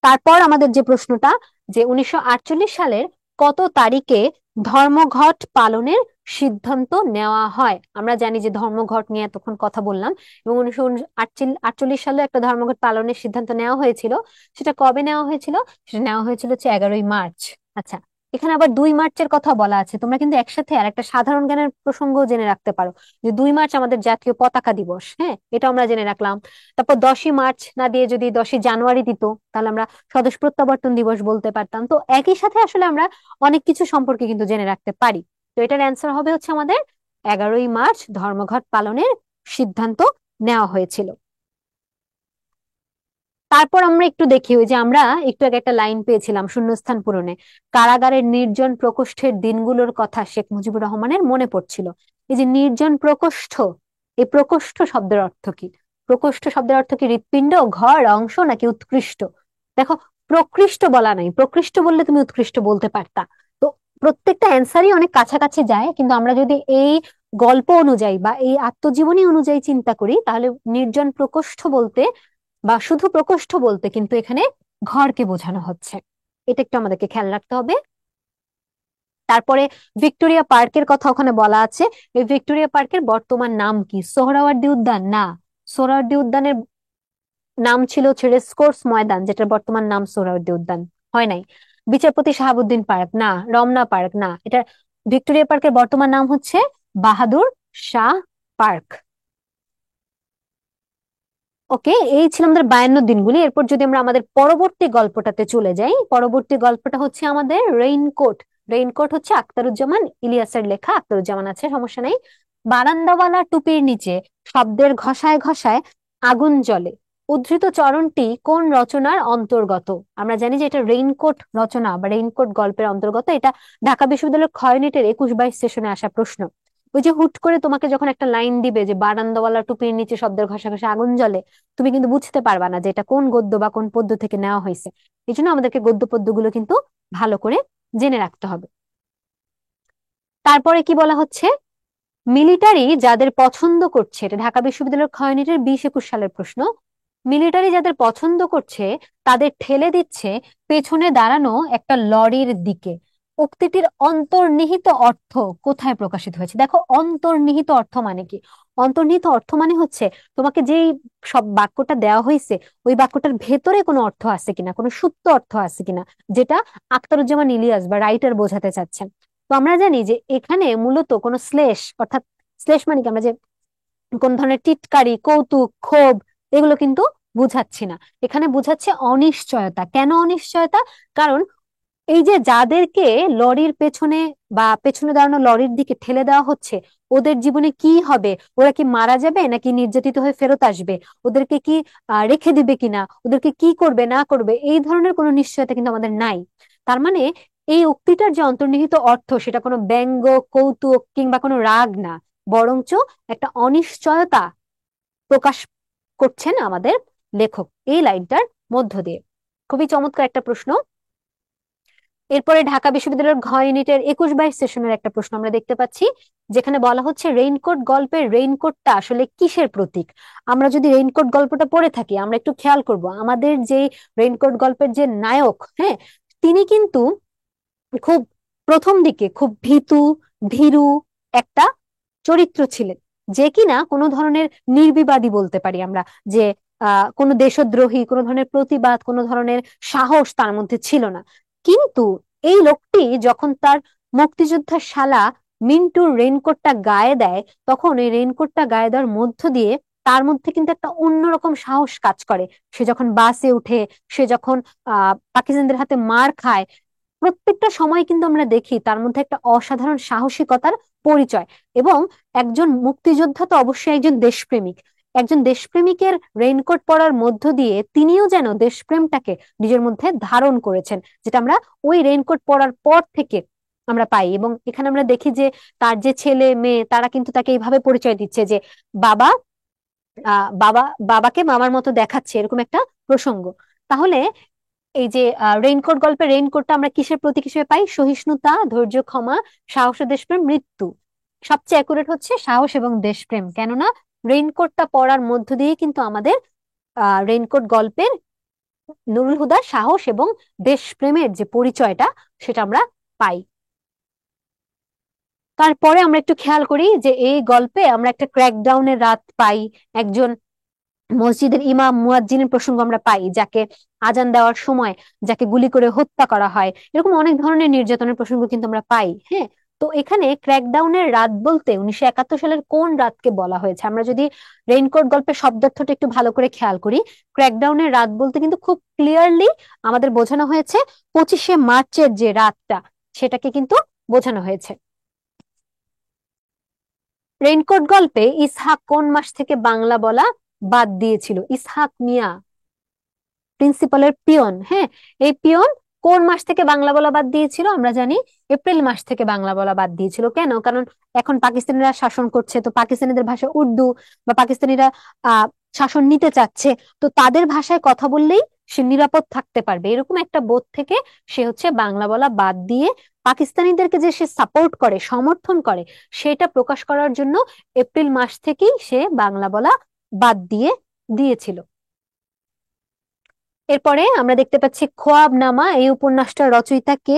তারপর আমাদের যে প্রশ্নটা, যে 1948 সালের কত তারিখে ধর্মঘট পালনের সিদ্ধান্ত নেওয়া হয়? আমরা জানি যে ধর্মঘট নিয়ে তখন কথা বললাম, এবং 1948 সালে একটা ধর্মঘট পালনের সিদ্ধান্ত নেওয়া হয়েছিল। সেটা কবে নেওয়া হয়েছিল? সেটা নেওয়া হয়েছিল হচ্ছে 11ই মার্চ। আচ্ছা, এখানে আবার 2 মার্চের কথা বলা আছে, তোমরা কিন্তু একসাথে আর একটা সাধারণ জ্ঞানের প্রসঙ্গ জেনে রাখতে পারো, যে 2 মার্চ আমাদের জাতীয় পতাকা দিবস। হ্যাঁ, এটা আমরা জেনে রাখলাম। তারপর 10ই মার্চ না দিয়ে যদি 10ই জানুয়ারি দিত, তাহলে আমরা স্বদেশ প্রত্যাবর্তন দিবস বলতে পারতাম। তো একই সাথে আসলে আমরা অনেক কিছু সম্পর্কে কিন্তু জেনে রাখতে পারি। তো এটার অ্যান্সার হবে হচ্ছে আমাদের 11ই মার্চ ধর্মঘট পালনের সিদ্ধান্ত নেওয়া হয়েছিল। তারপর আমরা একটু দেখি, ওই যে আমরা একটু আগে একটা লাইন পেয়েছিলাম শূন্যস্থান পূরণে, কারাগারের নির্জন প্রকোষ্ঠের দিনগুলোর কথা শেখ মুজিবুর রহমানের মনে পড়ছিল। এই যে নির্জন প্রকোষ্ঠ, এই প্রকোষ্ঠ শব্দের অর্থ কি? প্রকোষ্ঠ শব্দের অর্থ কি হৃৎপিণ্ড, ঘর, অংশ, নাকি উৎকৃষ্ট? দেখো, প্রকৃষ্ট বলা নাই, প্রকৃষ্ট বললে তুমি উৎকৃষ্ট বলতে পারতা। তো প্রত্যেকটা অ্যান্সারই অনেক কাছাকাছি যায়, কিন্তু আমরা যদি এই গল্প অনুযায়ী বা এই আত্মজীবনী অনুযায়ী চিন্তা করি, তাহলে নির্জন প্রকোষ্ঠ বলতে বা শুধু প্রকোষ্ঠ বলতে কিন্তু এখানে ঘরকে বোঝানো হচ্ছে। এটা একটু আমাদেরকে খেয়াল রাখতে হবে। তারপরে ভিক্টোরিয়া পার্কের কথা ওখানে বলা আছে। এই ভিক্টোরিয়া পার্কের বর্তমান নাম কি? সোহরাওয়ার্দী উদ্যান? না, সোহরাওয়ার্দী উদ্যানের নাম ছিল হচ্ছে রেসকোর্স ময়দান, যেটার বর্তমান নাম সোহরাওয়ার্দী উদ্যান হয় নাই। বিচারপতি শাহাবুদ্দিন পার্ক? না। রমনা পার্ক? না। এটা ভিক্টোরিয়া পার্কের বর্তমান নাম হচ্ছে বাহাদুর শাহ পার্ক। ওকে, এই ছিল আমাদের 52 দিনগুলি। এরপর যদি আমরা আমাদের পরবর্তী গল্পটাতে চলে যাই, পরবর্তী গল্পটা হচ্ছে আমাদের রেইনকোট। রেইনকোট হচ্ছে আখতারুজ্জামান ইলিয়াসের লেখা। আখতারুজ্জামান আছে, সমস্যা নাই। বারান্দাওয়ালা টুপির নিচে শব্দের ঘষায় ঘষায় আগুন জ্বলে, উদ্ধৃত চরণটি কোন রচনার অন্তর্গত? আমরা জানি যে এটা রেইনকোট রচনা বা রেইনকোট গল্পের অন্তর্গত। এটা ঢাকা বিশ্ববিদ্যালয়ের ক্ষয়নিটের 21-22 সেশনে আসা প্রশ্ন। ওই যে হুট করে তোমাকে যখন একটা লাইন দিবে যে বারান্দাওয়ালা টুপির নিচে শব্দের ঘষা ঘষা আগুন জ্বলে, তুমি কিন্তু বুঝতে পারবা না যে এটা কোন গদ্য বা কোন পদ্য থেকে নেওয়া হয়েছে। এই জন্য আমাদেরকে গদ্য পদ্যগুলো কিন্তু ভালো করে জেনে রাখতে হবে। তারপরে কি বলা হচ্ছে? মিলিটারি যাদের পছন্দ করছে, এটা ঢাকা বিশ্ববিদ্যালয়ের ক্ষয়নিটের 20-21 সালের প্রশ্ন। মিলিটারি যাদের পছন্দ করছে তাদের ঠেলে দিচ্ছে পেছনে দাঁড়ানো একটা লরির দিকে। উক্তিটির অন্তর্নিহিত অর্থ কোথায় প্রকাশিত হয়েছে? দেখো, অন্তর্নিহিত অর্থ মানে কি? অন্তর্নিহিত অর্থ মানে হচ্ছে তোমাকে যেই সব বাক্যটা দেওয়া হয়েছে, ওই বাক্যটার ভেতরে কোনো অর্থ আছে কিনা, কোনো সুপ্ত অর্থ আছে কিনা, যেটা আখতারুজ্জামান ইলিয়াস বা রাইটার বোঝাতে চাচ্ছেন। তো আমরা জানি যে এখানে মূলত কোনো শ্লেষ, অর্থাৎ শ্লেষ মানে কি, আমরা যে কোন ধরনের টিটকারি, কৌতুক, ক্ষোভ, এগুলো কিন্তু বুঝাচ্ছি না। এখানে বুঝাচ্ছে অনিশ্চয়তা। কেন অনিশ্চয়তা? কারণ এই যে যাদেরকে লরির পেছনে বা পেছনে দাঁড়ানো লরির দিকে ঠেলে দেওয়া হচ্ছে, ওদের জীবনে কি হবে? ওরা কি মারা যাবে নাকি নির্যাতিত হয়ে ফেরত আসবে? ওদেরকে কি রেখে দিবে কিনা? ওদেরকে কি করবে না করবে? এই ধরনের কোনো নিশ্চয়তা কিন্তু আমাদের নাই। তার মানে এই উক্তিটার যে অন্তর্নিহিত অর্থ, সেটা কোনো ব্যঙ্গ, কৌতুক কিংবা কোনো রাগ না, বরঞ্চ একটা অনিশ্চয়তা প্রকাশ করছেন আমাদের লেখক এই লাইনটার মধ্য দিয়ে। খুবই চমৎকার একটা প্রশ্ন। এরপরে ঢাকা বিশ্ববিদ্যালয়ের ঘ ইউনিটের 21-22 সেশনের একটা প্রশ্ন আমরা দেখতে পাচ্ছি, যেখানে বলা হচ্ছে রেইনকোট গল্পের রেইনকোটটা আসলে কিসের প্রতীক? আমরা যদি রেইনকোট গল্পটা পড়ে থাকি, আমরা একটু খেয়াল করব আমাদের যে রেইনকোট গল্পের যে নায়ক, হ্যাঁ, তিনি কিন্তু খুব প্রথম দিকে খুব ভীতু, ভীরু একটা চরিত্র ছিলেন, যে কিনা কোনো ধরনের নির্বিবাদী বলতে পারি আমরা, যে কোনো দেশদ্রোহী, কোনো ধরনের প্রতিবাদ, কোনো ধরনের সাহস তার মধ্যে ছিল না। কিন্তু এই লোকটি যখন তার মুক্তিযোদ্ধার শালা মিন্টুর রেইনকোটটা গায়ে দেয়, তখন এই রেইনকোটটা গায়ে দেওয়ার মধ্য দিয়ে তার মধ্যে কিন্তু একটা অন্যরকম সাহস কাজ করে। সে যখন বাসে উঠে, সে যখন পাকিস্তানদের হাতে মার খায়, প্রত্যেকটা সময় কিন্তু আমরা দেখি তার মধ্যে একটা অসাধারণ সাহসিকতার পরিচয়। এবং একজন মুক্তিযোদ্ধা তো অবশ্যই একজন দেশপ্রেমিক। একজন দেশপ্রেমিকের রেইনকোট পরার মধ্য দিয়ে তিনিও যেন দেশপ্রেমটাকে নিজের মধ্যে ধারণ করেছেন, যেটা আমরা ওই রেইনকোট পরার পর থেকে আমরা পাই। এবং এখানে আমরা দেখি যে তার যে ছেলে মেয়ে তারা কিন্তু তাকে এইভাবে পরিচয় দিচ্ছে যে বাবা বাবা বাবাকে মামার মতো দেখাচ্ছে, এরকম একটা প্রসঙ্গ। তাহলে এই যে রেইনকোট গল্পে রেইনকোটটা আমরা কিসের প্রতীক হিসেবে পাই? সহিষ্ণুতা, ধৈর্য, ক্ষমা, সাহস ও দেশপ্রেম, মৃত্যু। সবচেয়ে অ্যাকুরেট হচ্ছে সাহস এবং দেশপ্রেম, কেননা রেইনকোটটা পরার মধ্য দিয়ে কিন্তু আমাদের রেইনকোট গল্পের নুরুল হুদার সাহস এবং দেশপ্রেমের যে পরিচয়টা সেটা আমরা পাই। তারপরে আমরা একটু খেয়াল করি যে এই গল্পে আমরা একটা ক্র্যাকডাউনের রাত পাই, একজন মসজিদের ইমাম মুয়াজ্জিনের প্রসঙ্গ আমরা পাই, যাকে আজান দেওয়ার সময় যাকে গুলি করে হত্যা করা হয়, এরকম অনেক ধরনের নির্যাতনের প্রসঙ্গ কিন্তু আমরা পাই। হ্যাঁ, তো এখানে ক্র্যাকডাউনের রাত বলতে 1971 সালের কোন রাতকে বলা হয়েছে? আমরা যদি রেইনকোট গল্পের শব্দার্থটা একটু ভালো করে খেয়াল করি, ক্র্যাকডাউনের রাত বলতে কিন্তু খুব ক্লিয়ারলি আমাদের বোঝানো হয়েছে 25শে মার্চের যে রাতটা, সেটাকে কিন্তু বোঝানো হয়েছে। রেইনকোট গল্পে ইসহাক কোন মাস থেকে বাংলা বলা বাদ দিয়েছিল? ইসহাক মিয়া, প্রিন্সিপালের পিয়ন। হ্যাঁ, এই পিয়ন কোন মাস থেকে বাংলা বলা বাদ দিয়েছিল? আমরা জানি এপ্রিল মাস থেকে বাংলা বলা বাদ দিয়েছিল। কেন? কারণ এখন পাকিস্তানিরা শাসন করছে, তো পাকিস্তানিদের ভাষা উর্দু, বা পাকিস্তানিরা শাসন নিতে চাচ্ছে, তো তাদের ভাষায় কথা বললেই সে নিরাপদ থাকতে পারবে, এরকম একটা বোধ থেকে সে হচ্ছে বাংলা বলা বাদ দিয়ে পাকিস্তানিদেরকে যে সে সাপোর্ট করে, সমর্থন করে, সেটা প্রকাশ করার জন্য এপ্রিল মাস থেকেই সে বাংলা বলা বাদ দিয়েছিল। এরপরে আমরা দেখতে পাচ্ছি খোয়াবনামা, এই উপন্যাসটার রচয়িতা কে?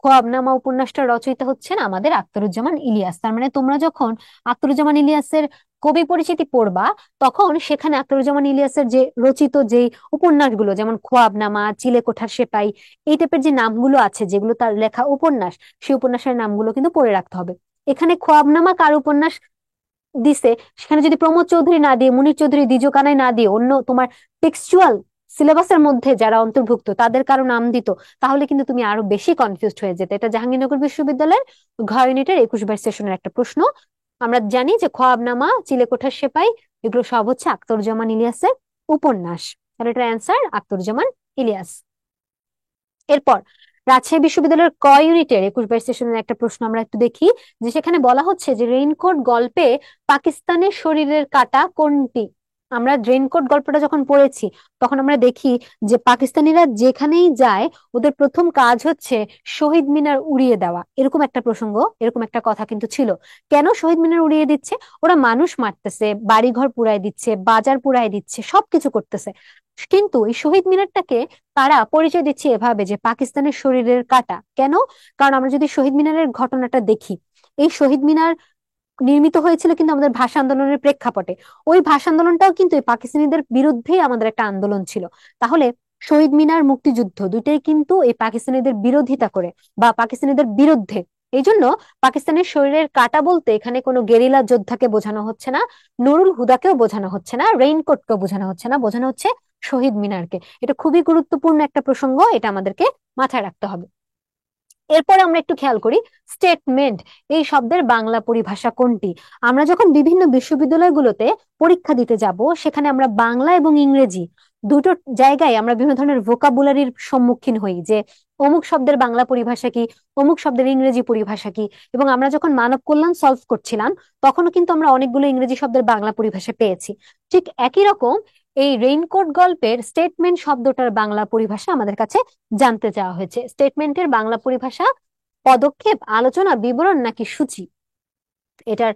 খোয়াবনামা উপন্যাসটার রচয়িতা হচ্ছেন আমাদের আখতারুজ্জামান ইলিয়াস। তার মানে তোমরা যখন আখতারুজ্জামান ইলিয়াসের কবি পরিচিতি পড়বা, তখন সেখানে আখতারুজ্জামান ইলিয়াসের যে রচিত যে উপন্যাসগুলো, যেমন খোয়াবনামা, চিলেকোঠার সেপাই, এই টাইপের যে নামগুলো আছে যেগুলো তার লেখা উপন্যাস, সেই উপন্যাসের নামগুলো কিন্তু পড়ে রাখতে হবে। এখানে খোয়াবনামা কার উপন্যাস দিছে? সেখানে যদি প্রমোদ চৌধুরী না দিয়ে, মুনির চৌধুরী, দ্বিজো কানাই না দিয়ে অন্য তোমার টেক্সচুয়াল সিলেবাসের মধ্যে যারা অন্তর্ভুক্ত তাদের কারো নাম দিত, তাহলে কিন্তু তুমি আরো বেশি কনফিউজড হয়ে যেতে। এটা জাহাঙ্গীরনগর বিশ্ববিদ্যালয়ের ঘ ইউনিটের 21 সেশনের একটা প্রশ্ন। আমরা জানি যে খোয়াবনামা, চিলেকোঠার সেপাই, এগুলো সব হচ্ছে আখতারুজ্জামান ইলিয়াসের উপন্যাস। তাহলে এটার অ্যান্সার আখতারুজ্জামান ইলিয়াস। এরপর রাজশাহী বিশ্ববিদ্যালয়ের ক ইউনিটের 21 সেশনের একটা প্রশ্ন আমরা একটু দেখি, যে সেখানে বলা হচ্ছে যে রেইনকোট গল্পে পাকিস্তানের শরীরের কাটা কোনটি? আমরা রেইনকোট গল্পটা যখন পড়েছি তখন আমরা দেখি যে পাকিস্তানিরা যেখানেই যায় ওদের প্রথম কাজ হচ্ছে শহীদ মিনার উড়িয়ে দেওয়া, এরকম একটা প্রসঙ্গ, এরকম একটা কথা কিন্তু ছিল। কেন শহীদ মিনার উড়িয়ে দিচ্ছে? ওরা মানুষ মারতেছে, বাড়িঘর পুড়ায় দিচ্ছে, বাজার পুড়ায় দিচ্ছে, সবকিছু করতেছে, কিন্তু এই শহীদ মিনারটাকে তারা পরিচয় দিচ্ছে এভাবে যে পাকিস্তানের শরীরের কাটা। কেন? কারণ আমরা যদি শহীদ মিনারের ঘটনাটা দেখি, এই শহীদ মিনার নির্মিত হয়েছিল কিন্তু আমাদের ভাষা আন্দোলনের প্রেক্ষাপটে। ওই ভাষা আন্দোলনটাও কিন্তু এই পাকিস্তানিদের বিরুদ্ধেই আমাদের একটা আন্দোলন ছিল। তাহলে শহীদ মিনার, মুক্তিযুদ্ধ দুইটাই কিন্তু এই পাকিস্তানিদের বিরোধিতা করে বা পাকিস্তানিদের বিরুদ্ধে। এই জন্য পাকিস্তানের শরীরের কাটা বলতে এখানে কোনো গেরিলা যোদ্ধাকে বোঝানো হচ্ছে না, নুরুল হুদাকেও বোঝানো হচ্ছে না, রেইনকোটকেও বোঝানো হচ্ছে না, বোঝানো হচ্ছে শহীদ মিনারকে। এটা খুবই গুরুত্বপূর্ণ একটা প্রসঙ্গ, এটা আমাদেরকে মাথায় রাখতে হবে। এরপরে আমরা একটু খেয়াল করি স্টেটমেন্ট, এই শব্দের বাংলা পরিভাষা কোনটি? আমরা যখন বিভিন্ন বিশ্ববিদ্যালয়গুলোতে পরীক্ষা দিতে যাব, সেখানে আমরা বাংলা এবং ইংরেজি দুটো জায়গায় আমরা বিভিন্ন ধরনের ভোকাবুলারির সম্মুখীন হই, যে অমুক শব্দের বাংলা পরিভাষা কি, অমুক শব্দের ইংরেজি পরিভাষা কি। এবং আমরা যখন মানব কল্যাণ সলভ করছিলাম তখনও কিন্তু আমরা অনেকগুলো ইংরেজি শব্দের বাংলা পরিভাষা পেয়েছি। ঠিক একই রকম এই রেইনকোট গল্পের স্টেটমেন্ট শব্দটার বাংলা পরিভাষা আমাদের কাছে জানতে চাওয়া হয়েছে। স্টেটমেন্টের বাংলা পরিভাষা পদক্ষেপ, আলোচনা, বিবরণ নাকি সূচি? এটার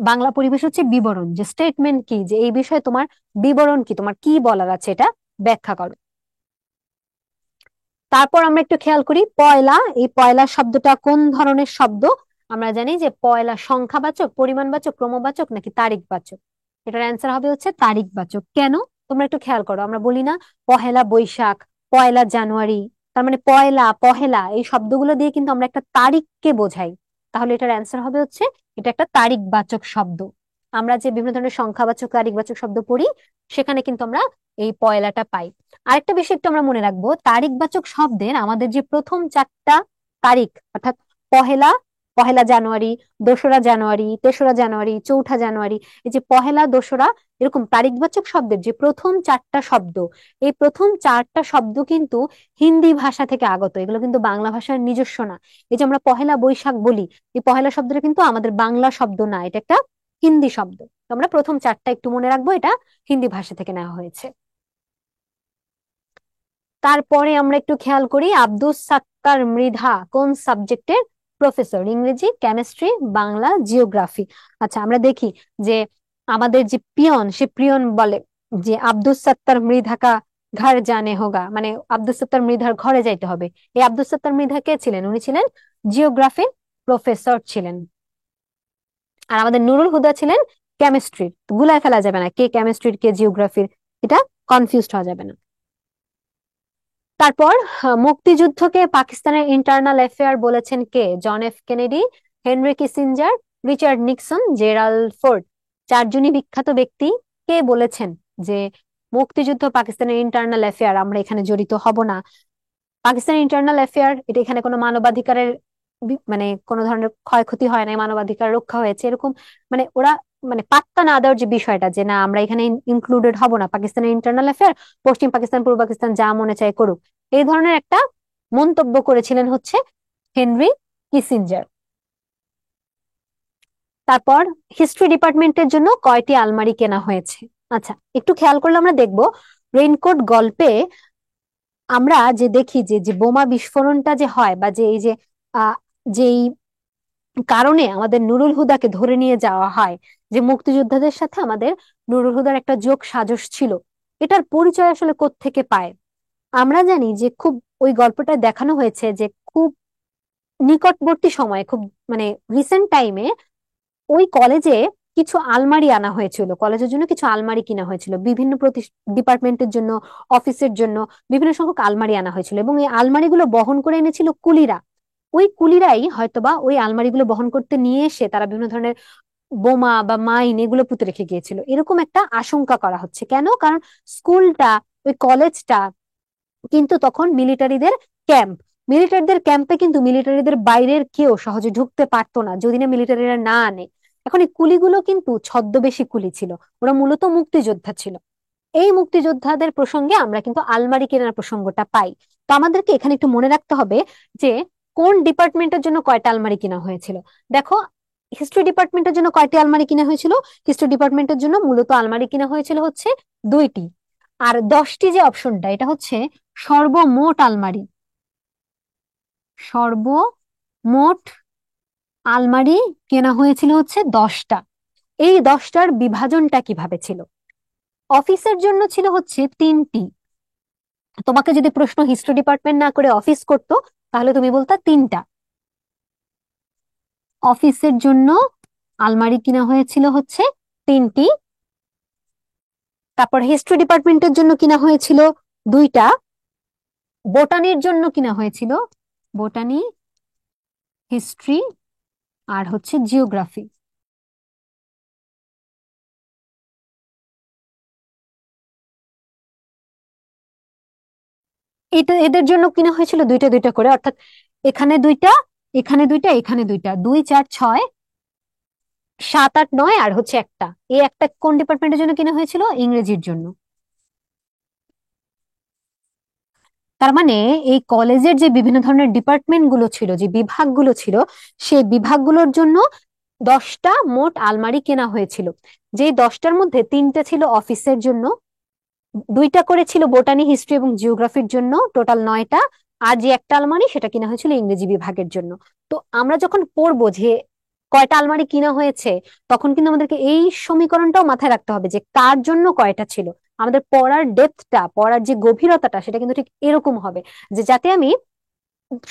বাংলা পরিভাষা হচ্ছে বিবরণ। যে স্টেটমেন্ট কি, যে এই বিষয়ে তোমার বিবরণ কি, তোমার কি বলার আছে এটা ব্যাখ্যা করো। তারপর আমরা একটু খেয়াল করি পয়লা, এই পয়লা শব্দটা কোন ধরনের শব্দ? আমরা জানি যে পয়লা সংখ্যাবাচক, পরিমাণবাচক, ক্রমবাচক নাকি তারিখবাচক? এটার অ্যান্সার হবে হচ্ছে তারিখবাচক। কেন? তোমরা একটু খেয়াল করো, আমরা বলি না পহেলা বৈশাখ, পয়লা জানুয়ারি, তার মানে পয়লা, পহেলা এই শব্দগুলো দিয়ে কিন্তু আমরা একটা তারিখকে বোঝাই। তাহলে এটার অ্যান্সার হবে হচ্ছে এটা একটা তারিখবাচক শব্দ। আমরা যে বিভিন্ন ধরনের সংখ্যাবাচক, তারিখবাচক শব্দ পড়ি, সেখানে কিন্তু আমরা এই পয়লাটা পাই। আরেকটা বিষয় একটু আমরা মনে রাখবো, তারিখবাচক শব্দের আমাদের যে প্রথম চারটা তারিখ, অর্থাৎ পহেলা, পহেলা জানুয়ারি, 2রা জানুয়ারি, 3রা জানুয়ারি, 4ঠা জানুয়ারি, এই যে পহেলা, 2রা, এরকম তারিখবাচক শব্দের যে প্রথম 4টা শব্দ, এই প্রথম 4টা শব্দ কিন্তু হিন্দি ভাষা থেকে আগত, এগুলো কিন্তু বাংলা ভাষার নিজস্ব না। এই যে আমরা পহেলা বৈশাখ বলি, এই পহেলা শব্দটা কিন্তু আমাদের বাংলা শব্দ না, এটা একটা হিন্দি শব্দ। তো আমরা প্রথম 4টা একটু মনে রাখবো, এটা হিন্দি ভাষা থেকে নেওয়া হয়েছে। তারপরে আমরা একটু খেয়াল করি, আব্দুস সাত্তার মৃধা কোন সাবজেক্টের প্রফেসর? ইংরেজি, কেমিস্ট্রি, বাংলা, জিওগ্রাফি। আচ্ছা, আমরা দেখি যে আমাদের যে পিয়ন, সে পিয়ন বলে যে আব্দুস সাত্তার মৃধা কা ঘর জানে হোগা, মানে আব্দুস সাত্তার মৃধার ঘরে যাইতে হবে। এই আব্দুস সাত্তার মৃধা কে ছিলেন? উনি ছিলেন জিওগ্রাফির প্রফেসর ছিলেন। আর আমাদের নুরুল হুদা ছিলেন কেমিস্ট্রির। গুলায় ফেলা যাবে না কে কেমিস্ট্রির কে জিওগ্রাফির, এটা কনফিউজড হওয়া যাবে না। তারপর মুক্তিযুদ্ধকে পাকিস্তানের ইন্টারনাল অ্যাফেয়ার বলেছেন কে? John F Kennedy, Henry Kissinger, Richard Nixon, Gerald Ford. 4জনই বিখ্যাত ব্যক্তি। কে বলেছেন যে মুক্তিযুদ্ধ পাকিস্তানের ইন্টারনাল অ্যাফেয়ার, আমরা এখানে জড়িত হব না? পাকিস্তানের ইন্টারনাল অ্যাফেয়ার, এটা এখানে কোনো মানবাধিকারের মানে কোনো ধরনের ক্ষয়ক্ষতি হয় না, মানবাধিকার রক্ষা হয়েছে এরকম, মানে ওরা মানে পাত্তা না দেওয়ার যে বিষয়টা, যে না আমরা এখানে ইনক্লুডেড হব না, পাকিস্তানের ইন্টারনাল অ্যাফেয়ার, পশ্চিম পাকিস্তান পূর্ব পাকিস্তান যা মনে চায় করুক, এই ধরনের একটা মন্তব্য করেছিলেন হচ্ছে হেনরি কিসিঞ্জার। তারপর হিস্ট্রি ডিপার্টমেন্টের জন্য কয়টি আলমারি কেনা হয়েছে? আচ্ছা, একটু খেয়াল করলে আমরা দেখবো রেইনকোট গল্পে আমরা যে দেখি যে যে বোমা বিস্ফোরণটা যে হয়, বা যে এই যে আহ যেই কারণে আমাদের নুরুল হুদাকে ধরে নিয়ে যাওয়া হয়, যে মুক্তিযোদ্ধাদের সাথে আমাদের নুরুল হুদার একটা যোগ সাজশ ছিল, এটার পরিচয় আসলে কোত্থেকে পায়? আমরা জানি যে খুব ওই গল্পটায় দেখানো হয়েছে যে খুব নিকটবর্তী সময়ে, খুব মানে রিসেন্ট টাইমে ওই কলেজে কিছু আলমারি আনা হয়েছিল, কলেজের জন্য কিছু আলমারি কিনা হয়েছিল, বিভিন্ন ডিপার্টমেন্টের জন্য, অফিসের জন্য বিভিন্ন সংখ্যক আলমারি আনা হয়েছিল, এবং এই আলমারিগুলো বহন করে এনেছিল কুলিরা। ওই কুলিরাই হয়তোবা ওই আলমারিগুলো বহন করতে নিয়ে এসে তারা বিভিন্ন ধরনের বোমা বা মাইন এগুলো পুঁতে রেখে গিয়েছিল, এরকম একটা আশঙ্কা করা হচ্ছে। কেন? কারণ স্কুলটা, ওই কলেজটা কিন্তু তখন মিলিটারিদের ক্যাম্প, মিলিটারিদের ক্যাম্পে কিন্তু মিলিটারিদের বাইরের কেউ সহজে ঢুকতে পারতো না যদি না মিলিটারিরা না আনে। এখন এই কুলিগুলো কিন্তু ছদ্মবেশী কুলি ছিল, ওরা মূলত মুক্তিযোদ্ধা ছিল। এই মুক্তিযোদ্ধাদের প্রসঙ্গে আমরা কিন্তু আলমারি কেনার প্রসঙ্গটা পাই। তো আমাদেরকে এখানে একটু মনে রাখতে হবে যে কোন ডিপার্টমেন্টের জন্য কয়টা আলমারি কিনা হয়েছিল। দেখো, হিস্ট্রি ডিপার্টমেন্টের জন্য কয়টি আলমারি কিনা হয়েছিল? হিস্ট্রি ডিপার্টমেন্টের জন্য মূলত আলমারি কিনা হয়েছিল হচ্ছে 2টি। আর 10টি যে অপশনটা, এটা হচ্ছে সর্বমোট আলমারি, সর্বমোট আলমারি কেনা হয়েছিল হচ্ছে 10টা। এই 10টার বিভাজনটা কিভাবে ছিল? অফিসের জন্য ছিল হচ্ছে 3টি। তোমাকে যদি প্রশ্ন হিস্ট্রি ডিপার্টমেন্ট না করে অফিস করতো, তাহলে তুমি বলতা 3টা। অফিসের জন্য আলমারি কিনা হয়েছিল হচ্ছে 3টি। তারপর হিস্ট্রি ডিপার্টমেন্টের জন্য কিনা হয়েছিল 2টা। বোটানির জন্য কিনা হয়েছিল, বোটানি, হিস্ট্রি, আর হচ্ছে জিওগ্রাফি। এটা এদের জন্য কিনা হয়েছিল 2টা 2টা করে, অর্থাৎ এখানে 2টা, এখানে 2টা, এখানে 2টা, 2 4 6 7 8 9, আর হচ্ছে একটা। এই একটা কোন ডিপার্টমেন্টের জন্য কিনা হয়েছিল? ইংরেজির জন্য। তার মানে এই কলেজের যে বিভিন্ন ধরনের ডিপার্টমেন্ট গুলো ছিল, যে বিভাগগুলো ছিল, সেই বিভাগগুলোর জন্য 10টা মোট আলমারি কেনা হয়েছিল। যে 10টার মধ্যে 3টে ছিল অফিসের জন্য, 2টা করে ছিল বোটানি, হিস্ট্রি এবং জিওগ্রাফির জন্য, টোটাল 9টা। আর যে একটা আলমারি, সেটা কিনা হয়েছিল ইংরেজি বিভাগের জন্য। তো আমরা যখন পড়বো যে কয়টা আলমারি কিনা হয়েছে, তখন কিন্তু আমাদেরকে এই সমীকরণটাও মাথায় রাখতে হবে যে কার জন্য কয়টা ছিল। আমাদের পড়ার ডেপথটা, পড়ার যে গভীরতাটা, সেটা কিন্তু ঠিক এরকম হবে, যে যাতে আমি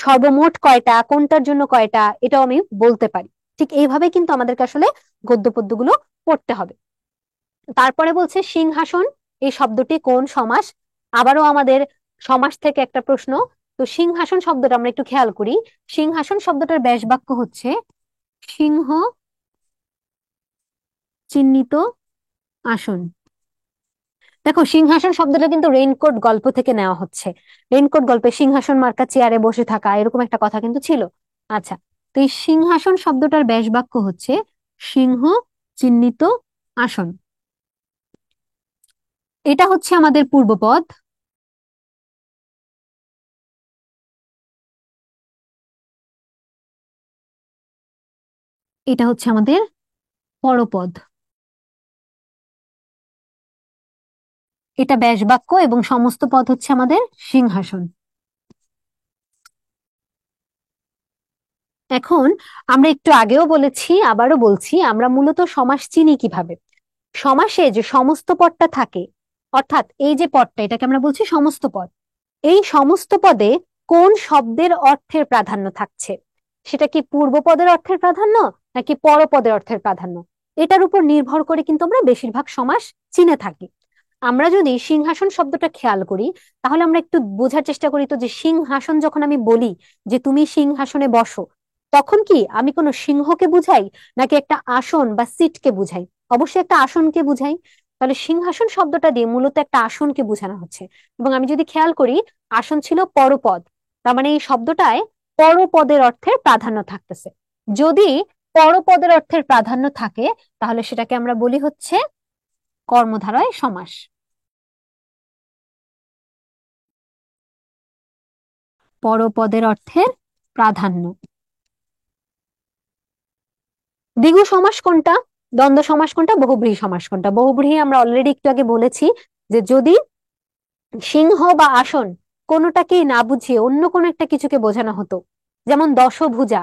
সর্বমোট কয়টা, কোনটার জন্য কয়টা, এটাও আমি বলতে পারি। ঠিক এইভাবে কিন্তু আমাদেরকে আসলে গদ্য পদ্যগুলো পড়তে হবে। তারপরে বলছে সিংহাসন, এই শব্দটি কোন সমাস? আবারও আমাদের সমাস থেকে একটা প্রশ্ন। তো সিংহাসন শব্দটা আমরা একটু খেয়াল করি। সিংহাসন শব্দটার ব্যাস বাক্য হচ্ছে সিংহ চিহ্নিত আসন। দেখো, সিংহাসন শব্দটা কিন্তু রেইনকোট গল্প থেকে নেওয়া হচ্ছে। রেইনকোট গল্পে সিংহাসন মার্কা চেয়ারে বসে থাকা, এরকম একটা কথা কিন্তু ছিল। আচ্ছা, তো এই সিংহাসন শব্দটার ব্যাস বাক্য হচ্ছে সিংহ চিহ্নিত আসন। এটা হচ্ছে আমাদের পূর্বপদ, এটা হচ্ছে আমাদের পরপদ। এটা ব্যাস বাক্য এবং সমস্ত পদ হচ্ছে আমাদের সিংহাসন। এখন আমরা একটু আগেও বলেছি, আবারও বলছি, আমরা মূলত সমাস চিনি কিভাবে। সমাসে যে সমস্ত পদটা থাকে, অর্থাৎ এই যে পদটা, এটাকে আমরা বলছি সমস্ত পদ। এই সমস্ত পদে কোন শব্দের অর্থের প্রাধান্য থাকছে, সেটা কি পূর্বপদের অর্থের প্রাধান্য নাকি পরপদের অর্থের প্রাধান্য, এটার উপর নির্ভর করে কিন্তু আমরা বেশিরভাগ সমাস চিনে থাকি। আমরা যদি সিংহাসন শব্দটা খেয়াল করি, তাহলে আমরা একটু বোঝার চেষ্টা করি তো যে সিংহাসন যখন আমি বলি যে তুমি সিংহাসনে বসো, তখন কি আমি কোনো সিংহকে বুঝাই নাকি একটা আসন বা সিটকে বুঝাই? অবশ্যই একটা আসনকে বুঝাই। তাহলে সিংহাসন শব্দটা দিয়ে মূলত একটা আসনকে বোঝানো হচ্ছে। এবং আমি যদি খেয়াল করি, আসন ছিল পরপদ, তার মানে এই শব্দটায় পরপদের অর্থের প্রাধান্য থাকতেছে। যদি পরপদের অর্থের প্রাধান্য থাকে, তাহলে সেটাকে আমরা বলি হচ্ছে কর্মধারয় সমাস। পরপদের অর্থের প্রাধান্য। দ্বিগু সমাস কোনটা, দ্বন্দ্ব সমাস কোনটা, বহুব্রীহি সমাস কোনটা? বহুব্রীহি আমরা অলরেডি একটু আগে বলেছি যে যদি সিংহ বা আসন কোনোটাকেই না বুঝিয়ে অন্য কোনো একটা কিছুকে বোঝানো হতো, যেমন দশভুজা।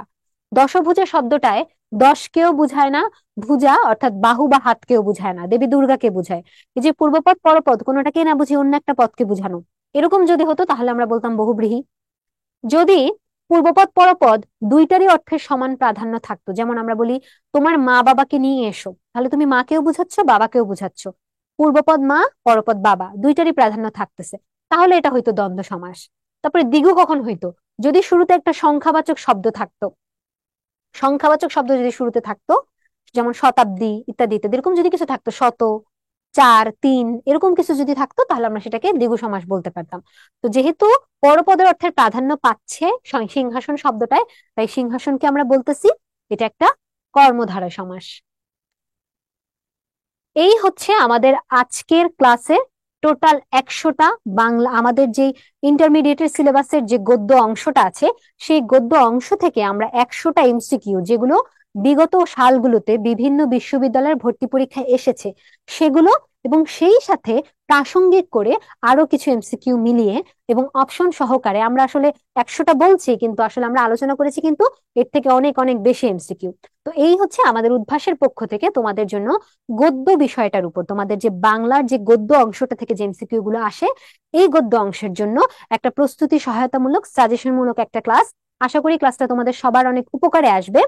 দশভুজা শব্দটায় দশকেও বুঝায় না, ভুজা অর্থাৎ বাহু বা হাতকেও বুঝায় না, দেবী দুর্গাকে বুঝায়। এই যে পূর্বপদ পরপদ কোনোটাকেই না বুঝিয়ে অন্য একটা পদকে বুঝানো, এরকম যদি হতো তাহলে আমরা বলতাম বহুব্রীহি। যদি পূর্বপদ পরপদ দুইটারই অর্থের সমান প্রাধান্য থাকতো, যেমন আমরা বলি তোমার মা বাবাকে নিয়ে এসো, তাহলে তুমি মাকেও বুঝাচ্ছ বাবাকেও বুঝাচ্ছ, পূর্বপদ মা পরপদ বাবা দুইটারই প্রাধান্য থাকতেছে, তাহলে এটা হয়তো দ্বন্দ্ব সমাস। তারপরে দ্বিগু কখন হইতো? যদি শুরুতে একটা সংখ্যাবাচক শব্দ থাকতো, সংখ্যাবাচক শব্দ যদি শুরুতে থাকতো, যেমন শতাব্দী ইত্যাদি ইত্যাদি, এরকম যদি কিছু থাকতো, শত, চার, তিন, এরকম কিছু যদি থাকতো, তাহলে আমরা সেটাকে দ্বিগু সমাস বলতে পারতাম। তো যেহেতু পরপদের অর্থের প্রাধান্য পাচ্ছে সিংহাসন শব্দটায়, তাই সিংহাসনকে আমরা বলতেছি এটা একটা কর্মধারয় সমাস। এই হচ্ছে আমাদের আজকের ক্লাসের টোটাল 100টা বাংলা, আমাদের যে ইন্টারমিডিয়েটের সিলেবাসের যে গদ্য অংশটা আছে, সেই গদ্য অংশ থেকে আমরা 100টা এমসিকিউ, যেগুলো বিগত সালগুলোতে বিভিন্ন বিশ্ববিদ্যালয়ের ভর্তি পরীক্ষায় এসেছে, সেগুলো এবং সেই সাথে প্রাসঙ্গিক করে আরো কিছু এমসিকিউ মিলিয়ে এবং অপশন সহকারে, আমরা আসলে 100টা বলছি কিন্তু আসলে আমরা আলোচনা করেছি কিন্তু এর থেকে অনেক অনেক বেশি এমসিকিউ। তো এই হচ্ছে আমাদের উদ্ভাসের পক্ষ থেকে তোমাদের জন্য গদ্য বিষয়টার উপর, তোমাদের যে বাংলার যে গদ্য অংশটা থেকে যে এমসিকিউ গুলো আসে, এই গদ্য অংশের জন্য একটা প্রস্তুতি সহায়তামূলক সাজেশনমূলক একটা ক্লাস। আশা করি ক্লাসটা তোমাদের সবার অনেক উপকারে আসবে।